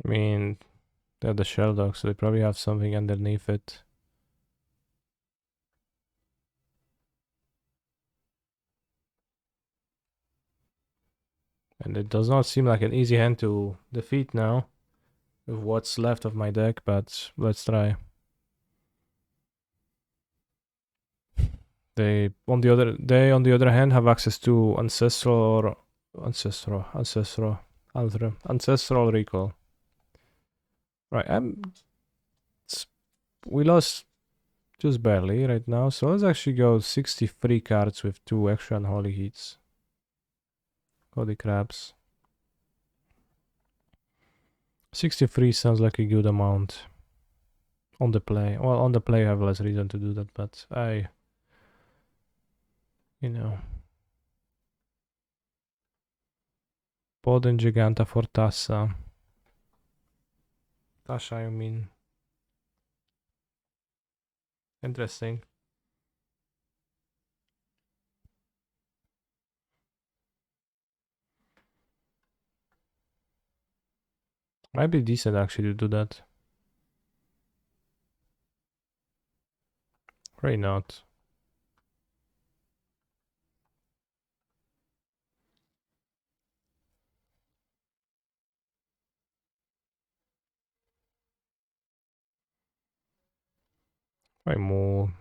I mean, they're the shell dogs, so they probably have something underneath it. And it does not seem like an easy hand to defeat now. with what's left of my deck, but let's try. They on the other hand have access to ancestral recall. Right, we lost just barely right now, so let's actually go 63 cards with 2 extra unholy heats. Holy crabs. 63 sounds like a good amount on the play. Well, on the play I have less reason to do that, but you know. Poden Giganta for Tassa. Tasha, I mean. Interesting. Might be decent actually to do that. Right not. Right more.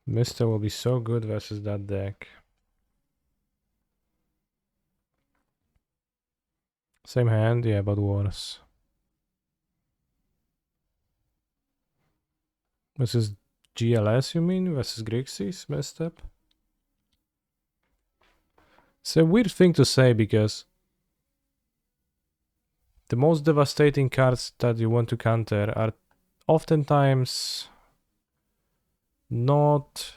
Mister will be so good versus that deck. Same hand, yeah, but worse. Versus GLS, you mean? Versus Grixis, misstep? It's a weird thing to say because the most devastating cards that you want to counter are oftentimes not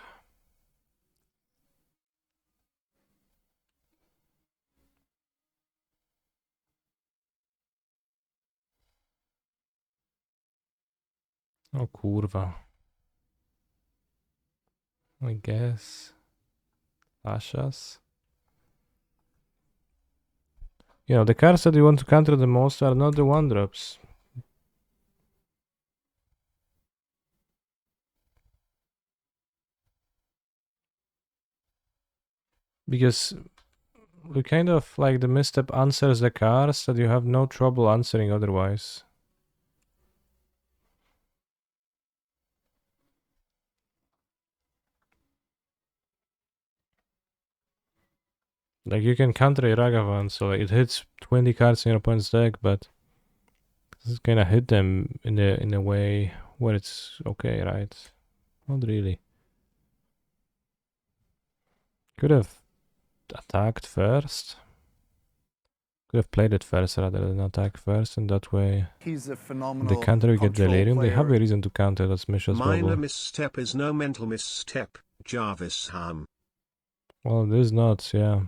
oh kurwa. I guess. Ashas. You know, the cards that you want to counter the most are not the 1-drops. Because we kind of like the misstep answers the cards that you have no trouble answering otherwise. Like you can counter a Ragavan, so it hits 20 cards in your opponent's deck, but it's gonna hit them in a way where it's okay, right? Not really. Could have attacked first. Could have played it first rather than attack first, and that way He's a the phenomenal counter you get control Delirium. They have player. a reason to counter that Mishra's Minor Bubble. misstep is no mental misstep, Jarvis Ham. Well, it is not, yeah.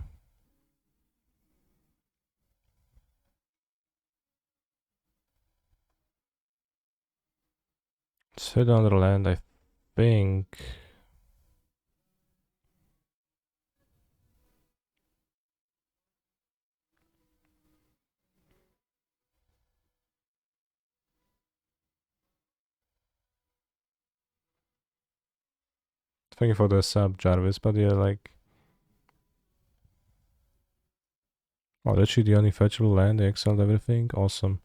It's hit on the land, I think. Thank you for the sub, Jarvis, but yeah, like... Oh, literally the only fetchable land, they exiled everything, awesome.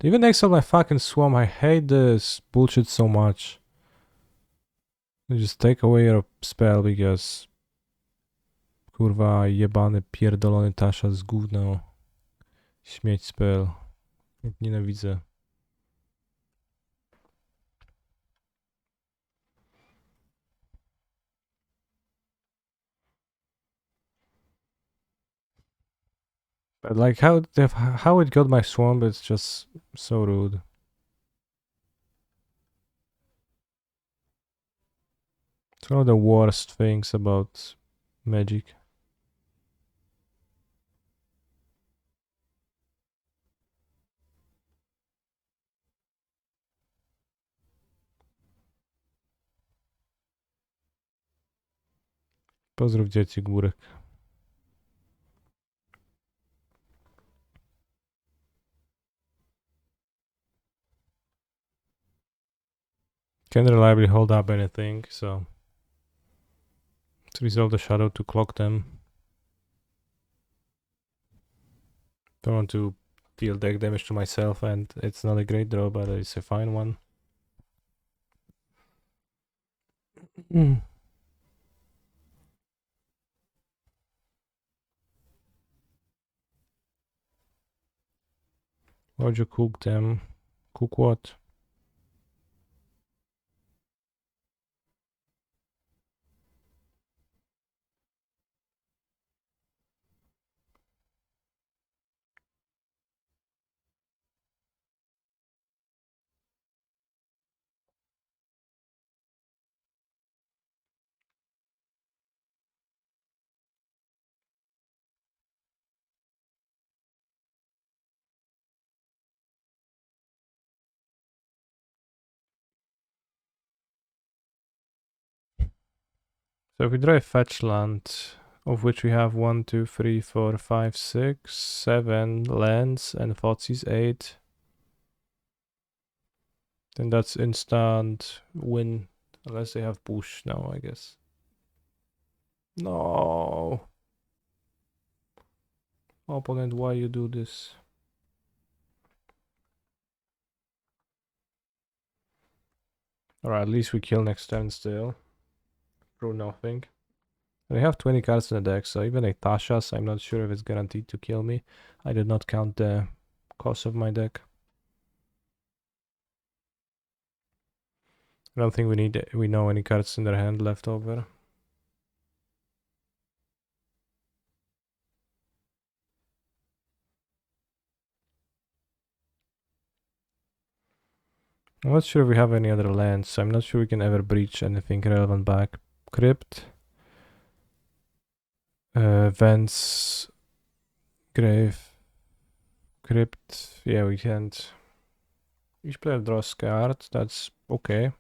They even exiled my fucking Swarm, I hate this bullshit so much. They just take away your spell because... Kurwa, jebany, pierdolony Tasha z gówno. Śmieć spell. Nienawidzę. But like how it got my Swamp, it's just so rude. It's one of the worst things about Magic. Pozdrów dzieci górek. Can't reliably hold up anything, so let's resolve the shadow to clock them. Don't want to deal deck damage to myself, and it's not a great draw, but it's a fine one. Why'd you cook them? Cook what? So if we draw a fetch land, of which we have 1, 2, 3, 4, 5, 6, 7 lands, and Thoughtseize 8, then that's instant win, unless they have push now, I guess. No. Opponent, why you do this? Alright, at least we kill next turn still. Through nothing. And I have 20 cards in the deck, so even a Tasha's, I'm not sure if it's guaranteed to kill me. I did not count the cost of my deck. I don't think we know any cards in their hand left over. I'm not sure if we have any other lands, so I'm not sure we can ever breach anything relevant back. Crypt. Vents. Grave. Crypt. Yeah, we can't. Each player draws cards, that's okay.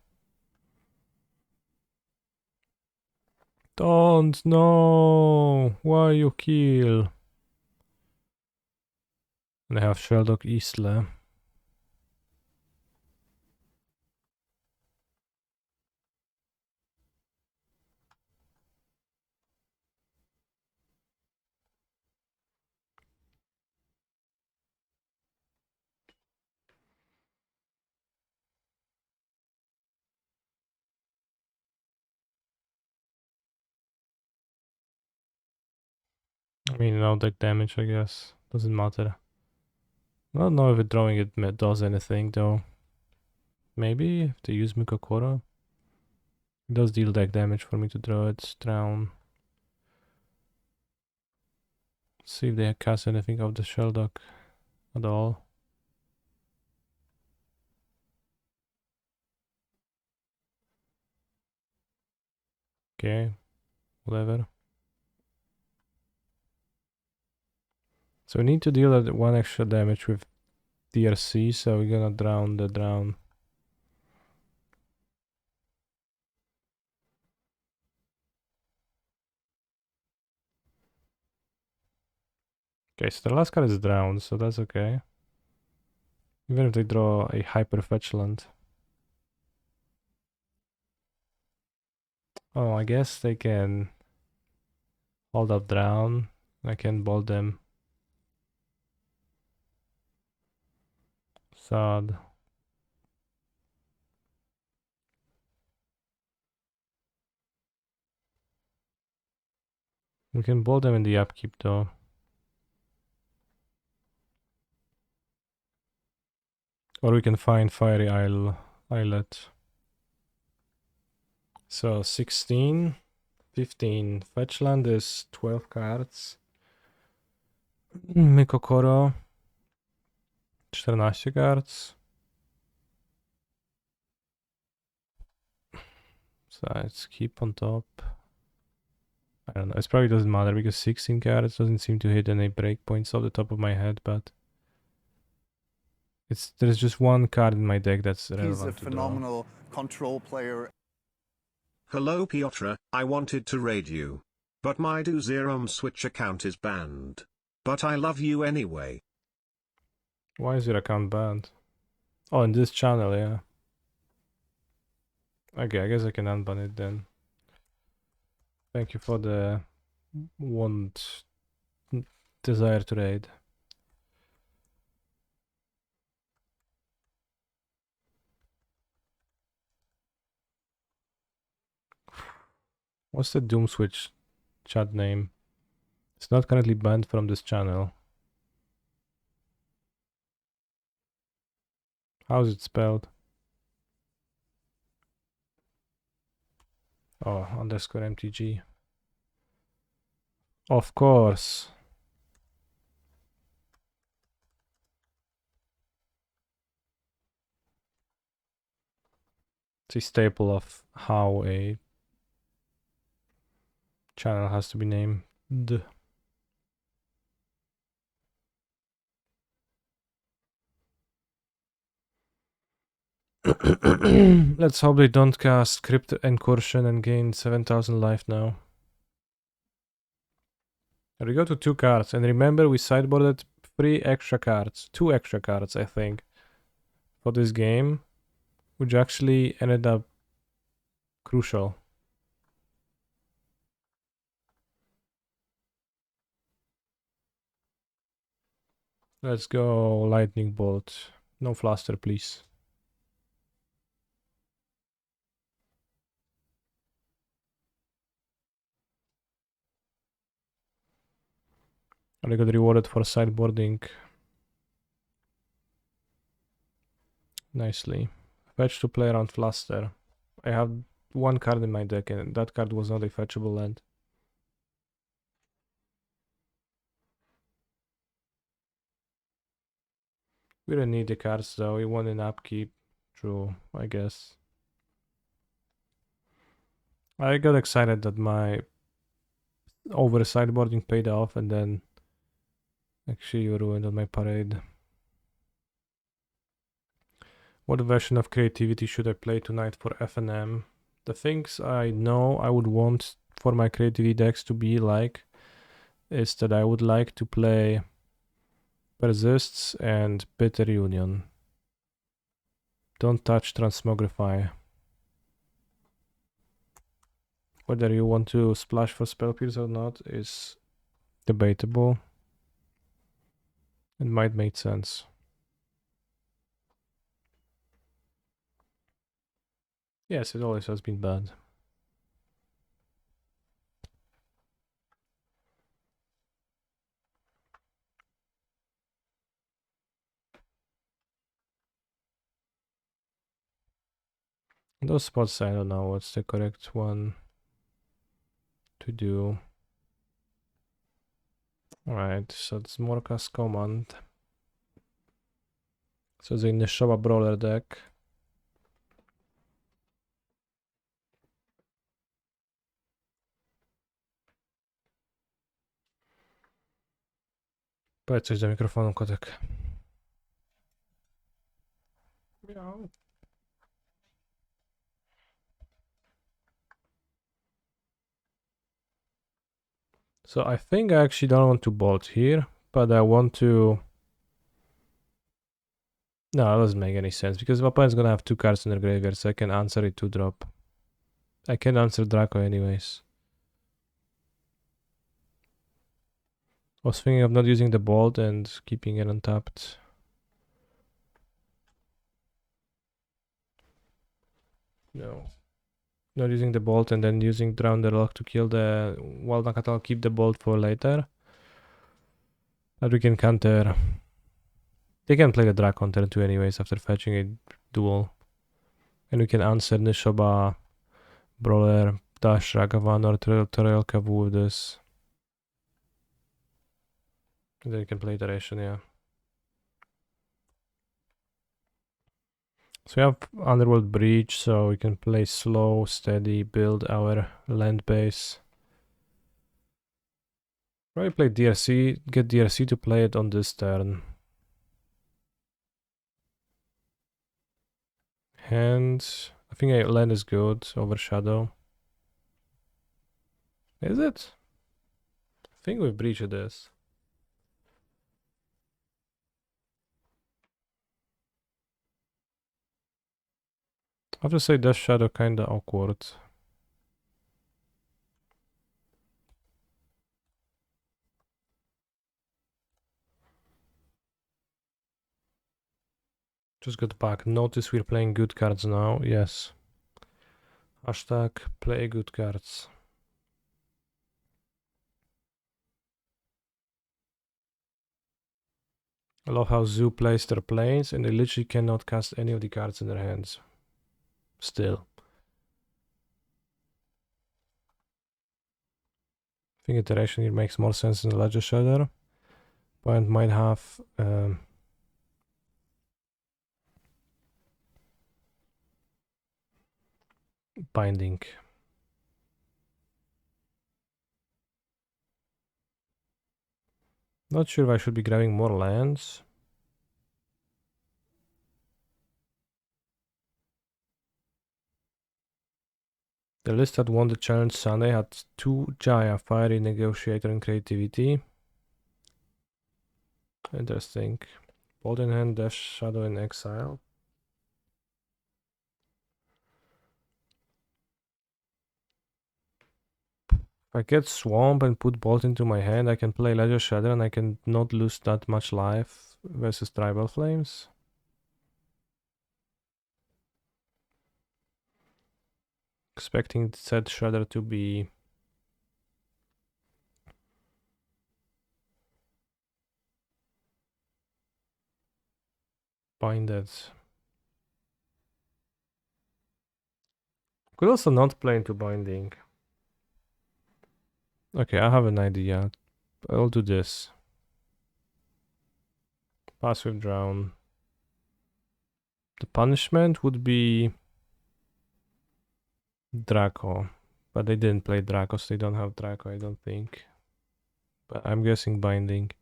Don't, no! Why you kill? And I have Sheldog Isle. I mean, no deck damage, I guess. Doesn't matter. I don't know if drawing it does anything, though. Maybe if they use Mikokoro. It does deal deck damage for me to draw it. Drown. See if they cast anything of the Sheldog at all. Okay, whatever. So we need to deal one extra damage with DRC, so we're gonna drown the drown. Okay, so the last card is drowned, so that's okay. Even if they draw a hyper fetch land. Oh, I guess they can hold up drown. I can bolt them. Sad. We can bolt them in the upkeep though. Or we can find Fiery Islet. So 16, 15. Fetch land is 12 cards. Mikokoro 14 cards. So let's keep on top. I don't know, it probably doesn't matter because 16 cards doesn't seem to hit any breakpoints off the top of my head, but there's just one card in my deck that's relevant He's a to draw. phenomenal control player. Hello Piotr, I wanted to raid you. But my Do Zero Switch account is banned. But I love you anyway. Why is your account banned? Oh, in this channel, yeah. Okay, I guess I can unban it then. Thank you for the desire to raid. What's the Doom Switch chat name? It's not currently banned from this channel. How's it spelled? Oh, underscore MTG. Of course. It's a staple of how a channel has to be named. Let's hope they don't cast Crypt Incursion and gain 7,000 life now. And we go to 2 cards, and remember we sideboarded 3 extra cards, 2 extra cards I think, for this game, which actually ended up crucial. Let's go Lightning Bolt. No Fluster, please. And I got rewarded for sideboarding nicely. Fetch to play around Fluster. I have 1 card in my deck, and that card was not a fetchable land. We don't need the cards though, we want an upkeep. True, I guess. I got excited that my over sideboarding paid off, and then actually you ruined on my parade. What version of creativity should I play tonight for FNM? The things I know I would want for my creativity decks to be like is that I would like to play Persists and Bitter Union. Don't touch Transmogrify. Whether you want to splash for Spell Pierce or not is debatable. It might make sense. Yes, it always has been bad. Those spots, I don't know what's the correct one to do. Alright, so it's Morka's command. So it's in the Showa Brawler deck. Powiedz coś do mikrofonu, kotek. Miau. So I think I actually don't want to bolt here, but I want to... No, it doesn't make any sense, because my opponent's gonna have 2 cards in their graveyard, so I can answer it 2-drop. I can answer Draco anyways. I was thinking of not using the bolt and keeping it untapped. No. Not using the bolt and then using Drown the Lock to kill the Wild Nakatal, keep the bolt for later. That we can counter. They can play the Draco on turn 2 anyways after fetching a duel. And we can answer Nishoba, Brawler, Dash, Ragavan or Toriel Kavu with this. And then you can play iteration, yeah. So we have Underworld Breach, so we can play slow, steady, build our land base. Probably play DRC, get DRC to play it on this turn. And I think a land is good, Overshadow. Is it? I think we've breached this. I have to say Death Shadow kinda awkward. Just got back. Notice we're playing good cards now. Yes. Hashtag play good cards. I love how Zoo plays their planes and they literally cannot cast any of the cards in their hands. Still. I think interaction here makes more sense than the Ledger Shredder. Point might have binding. Not sure if I should be grabbing more lands. The list that won the challenge Sunday had 2 Jaya, Fiery, Negotiator, and Creativity. Interesting. Bolt in hand, Death Shadow in exile. If I get Swamp and put Bolt into my hand, I can play Ledger Shredder and I can not lose that much life versus Tribal Flames. Expecting said Shredder to be binded. Could also not play into binding. Okay, I have an idea. I'll do this. Pass with Drown. The punishment would be Draco. But they didn't play Draco, so they don't have Draco, I don't think. But I'm guessing binding.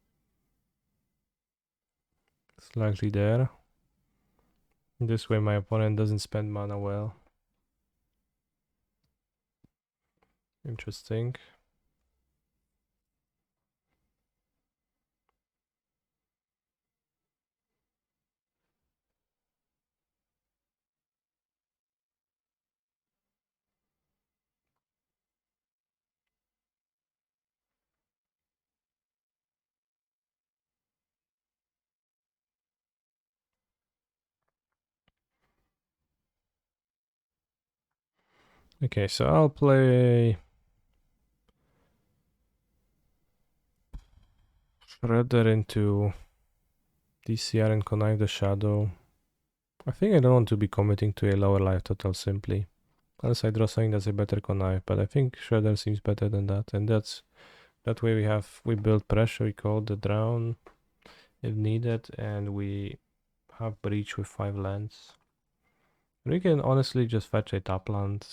Slightly there. This way my opponent doesn't spend mana well. Interesting. Okay, so I'll play Shredder into DCR and Connive the Shadow. I think I don't want to be committing to a lower life total simply. Unless I draw something that's a better Connive, but I think Shredder seems better than that. And that way we build pressure, we call the Drown if needed, and we have Breach with 5 lands. We can honestly just fetch a top land.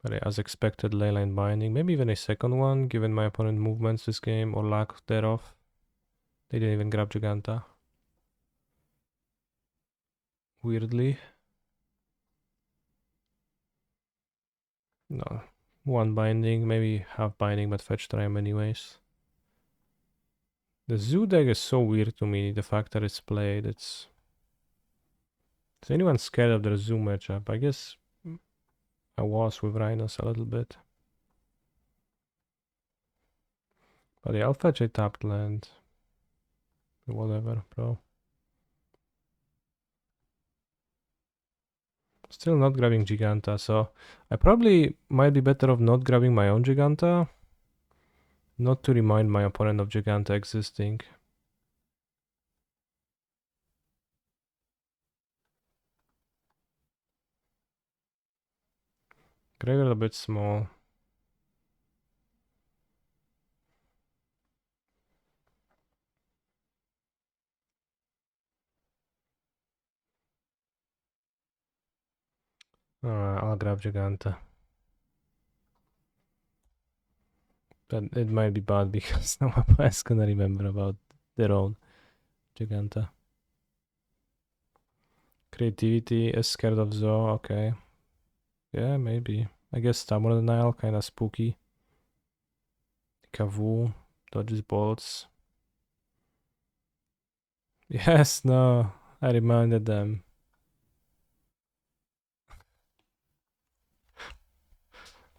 But as expected, Leyline Binding. Maybe even a second one, given my opponent movements this game, or lack thereof. They didn't even grab Giganta. Weirdly. No. One binding, maybe half binding, but fetch Triumph anyways. The Zoo deck is so weird to me, the fact that it's played, it's... Is anyone scared of the Zoo matchup? I guess I was with Rhinos a little bit. But yeah, I'll fetch a tapped land. Whatever, bro. Still not grabbing Giganta, so I probably might be better off not grabbing my own Giganta. Not to remind my opponent of Giganta existing. Graveyard a bit small. Alright, I'll grab Giganta. But it might be bad because no one is gonna remember about their own Giganta. Creativity is scared of Zo, okay. Yeah, maybe. I guess Temur Denial, kinda spooky. Kavu, dodges bolts. Yes, no, I reminded them.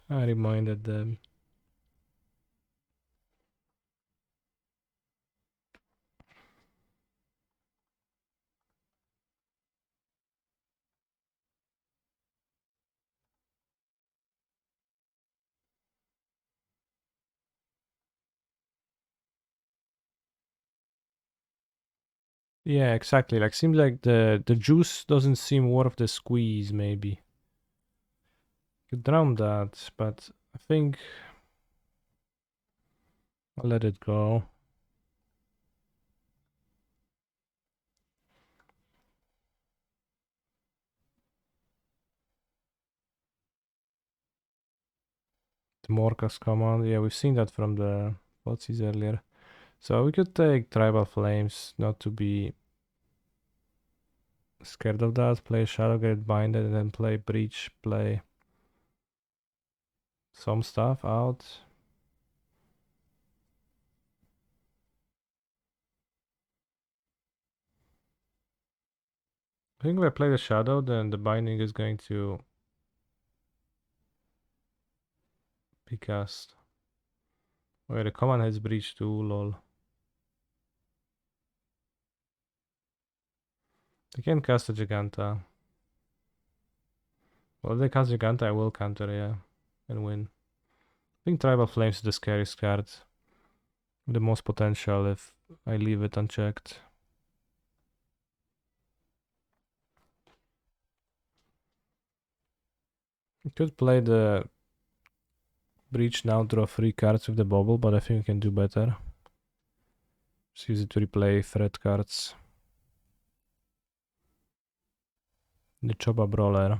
I reminded them. Yeah, exactly. Like, seems like the juice doesn't seem worth the squeeze. Maybe could drown that, but I think I'll let it go. The Morkas command. Yeah, we've seen that from the Fotsies earlier. So we could take Tribal Flames, not to be scared of that. Play Shadowgate Binded and then play Breach, play some stuff out. I think if I play the Shadow, then the Binding is going to be cast. Wait, the command has Breach too, lol. They can cast a Giganta. Well, if they cast Giganta, I will counter, yeah, and win. I think Tribal Flames is the scariest card. The most potential if I leave it unchecked. I could play the Breach now, draw 3 cards with the bubble, but I think we can do better. Just use it to replay threat cards. The Choba Brawler.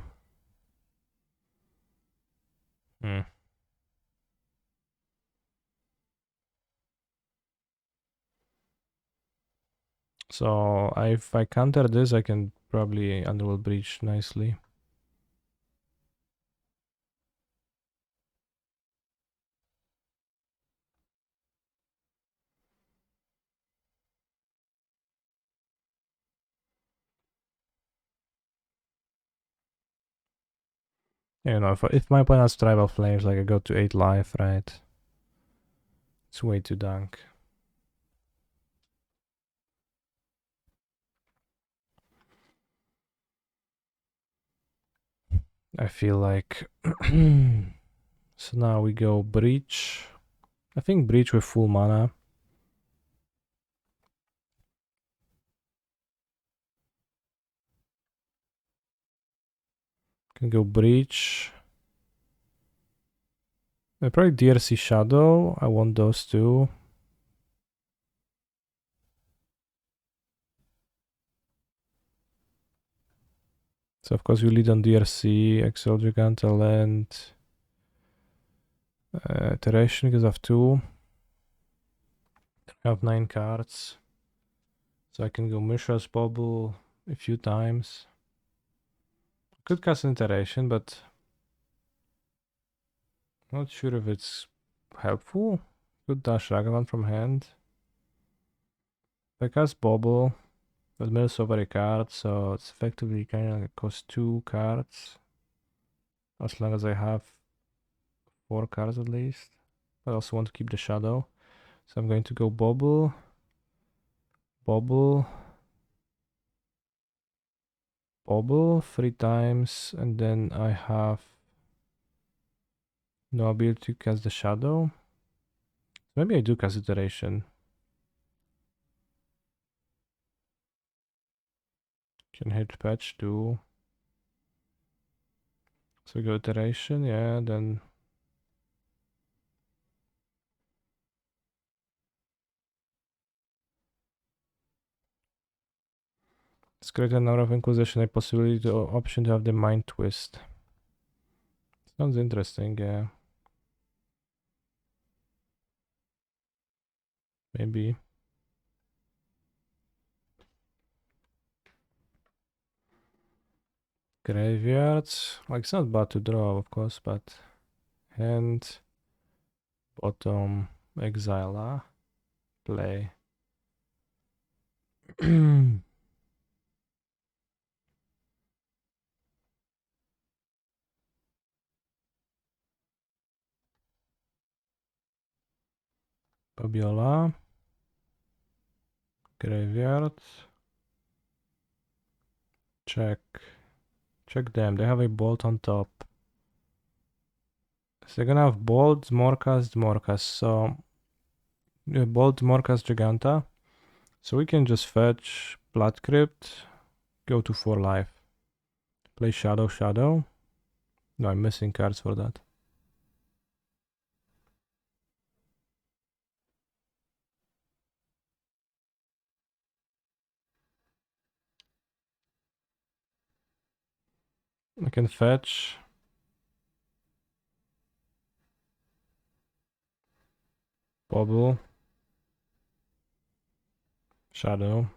Hmm. So if I counter this, I can probably Underworld Breach nicely. You know, if my opponent has Tribal Flames, like I go to 8 life, right? It's way too dunk. I feel like... So now we go Breach. I think Breach with full mana. Can go Breach. Probably DRC Shadow. I want those two. So of course we lead on DRC, Excel Giganta Land, Iteration because I have 2. I have 9 cards. So I can go Mishra's Bubble a few times. Could cast an Iteration, but not sure if it's helpful. Could dash Ragavan from hand. If I cast Bubble, that mills over a card, so it's effectively kind of like cost 2 cards. As long as I have 4 cards at least. I also want to keep the Shadow. So I'm going to go Bubble, Bubble, Bubble 3 times, and then I have no ability to cast the Shadow. Maybe I do cast Iteration. Can hit patch too. So go Iteration, yeah, then it's create a number of Inquisition, a possibility to option to have the Mind Twist. Sounds interesting, yeah. Maybe. Graveyards. Like, it's not bad to draw, of course, but hand, bottom, exile, play. Babiola. Graveyard. Check. Check them. They have a bolt on top. So they're gonna have bolt, Morkas. So bolt, Morkas, Giganta. So we can just fetch Blood Crypt. Go to 4 life. Play Shadow. No, I'm missing cards for that. I can fetch. Bobble. Shadow.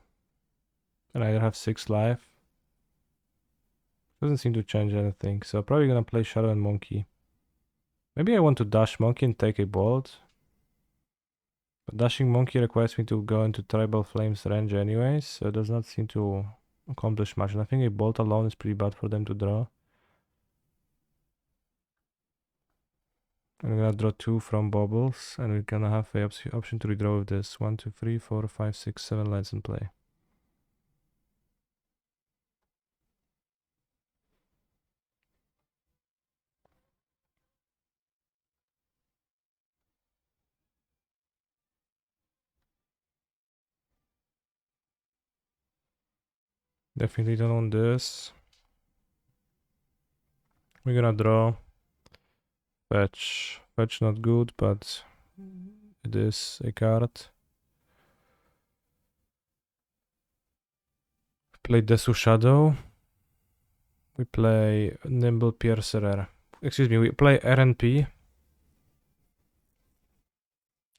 And I have 6 life. Doesn't seem to change anything. So probably gonna play Shadow and Monkey. Maybe I want to dash Monkey and take a bolt. But dashing Monkey requires me to go into Tribal Flames range anyways. So it does not seem to accomplish much. And I think a bolt alone is pretty bad for them to draw. I'm gonna draw 2 from Bobbles. And we're gonna have the option to redraw with this. 1, 2, 3, 4, 5, 6, 7 lands in play. Definitely don't want this. We're gonna draw. Fetch. Fetch not good, but it is a card. Play Desu Shadow. We play Nimble Piercerer. Excuse me, we play RNP.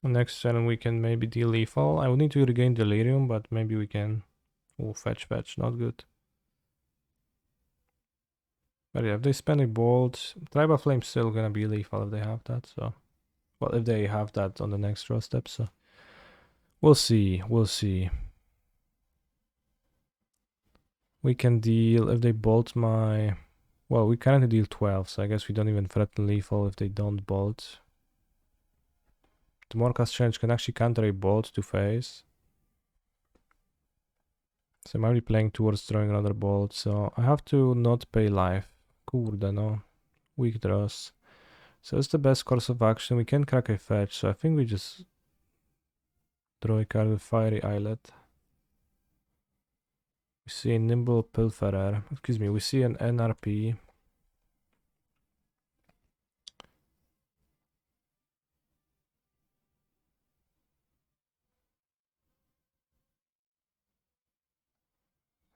Next turn we can maybe deal lethal. I will need to regain Delirium, but maybe we can... Oh, fetch, not good. But yeah, if they spend a bolt, Tribal Flame's still gonna be lethal if they have that, so... Well, if they have that on the next draw step, so... We'll see. We can deal, if they bolt my... Well, we currently deal 12, so I guess we don't even threaten lethal if they don't bolt. The Morkas Change can actually counter a bolt to face. So I might be playing towards drawing another bolt, so I have to not pay life. Kurde no. Weak draws. So it's the best course of action. We can crack a fetch, so I think we just draw a card with Fiery Eyelet. We see a Nimble Pilferer. Excuse me, we see an NRP.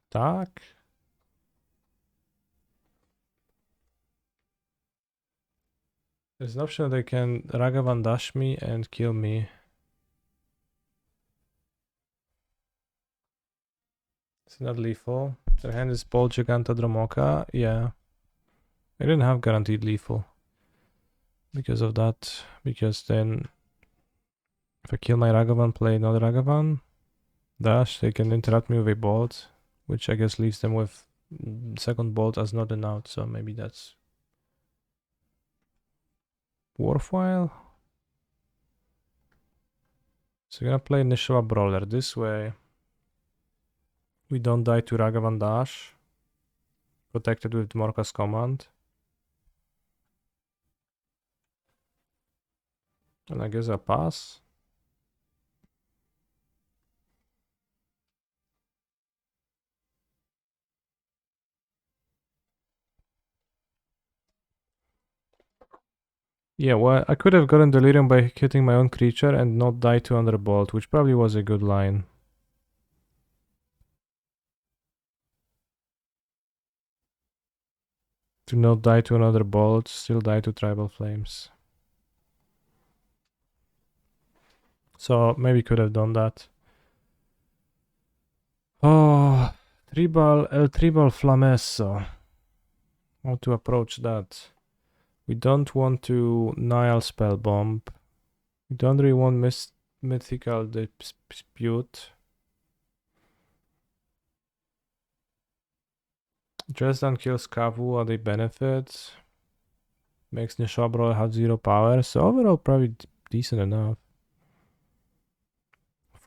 Tak. There's an option that they can Ragavan dash me and kill me. It's not lethal. Their hand is Bolt Giganta Dromoka. Yeah. I didn't have guaranteed lethal. Because of that. Because then if I kill my Ragavan, play another Ragavan, dash, they can interrupt me with a bolt, which I guess leaves them with second bolt as not an out, so maybe that's worthwhile. So we're gonna play Nishua Brawler this way. We don't die to Ragavan dash. Protected with Morka's command. And I guess I pass. Yeah, well, I could have gotten Delirium by hitting my own creature and not die to another bolt, which probably was a good line. To not die to another bolt, still die to Tribal Flames. So maybe could have done that. Oh, El Tribal Flamesso. How to approach that? We don't want to Nile Spell Bomb. We don't really want Mythical Dispute. Dresden kills Kavu, are they benefits? Makes Nishabro have 0 power, so overall probably decent enough.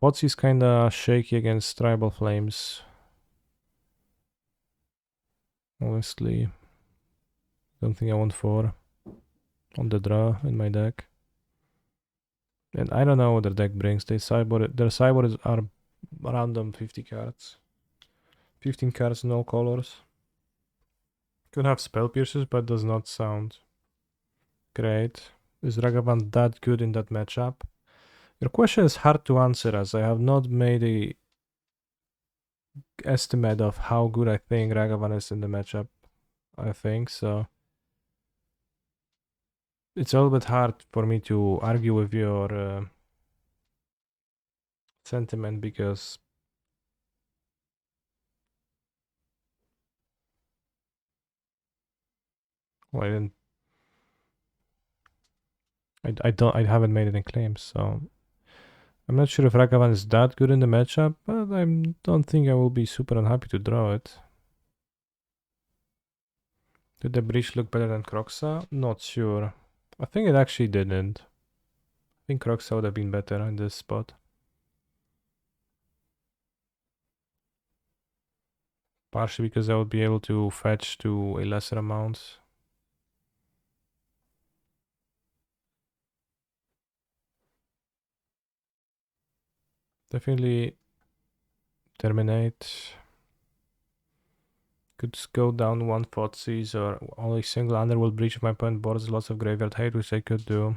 Fotzi's kinda shaky against Tribal Flames. Honestly. Don't think I want 4 on the draw in my deck. And I don't know what their deck brings. Their sideboards are random 50 cards. 15 cards, no colors. Could have spell piercers, but does not sound great. Is Ragavan that good in that matchup? Your question is hard to answer as I have not made a estimate of how good I think Ragavan is in the matchup. I think so. It's a little bit hard for me to argue with your sentiment because well, I haven't made any claims, so I'm not sure if Ragavan is that good in the matchup, but I don't think I will be super unhappy to draw it. Did the Breach look better than Croxa? Not sure. I think it actually didn't. I think Croxa would have been better in this spot. Partially because I would be able to fetch to a lesser amount. Definitely terminate. Could go down 1 Thoughtseize or only single Underworld Breach if my opponent boards lots of graveyard hate, which I could do.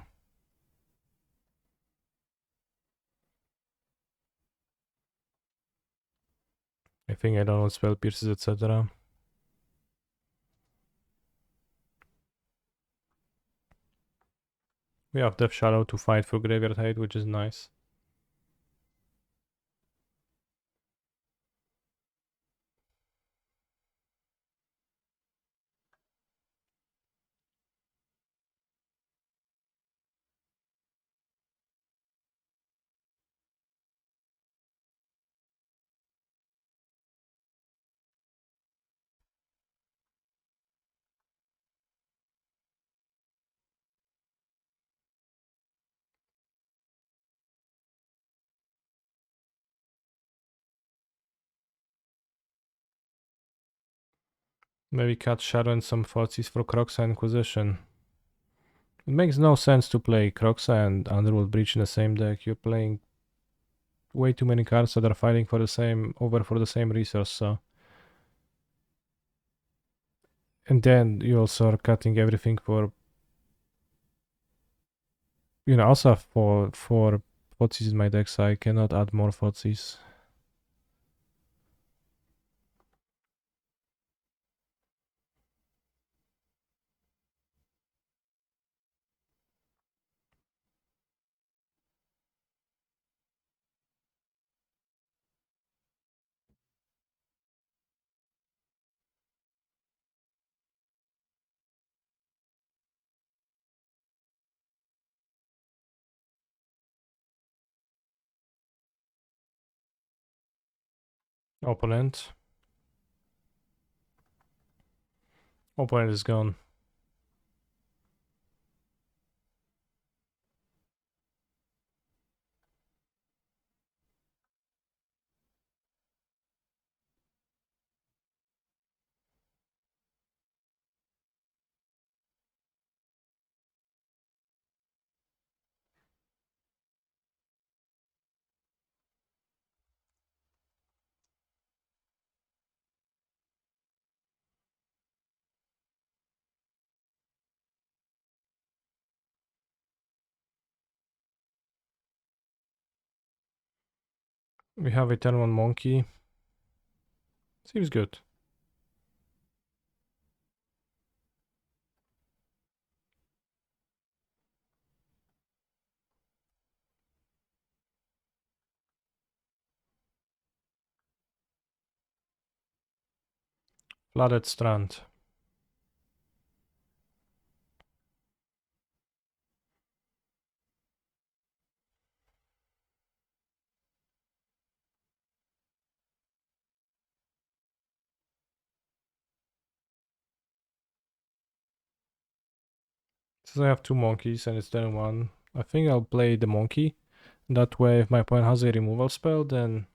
I think I don't want spell pierces, etc. We have Death Shadow to fight for graveyard hate, which is nice. Maybe cut Shadow and some Thoughtseize for Croxa Inquisition. It makes no sense to play Croxa and Underworld Breach in the same deck. You're playing way too many cards that are fighting for the same resource, so. And then you also are cutting everything for, also for Thoughtseize in my deck, so I cannot add more Thoughtseize. Opponent. Opponent is gone. We have a turn 1 monkey. Seems good. Flooded Strand. Since I have two monkeys and it's turn one, I think I'll play the monkey. That way, if my opponent has a removal spell, then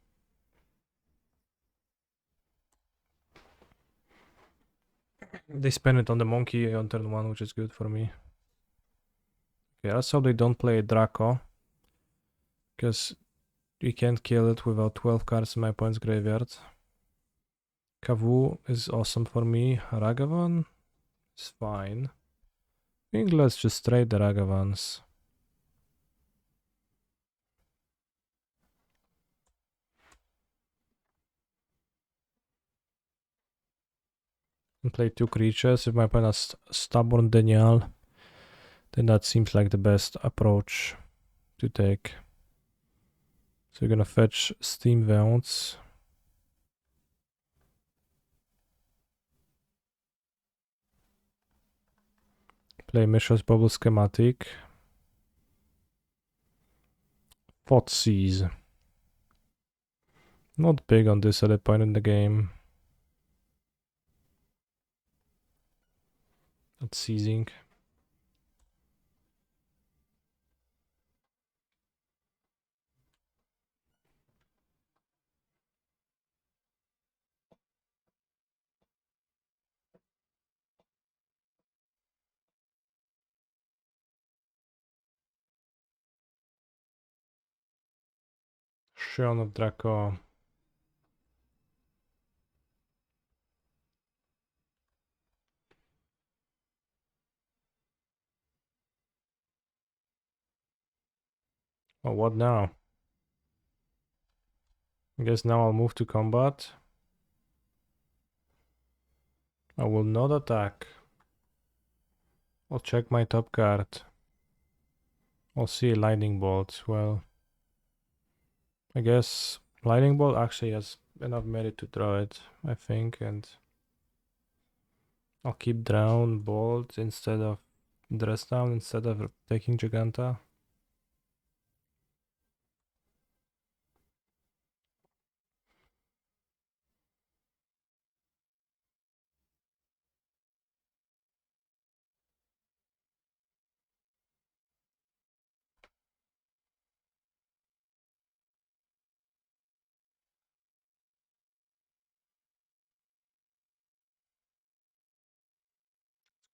they spend it on the monkey on turn one, which is good for me. Okay, let's hope they don't play Draco, because we can't kill it without 12 cards in my opponent's graveyard. Kavu is awesome for me. Ragavan is fine. I think let's just trade the Ragavans. And play two creatures. If my opponent has Stubborn Denial, then that seems like the best approach to take. So we're gonna fetch Steam Wounds. Play Mishra's Bubble Schematic. Thoughtseize. Not big on this at that point in the game. Not seizing. Shion of Draco. Oh, what now? I guess now I'll move to combat. I will not attack. I'll check my top card. I'll see a Lightning Bolt. Well, I guess Lightning Bolt actually has enough merit to draw it, I think, and I'll keep Drown Bolt instead of Dress Down instead of taking Giganta.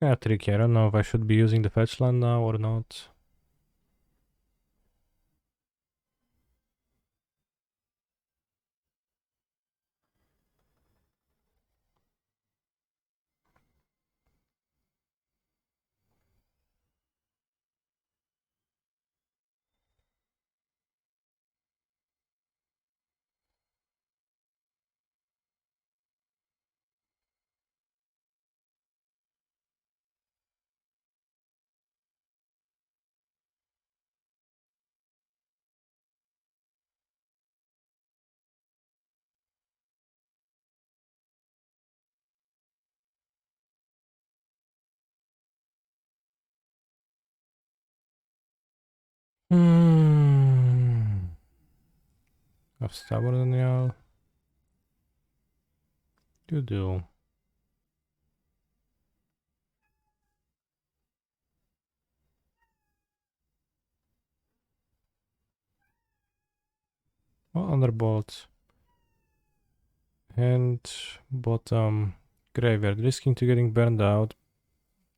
Yeah, tricky. I don't know if I should be using the fetch land now or not. Have Stubborn Denial. Do. Well, Underbolt. And bottom graveyard. Risking to getting burned out.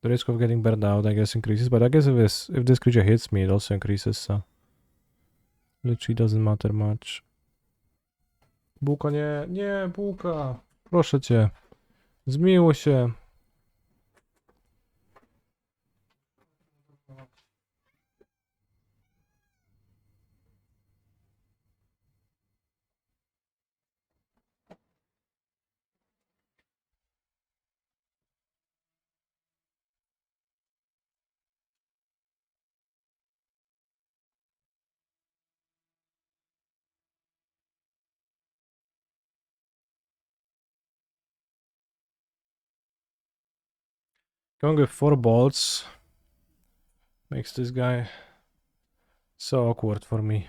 The risk of getting burned out, I guess, increases. But I guess if this creature hits me, it also increases, so literally doesn't matter much. Bułka, nie, nie, bułka. Proszę cię. Zmiłuj się. Going with 4 bolts makes this guy so awkward for me.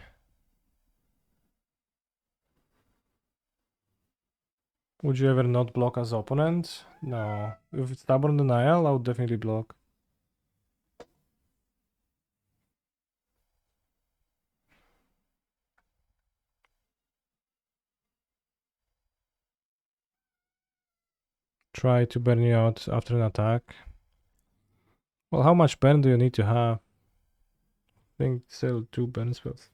Would you ever not block as opponent? No. If it's Stubborn Denial, I would definitely block. try to burn you out after an attack. Well, how much burn do you need to have? I think still 2 burn spells.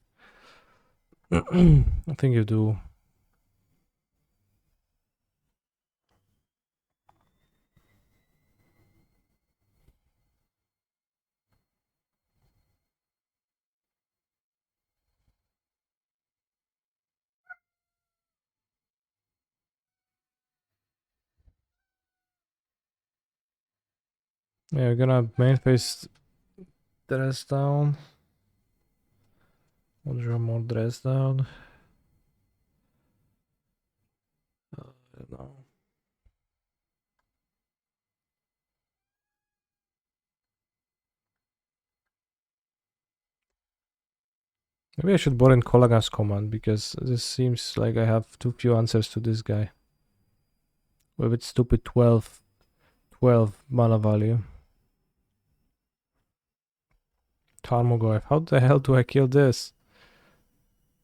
I think you do. Yeah, we're gonna main phase dress down. We'll draw more dress down. I don't know. Maybe I should borrow in Kolaga's command because this seems like I have too few answers to this guy. With its stupid 12 mana value. Tarmogoyf. How the hell do I kill this?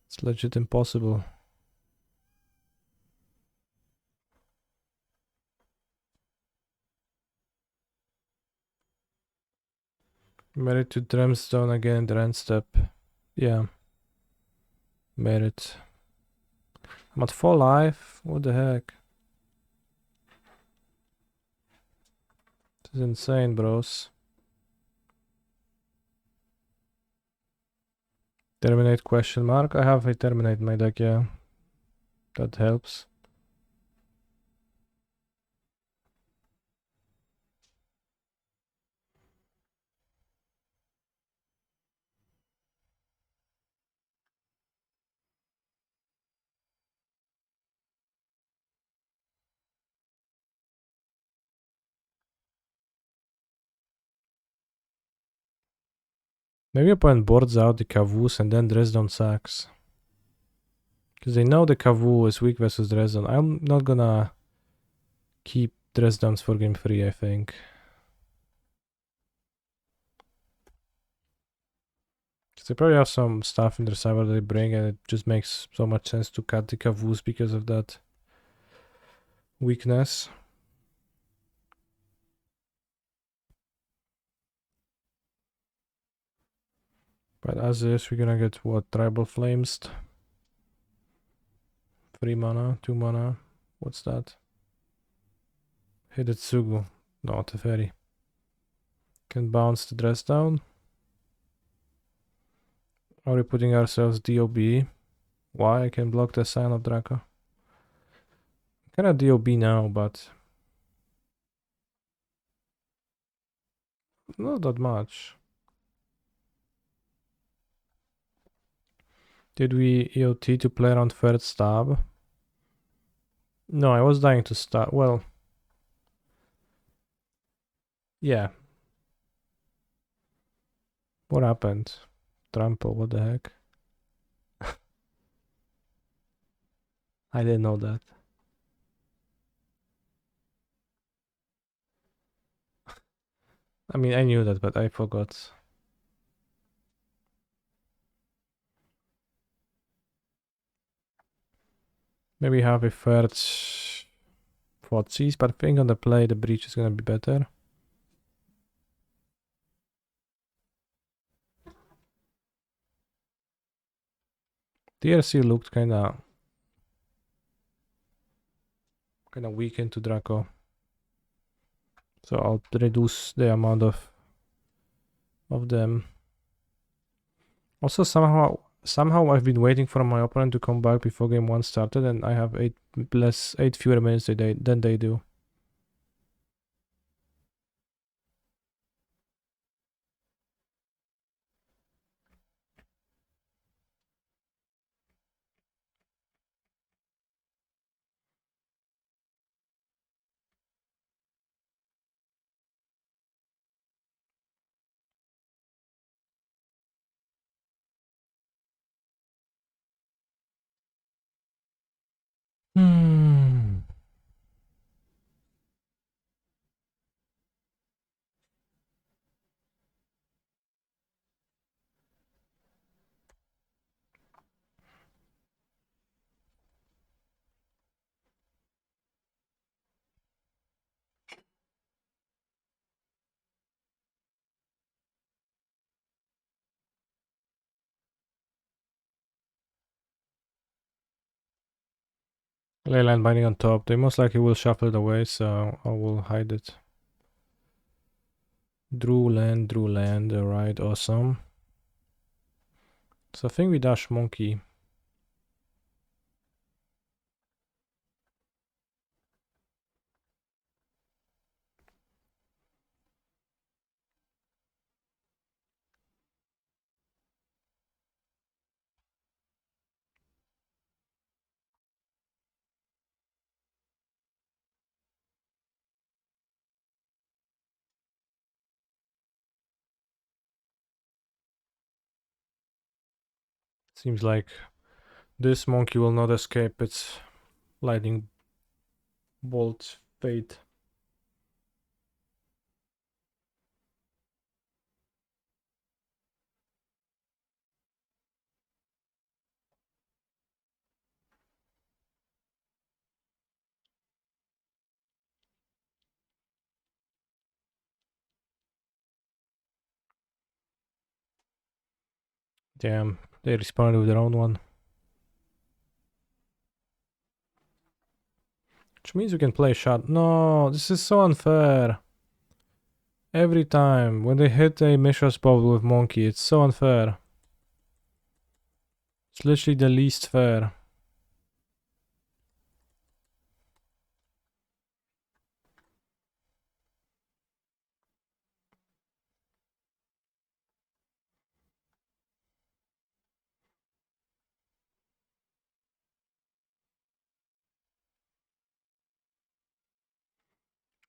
It's legit impossible. Merit to Dremstone again, the end step. Yeah. Merit. I'm at 4 life. What the heck? This is insane, bros. Terminate question mark. I have a terminate my deck, yeah. That helps. Maybe opponent boards out the Kavus and then Dresden sacks. Because they know the Kavu is weak versus Dresden. I'm not gonna keep Dresdens for game 3, I think. Because they probably have some stuff in their cyber they bring, and it just makes so much sense to cut the Kavus because of that weakness. But as is, we're gonna get what? Tribal Flames. 3 mana, 2 mana. What's that? Hidetsugu. No, Teferi. Can bounce the dress down. Are we putting ourselves DOB? Why? I can block the Sign of Draco. Kinda DOB now, but not that much. Did we EOT to play around third stab? No, I was dying to start. Well, yeah. What happened? Trample, what the heck? I didn't know that. I mean, I knew that, but I forgot. Maybe have a third Thoughtseize, but I think on the play the breach is gonna be better. DRC looked kinda weak into Draco. So I'll reduce the amount of them. Also somehow I've been waiting for my opponent to come back before game 1 started, and I have 8 fewer minutes than they do. Hmm. Leyland binding on top. They most likely will shuffle it away, so I will hide it. Drew land, alright, awesome. So I think we dash monkey. Seems like this monkey will not escape its lightning bolt fate. Damn, they responded with their own one. Which means we can play shot. No, this is so unfair. Every time when they hit a Mishra's bubble with monkey, it's so unfair. It's literally the least fair.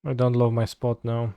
I don't love my spot now.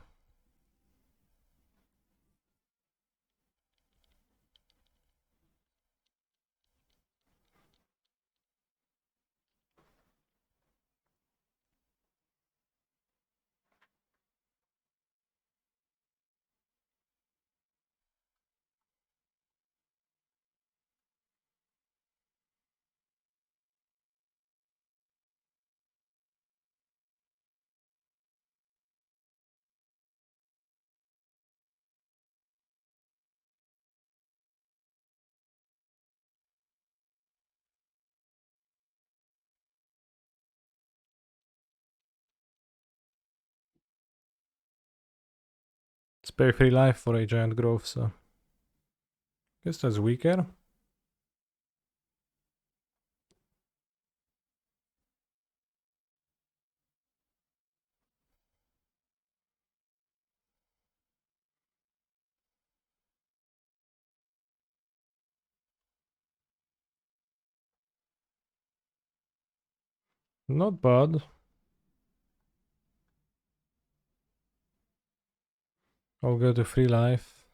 It's pay free life for a giant growth, so guess that's weaker. Not bad. I'll go to free life.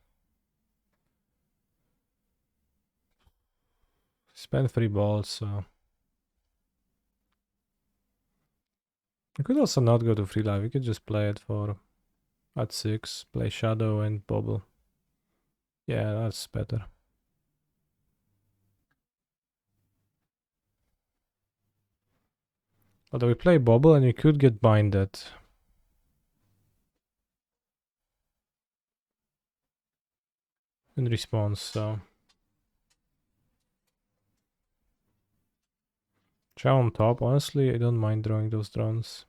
Spend 3 balls, so I could also not go to free life. We could just play it for at 6, play shadow and bubble. Yeah, that's better. Although we play bubble and we could get binded. In response, so chow on top. Honestly, I don't mind drawing those drones.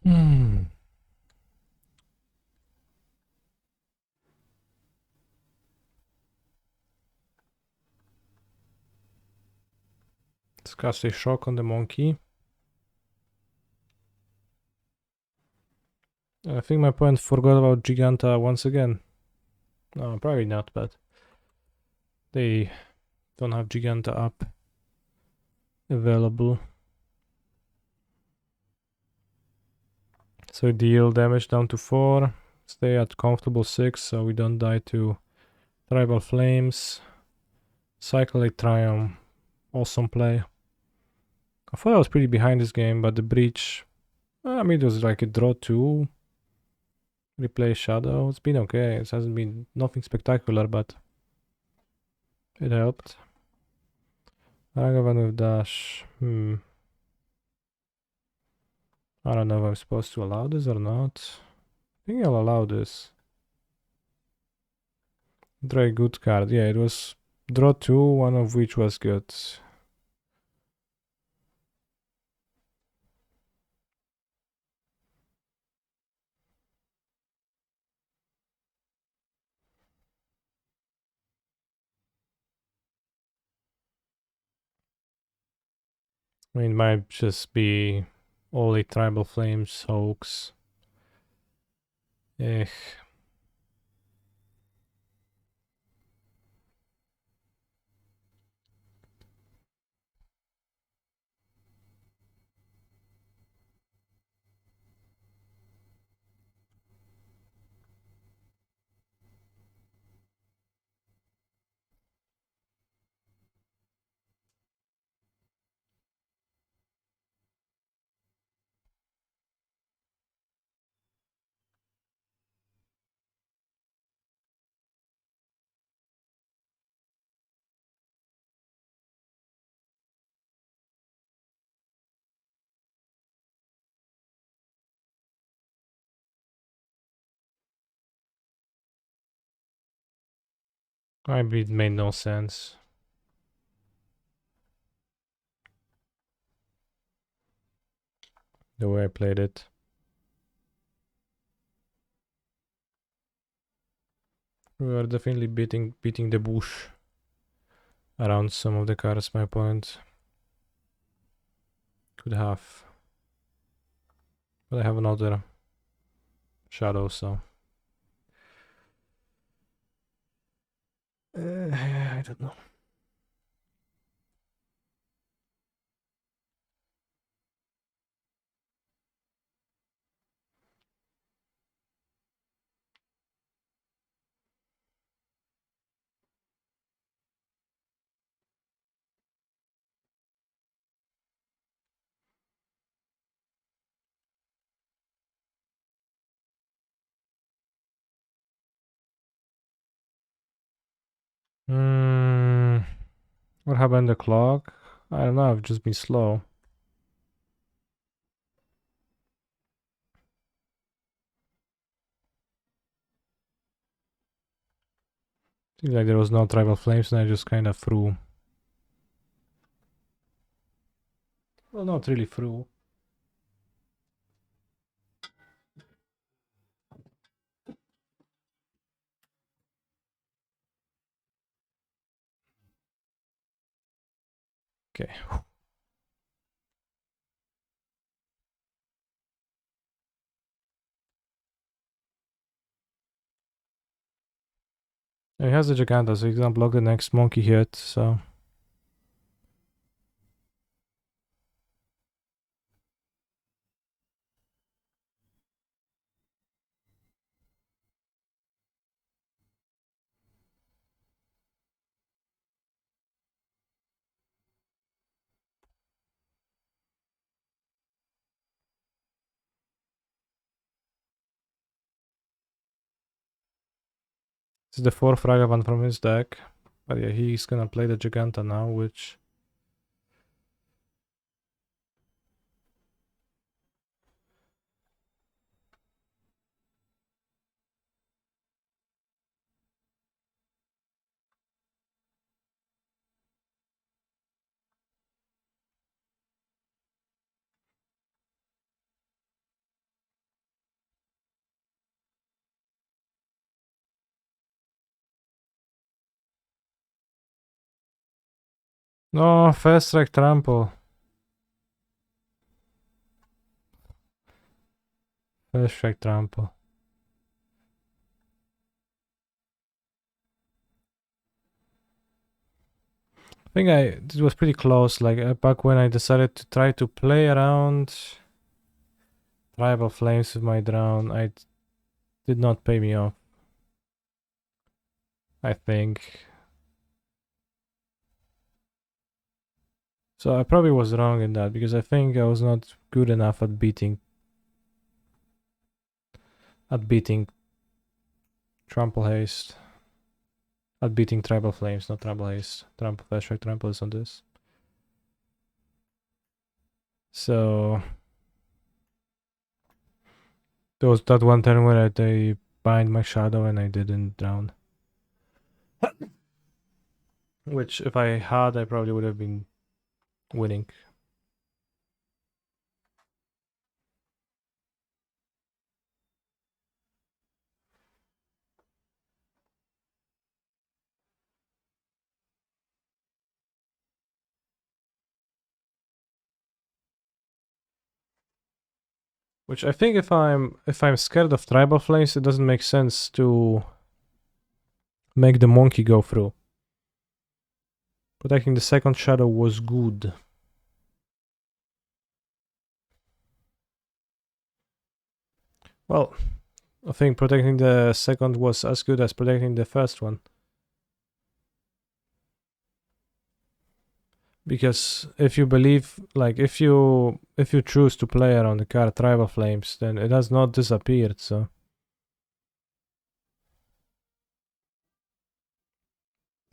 Hmm. Let's cast a shock on the monkey. I think my opponent forgot about Giganta once again. No, probably not, but they don't have Giganta up available. So deal damage down to 4. Stay at comfortable 6 so we don't die to Tribal Flames. Cyclic Triumph. Awesome play. I thought I was pretty behind this game, but the breach, I mean, it was like a draw 2. Replay Shadow. It's been okay. It hasn't been nothing spectacular, but it helped. Ragavan with dash. I don't know if I'm supposed to allow this or not. I think I'll allow this. Draw a good card. Yeah, it was draw 2, one of which was good. I mean, it might just be only Tribal Flames hoax. Eh. It made no sense. The way I played it. We were definitely beating the bush around some of the cards, my opponent could have. But I have another shadow, so I don't know. What happened to the clock? I don't know, I've just been slow. Seems like there was no tribal flames and I just kind of threw. Well, not really threw. Okay. He has the Giganta, so he can block the next monkey hit, so. This is the 4th Ragavan from his deck. But yeah, he's gonna play the Giganta now, which... No, first strike trample. First strike trample. I think it was pretty close, like back when I decided to try to play around Tribal Flames with my drone, I did not pay me off, I think. So I probably was wrong in that, because I think I was not good enough at beating Trample Haste. At beating Tribal Flames, not Trample Haste. Trample Flashback, Trample is on this. So there was that one turn where they bind my shadow and I didn't drown. Which if I had, I probably would have been winning. Which I think if I'm scared of Tribal Flames, it doesn't make sense to make the monkey go through. Protecting the second shadow was good. Well, I think protecting the second was as good as protecting the first one. Because if you believe, like, if you choose to play around the card Tribal Flames, then it has not disappeared, so.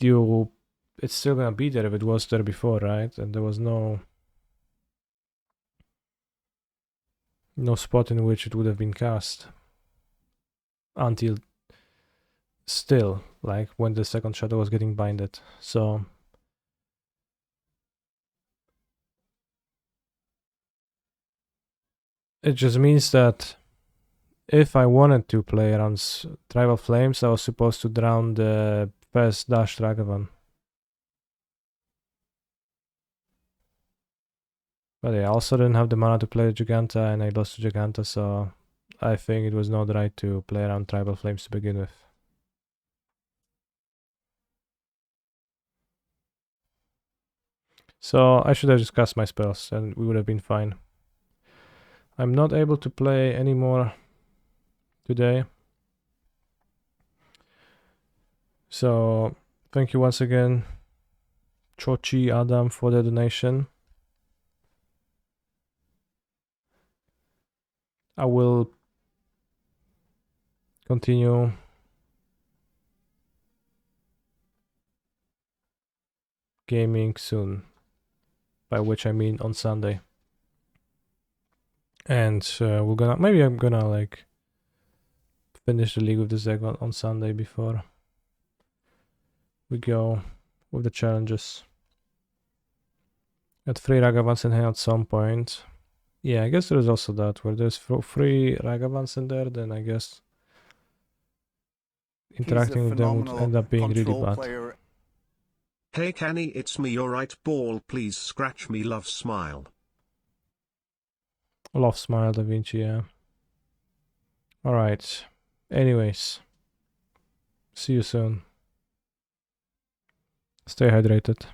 It's still gonna be there if it was there before, right? And there was no spot in which it would have been cast. Until still, like, when the second shadow was getting binded, so. It just means that if I wanted to play around Tribal Flames, I was supposed to drown the first Dash Ragavan. But yeah, I also didn't have the mana to play Giganta, and I lost to Giganta, so I think it was not right to play around Tribal Flames to begin with. So I should have just cast my spells, and we would have been fine. I'm not able to play anymore today. So thank you once again, Chochi Adam, for the donation. I will continue gaming soon, by which I mean on Sunday. And maybe I'm gonna like finish the League of the Zeg on Sunday before we go with the challenges. At 3 Ragavans in hand at some point. Yeah, I guess there is also that, where there's 3 Ragavans in there, then I guess interacting with them would end up being really bad. Player. Hey Canny, it's me, your right ball, please scratch me, love smile. Love smile, Da Vinci, yeah. Alright. Anyways. See you soon. Stay hydrated.